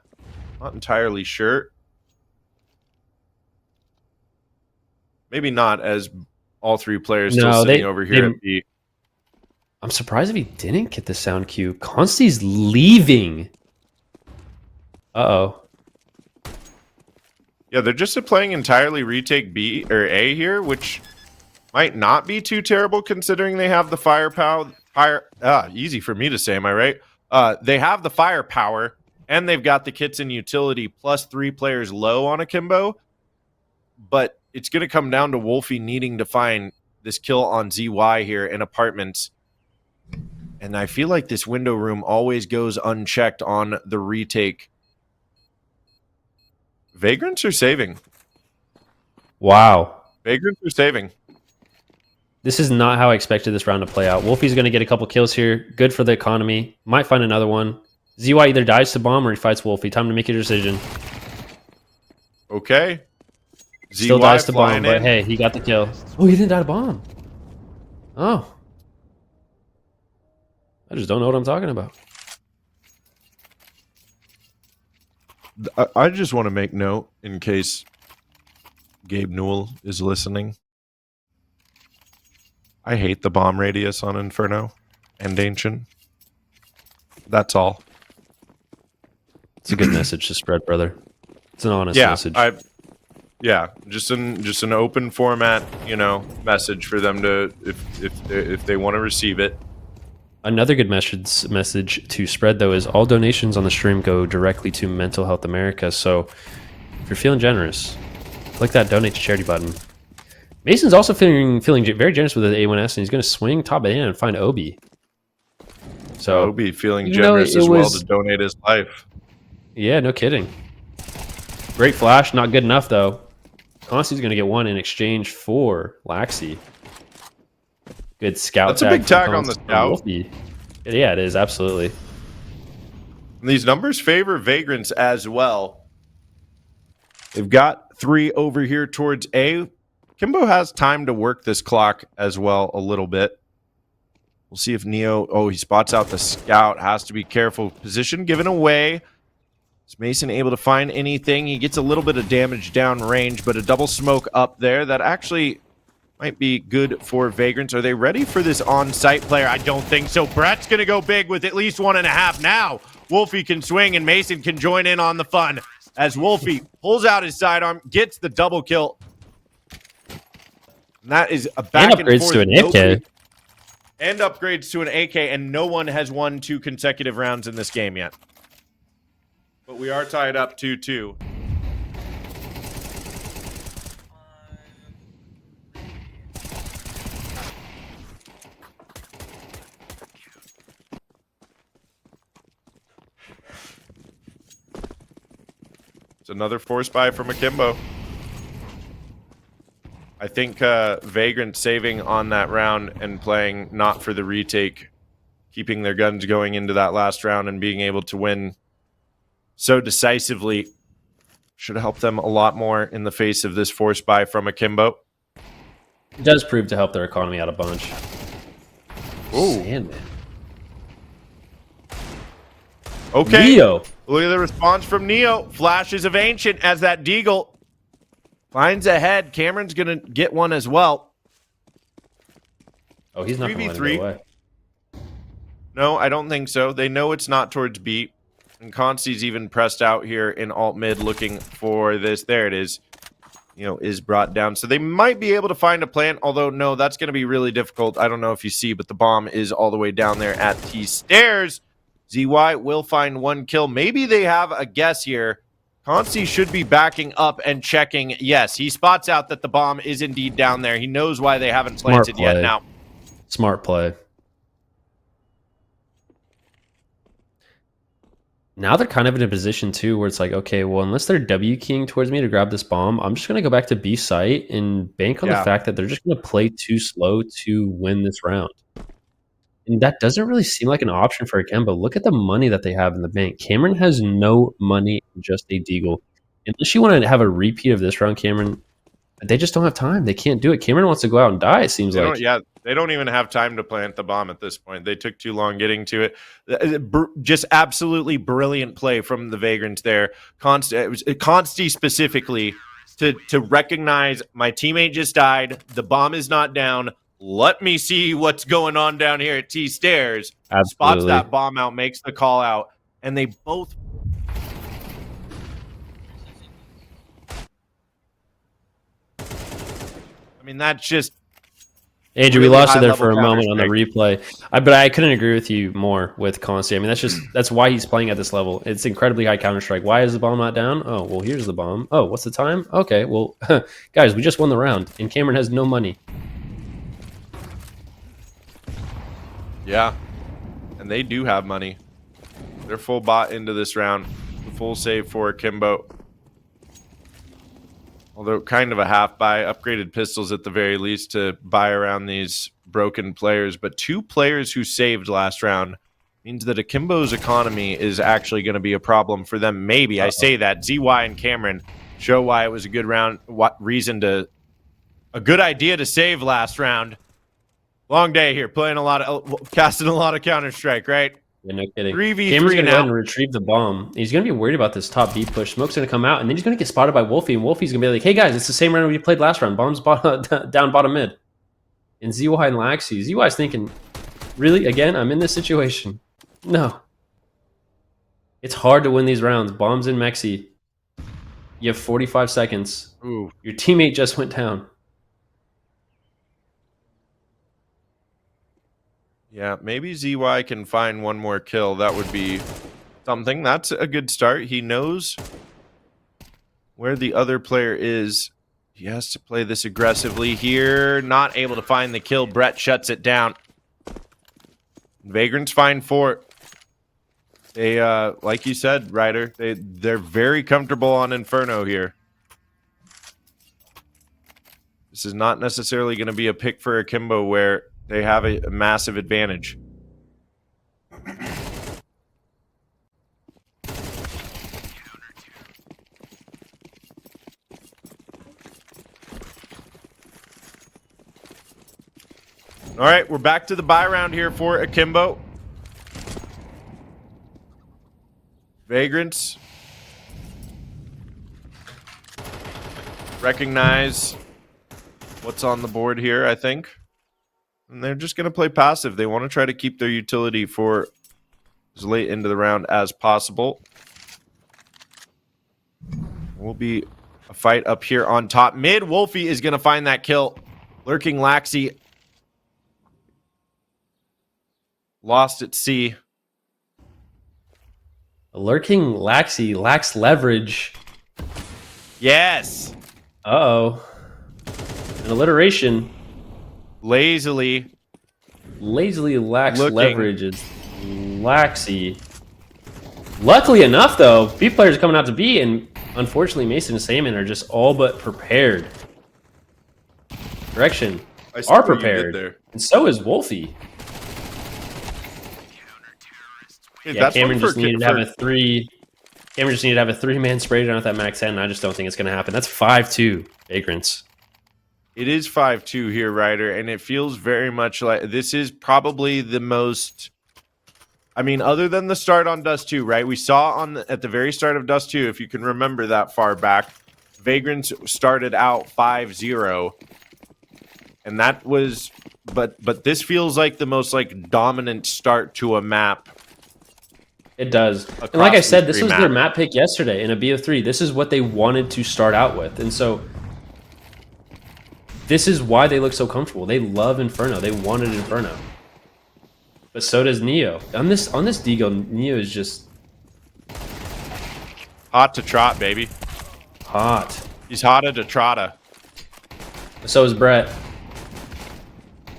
Not entirely sure. Maybe not, as all three players still sitting over here at B. I'm surprised if he didn't get the sound cue. Consti's leaving. Uh-oh. Yeah, they're just playing entirely retake B or A here, which might not be too terrible considering they have the firepower. Easy for me to say, am I right? They have the firepower, and they've got the kits and utility, plus 3 players low on Akimbo. But it's going to come down to Wolfie needing to find this kill on ZY here in apartments. And I feel like this window room always goes unchecked on the retake. Vagrants are saving. Wow. Vagrants are saving. This is not how I expected this round to play out. Wolfie's going to get a couple kills here. Good for the economy. Might find another one. ZY either dies to bomb or he fights Wolfie. Time to make your decision. Okay. Still dies to bomb, but hey, he got the kill. Oh, he didn't die to bomb. Oh. I just don't know what I'm talking about. I just want to make note in case Gabe Newell is listening. I hate the bomb radius on Inferno and Ancient. That's all. It's a good message to spread, brother. It's an honest message. Yeah, just an open format, message for them to if they want to receive it. Another good message to spread, though, is all donations on the stream go directly to Mental Health America. So if you're feeling generous, click that donate to charity button. Mason's also feeling very generous with the A1S, and he's going to swing top of the hand and find Obi. So Obi feeling generous as well to donate his life. Yeah, no kidding. Great flash, not good enough, though. Consti's going to get one in exchange for Laxi. Good scout. That's a big tag on the scout. Yeah, it is, absolutely. And these numbers favor Vagrants as well. They've got 3 over here towards A. Kimbo has time to work this clock as well a little bit. We'll see if Neo... Oh, he spots out the scout. Has to be careful. Position given away. Is Mason able to find anything? He gets a little bit of damage down range, but a double smoke up there that actually might be good for Vagrants. Are they ready for this on-site player? I don't think so. Brett's going to go big with at least 1.5 now. Wolfie can swing, and Mason can join in on the fun as Wolfie pulls out his sidearm, gets the double kill. And that is a back and forth. To an AK. And upgrades to an AK, and no one has won 2 consecutive rounds in this game yet. But we are tied up 2-2. It's another force buy from Akimbo. I think Vagrant saving on that round and playing not for the retake, keeping their guns going into that last round and being able to win so decisively should help them a lot more in the face of this force buy from Akimbo. It does prove to help their economy out a bunch. Ooh. Sandman. Okay. Neo. Look at the response from Neo. Flashes of Ancient as that Deagle finds ahead. Cameron's going to get one as well. Oh, he's not going to let it go away. No, I don't think so. They know it's not towards B. And Consti's even pressed out here in alt mid looking for this. There it is. Is brought down. So they might be able to find a plant, although no, that's going to be really difficult. I don't know if you see, but the bomb is all the way down there at T stairs. ZY will find 1 kill. Maybe they have a guess here. Consti should be backing up and checking. Yes, he spots out that the bomb is indeed down there. He knows why they haven't planted yet now. Smart play. Now they're kind of in a position, too, where it's like, okay, well, unless they're W-keying towards me to grab this bomb, I'm just going to go back to B site and bank on the fact that they're just going to play too slow to win this round. And that doesn't really seem like an option for Akimbo. Look at the money that they have in the bank. Cameron has no money, just a deagle. Unless you want to have a repeat of this round, Cameron, They just don't have time. They can't do it. Cameron wants to go out and die, it seems like. Yeah, they don't even have time to plant the bomb at this point. They took too long getting to it. Just absolutely brilliant play from the Vagrants there. Consti specifically to recognize my teammate just died. The bomb is not down. Let me see what's going on down here at T Stairs. Absolutely. Spots that bomb out, makes the call out, and they both. I mean, that's just. Andrew, really we lost it there for a moment on the Counter-Strike. replay, but I couldn't agree with you more with Consti. I mean, that's why he's playing at this level. It's incredibly high Counter-Strike. Why is the bomb not down? Oh, well, here's the bomb. Oh, what's the time? Okay, well, guys, we just won the round, and Cameron has no money. Yeah, and they do have money. They're full bot into this round. Full save for Akimbo. Although kind of a half buy, upgraded pistols at the very least to buy around these broken players. But 2 players who saved last round means that Akimbo's economy is actually going to be a problem for them. Maybe. I say that. ZY and Cameron show why it was a good round. What reason to... A good idea to save last round. Long day here. Playing a lot of... Casting a lot of Counter-Strike, right? Yeah, no kidding. 3v3 Cameron's going to go now. ahead and retrieve the bomb. He's going to be worried about this top B push. Smoke's going to come out, and then he's going to get spotted by Wolfie, and Wolfie's going to be like, hey, guys, it's the same round we played last round. Bomb's down bottom mid. And ZY and Laxi. ZY's thinking, really? Again? I'm in this situation. No. It's hard to win these rounds. Bomb's in Mexi. You have 45 seconds. Ooh. Your teammate just went down. Yeah, maybe ZY can find one more kill. That would be something. That's a good start. He knows where the other player is. He has to play this aggressively here. Not able to find the kill. Brett shuts it down. Vagrants find 4. They, like you said, Ryder, they're very comfortable on Inferno here. This is not necessarily going to be a pick for Akimbo where they have a massive advantage. All right, we're back to the buy round here for Akimbo. Vagrants recognize what's on the board here, I think. And they're just going to play passive. They want to try to keep their utility for as late into the round as possible. Will be a fight up here on top. Mid, Wolfie is going to find that kill. Lurking Laxi. Lost at C. Lurking Laxi lacks leverage. Yes. Uh-oh. An alliteration. Lazily lacks looking. leverage is Laxi. Luckily enough, though, B players are coming out to B, and unfortunately, Mason and Salmon are just all but prepared. Direction are prepared, and so is Wolfie. Yeah, Cameron just needed to have a 3. Cameron just needed to have a 3-man spray down with that max 10, and I just don't think it's going to happen. That's 5-2 Vagrants. It is 5-2 here, Ryder, and it feels very much like this is probably the most... I mean, other than the start on Dust 2, right? We saw at the very start of Dust 2, if you can remember that far back, Vagrants started out 5-0, and that was... But this feels like the most dominant start to a map. It does. And like I said, this was their map pick yesterday in a BO3. This is what they wanted to start out with, and so... This is why they look so comfortable. They love Inferno. They wanted Inferno. But so does Neo. On this Deagle, Neo is just... Hot to trot, baby. Hot. He's hotter to trotta. So is Brett.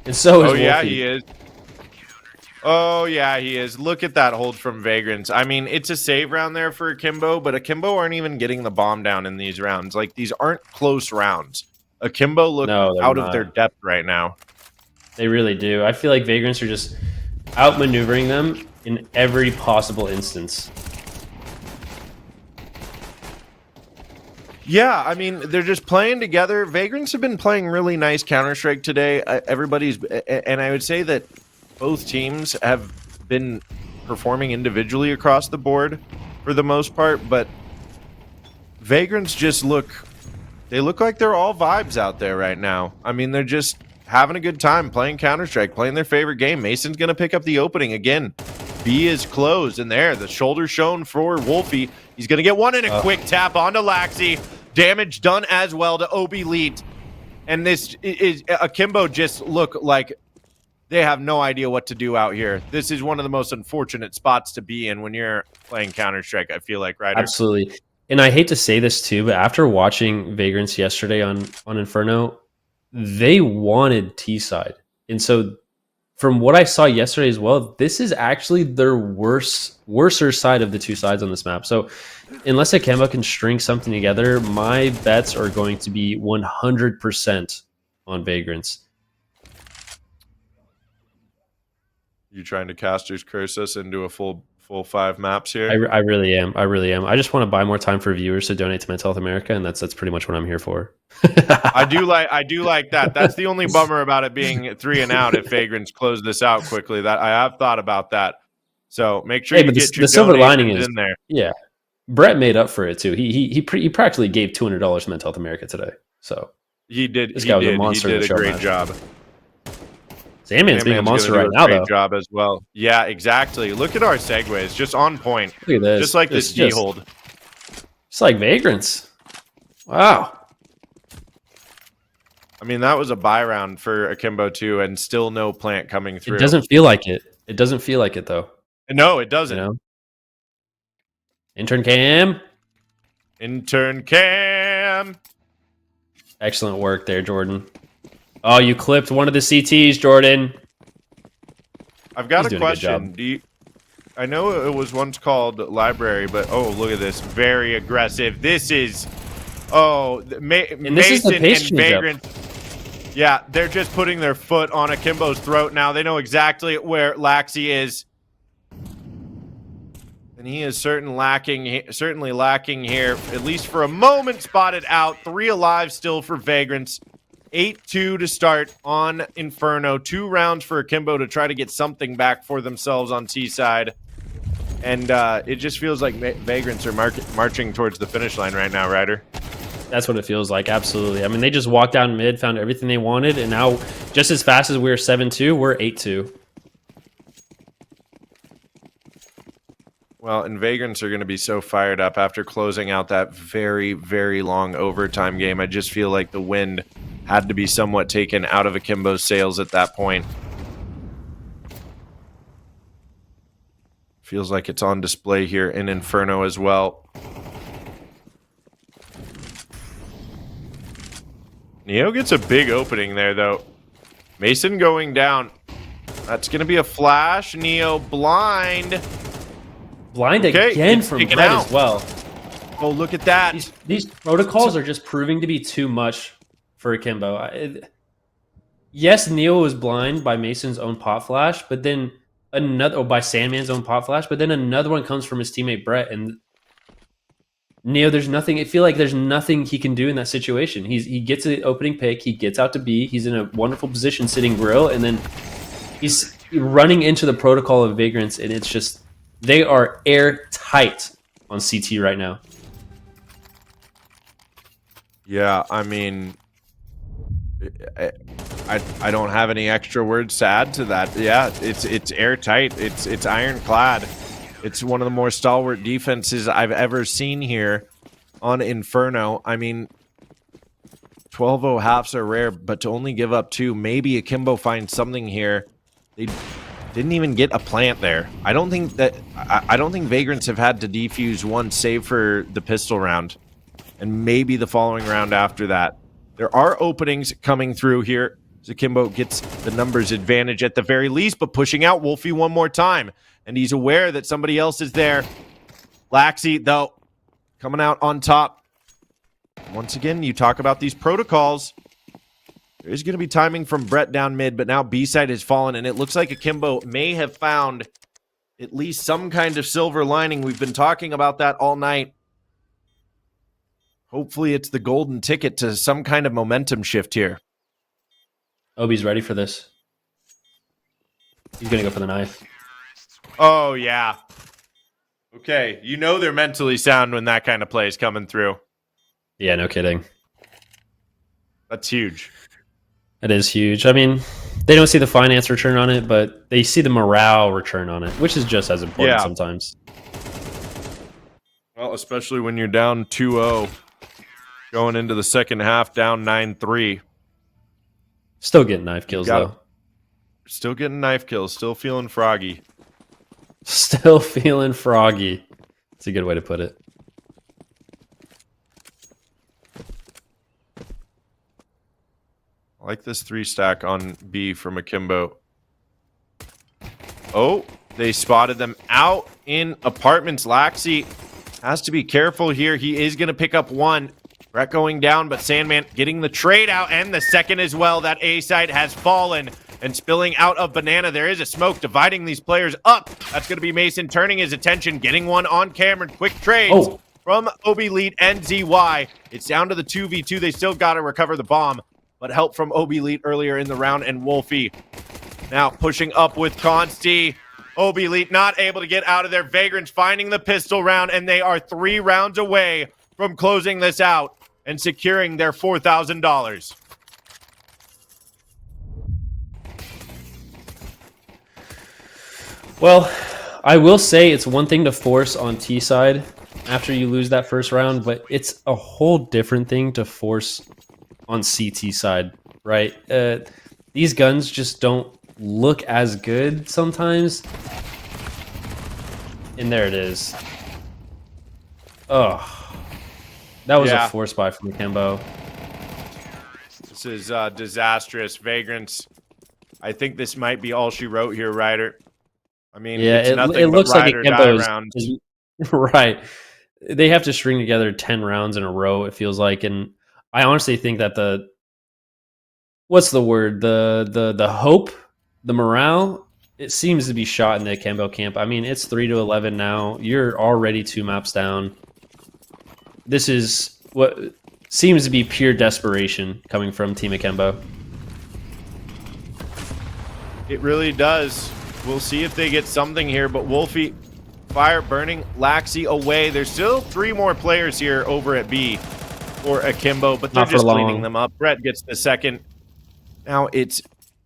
And so is Wolfie. Yeah, he is. Oh, yeah, he is. Look at that hold from Vagrants. I mean, it's a save round there for Akimbo, but Akimbo aren't even getting the bomb down in these rounds. These aren't close rounds. Akimbo look out of their depth right now. They really do. I feel like Vagrants are just outmaneuvering them in every possible instance. Yeah, I mean, they're just playing together. Vagrants have been playing really nice Counter-Strike today. Everybody's, and I would say that both teams have been performing individually across the board for the most part, but Vagrants just they look like they're all vibes out there right now. I mean, they're just having a good time playing Counter-Strike, playing their favorite game. Mason's going to pick up the opening again. B is closed, and there, the shoulder shown for Wolfie. He's going to get one in a quick tap onto Laxi. Damage done as well to OB Elite. And this is Akimbo just look like they have no idea what to do out here. This is one of the most unfortunate spots to be in when you're playing Counter-Strike, I feel like, Ryder. Absolutely. And I hate to say this too, but after watching Vagrants yesterday on Inferno, they wanted T-side. And so from what I saw yesterday as well, this is actually their worser side of the two sides on this map. So unless Akimbo can string something together, my bets are going to be 100% on Vagrants. You trying to Caster's curse us into a full 5 maps here? I really am. I really am. I just want to buy more time for viewers to donate to Mental Health America, and that's pretty much what I'm here for. I do like that. That's the only bummer about it being 3 and out if Vagrants close this out quickly. That I have thought about that. So make sure you get your the silver lining is in there. Yeah, Brett made up for it too. He practically gave $200 to Mental Health America today. So he did. This guy was a monster. He did a great job. Sandman's being a monster right now, though. Job as well. Yeah, exactly. Look at our segues, just on point. Look at this. Just like this G hold. It's like Vagrants. Wow. I mean, that was a buy round for Akimbo too, and still no plant coming through. It doesn't feel like it. It doesn't feel like it though. No, it doesn't. You know? Intern cam. Intern cam. Excellent work there, Jordan. Oh, you clipped one of the CTs, Jordan. I've got a question. I know it was once called library, but oh, look at this. Very aggressive. This is... Oh, Mason and Vagrant. Yeah, they're just putting their foot on Akimbo's throat now. They know exactly where Laxi is. And he is certainly lacking here, at least for a moment. Spotted out. 3 alive still for Vagrants. 8-2 to start on Inferno. 2 rounds for Akimbo to try to get something back for themselves on T-side. And it just feels like Vagrants are marching towards the finish line right now, Ryder. That's what it feels like, absolutely. I mean, they just walked down mid, found everything they wanted, and now just as fast as we were 7-2, we're 8-2. Well, and Vagrants are going to be so fired up after closing out that very, very long overtime game. I just feel like the wind had to be somewhat taken out of Akimbo's sails at that point. Feels like it's on display here in Inferno as well. Neo gets a big opening there, though. Mason going down. That's going to be a flash. Neo blind. Blind again from Brett as well. Oh, look at that. These protocols are just proving to be too much for Akimbo. Yes, Neo was blind by Mason's own pot flash, but then by Sandman's own pot flash, but then another one comes from his teammate Brett, and Neo, there's nothing. I feel like there's nothing he can do in that situation. He gets an opening pick, he gets out to B, he's in a wonderful position sitting grill, and then he's running into the protocol of Vagrants, and it's just they are airtight on CT right now. Yeah, I mean, I don't have any extra words to add to that. Yeah, it's airtight. It's ironclad. It's one of the more stalwart defenses I've ever seen here on Inferno. I mean, 12-0 halves are rare, but to only give up 2, maybe Akimbo finds something here. They didn't even get a plant there. I don't think Vagrants have had to defuse once, save for the pistol round, and maybe the following round after that. There are openings coming through here. Akimbo gets the numbers advantage at the very least, but pushing out Wolfie one more time. And he's aware that somebody else is there. Laxi, though, coming out on top. Once again, you talk about these protocols. There's going to be timing from Brett down mid, but now B-side has fallen, and it looks like Akimbo may have found at least some kind of silver lining. We've been talking about that all night. hopefully it's the golden ticket to some kind of momentum shift here. Obi's ready for this. He's going to go for the knife. Oh, yeah. Okay, you know they're mentally sound when that kind of play is coming through. Yeah, no kidding. That's huge. It is huge. I mean, they don't see the finance return on it, but they see the morale return on it, which is just as important sometimes. Well, especially when you're down 2-0, going into the second half down 9-3. Still getting knife kills, though. Still getting knife kills. Still feeling froggy. Still feeling froggy. That's a good way to put it. I like this 3-stack on B from Akimbo. Oh, they spotted them out in apartments. Laxi has to be careful here. He is going to pick up one. Brett going down, but Sandman getting the trade out and the second as well. That A site has fallen and spilling out of Banana. There is a smoke dividing these players up. That's going to be Mason turning his attention, getting one on Cameron. Quick trades from Obi Lead and ZY. It's down to the 2v2. They still got to recover the bomb, but help from Obi Lead earlier in the round, and Wolfie now pushing up with Consti. Obi Lead not able to get out of there. Vagrants finding the pistol round, and they are 3 rounds away from closing this out and securing their $4,000. Well, I will say it's one thing to force on T side after you lose that first round, but it's a whole different thing to force on CT side, right? These guns just don't look as good sometimes. And there it is. Oh, that was a force buy from Akimbo. This is disastrous. Vagrants. I think this might be all she wrote here, Ryder. I mean, yeah, it's it looks like Akimbo's round. Right. They have to string together 10 rounds in a row, it feels like, and I honestly think that the hope, the morale, it seems to be shot in the Akimbo camp. I mean, it's 3-11 now. You're already 2 maps down. This is what seems to be pure desperation coming from Team Akimbo. It really does. We'll see if they get something here, but Wolfie, fire burning Laxi away. There's still 3 more players here over at B for Akimbo, but they're just cleaning them up. Brett gets the second. Now it's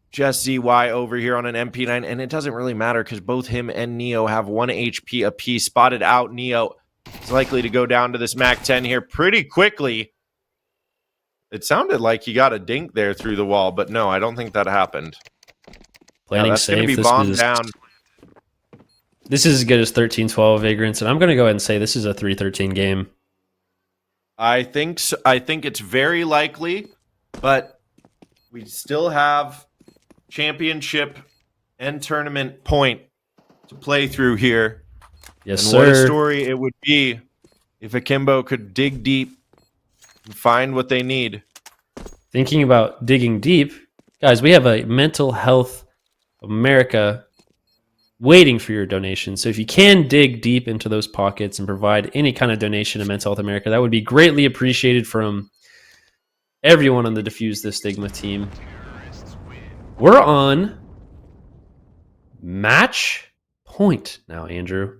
just ZY over here on an MP9, and it doesn't really matter because both him and Neo have 1 HP apiece. Spotted out. Neo is likely to go down to this Mac 10 here pretty quickly. It sounded like he got a dink there through the wall, but no, I don't think that happened. Planning that's going to safe. be bombed down. This is as good as 13-12 Vagrants, and I'm going to go ahead and say this is a 3-13 game. I think so. I think it's very likely, but we still have championship and tournament point to play through here. Yes, and sir. What a story it would be if Akimbo could dig deep and find what they need. Thinking about digging deep, guys, we have a Mental Health America waiting for your donation. So if you can dig deep into those pockets and provide any kind of donation to Mental Health America, that would be greatly appreciated from everyone on the Defuse the Stigma team. We're on match point now, Andrew.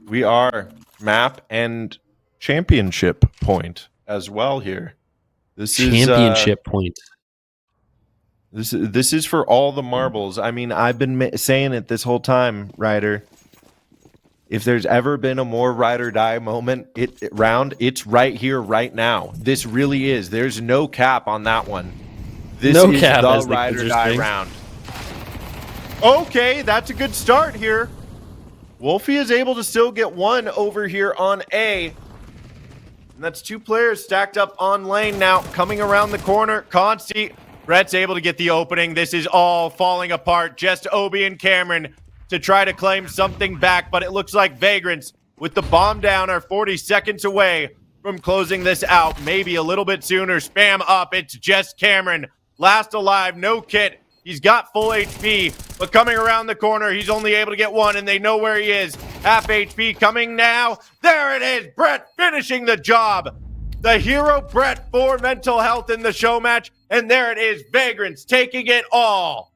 We are map and championship point as well here. This championship point. This is for all the marbles. I mean, I've been saying it this whole time, Ryder. If there's ever been a more RyderDie moment, it's right here, right now. This really is. There's no cap on that one. This is the RyderDie round. Okay, that's a good start here. Wolfie is able to still get one over here on A. And that's 2 players stacked up on lane now. Coming around the corner, Consti. Brett's able to get the opening. This is all falling apart. Just Obi and Cameron to try to claim something back, but it looks like Vagrants with the bomb down are 40 seconds away from closing this out. Maybe a little bit sooner. Spam up. It's just Cameron. Last alive. No kit. He's got full HP, but coming around the corner, he's only able to get one, and they know where he is. Half HP coming now. There it is. Brett finishing the job. The hero Brett for mental health in the show match. And there it is. Vagrants taking it all.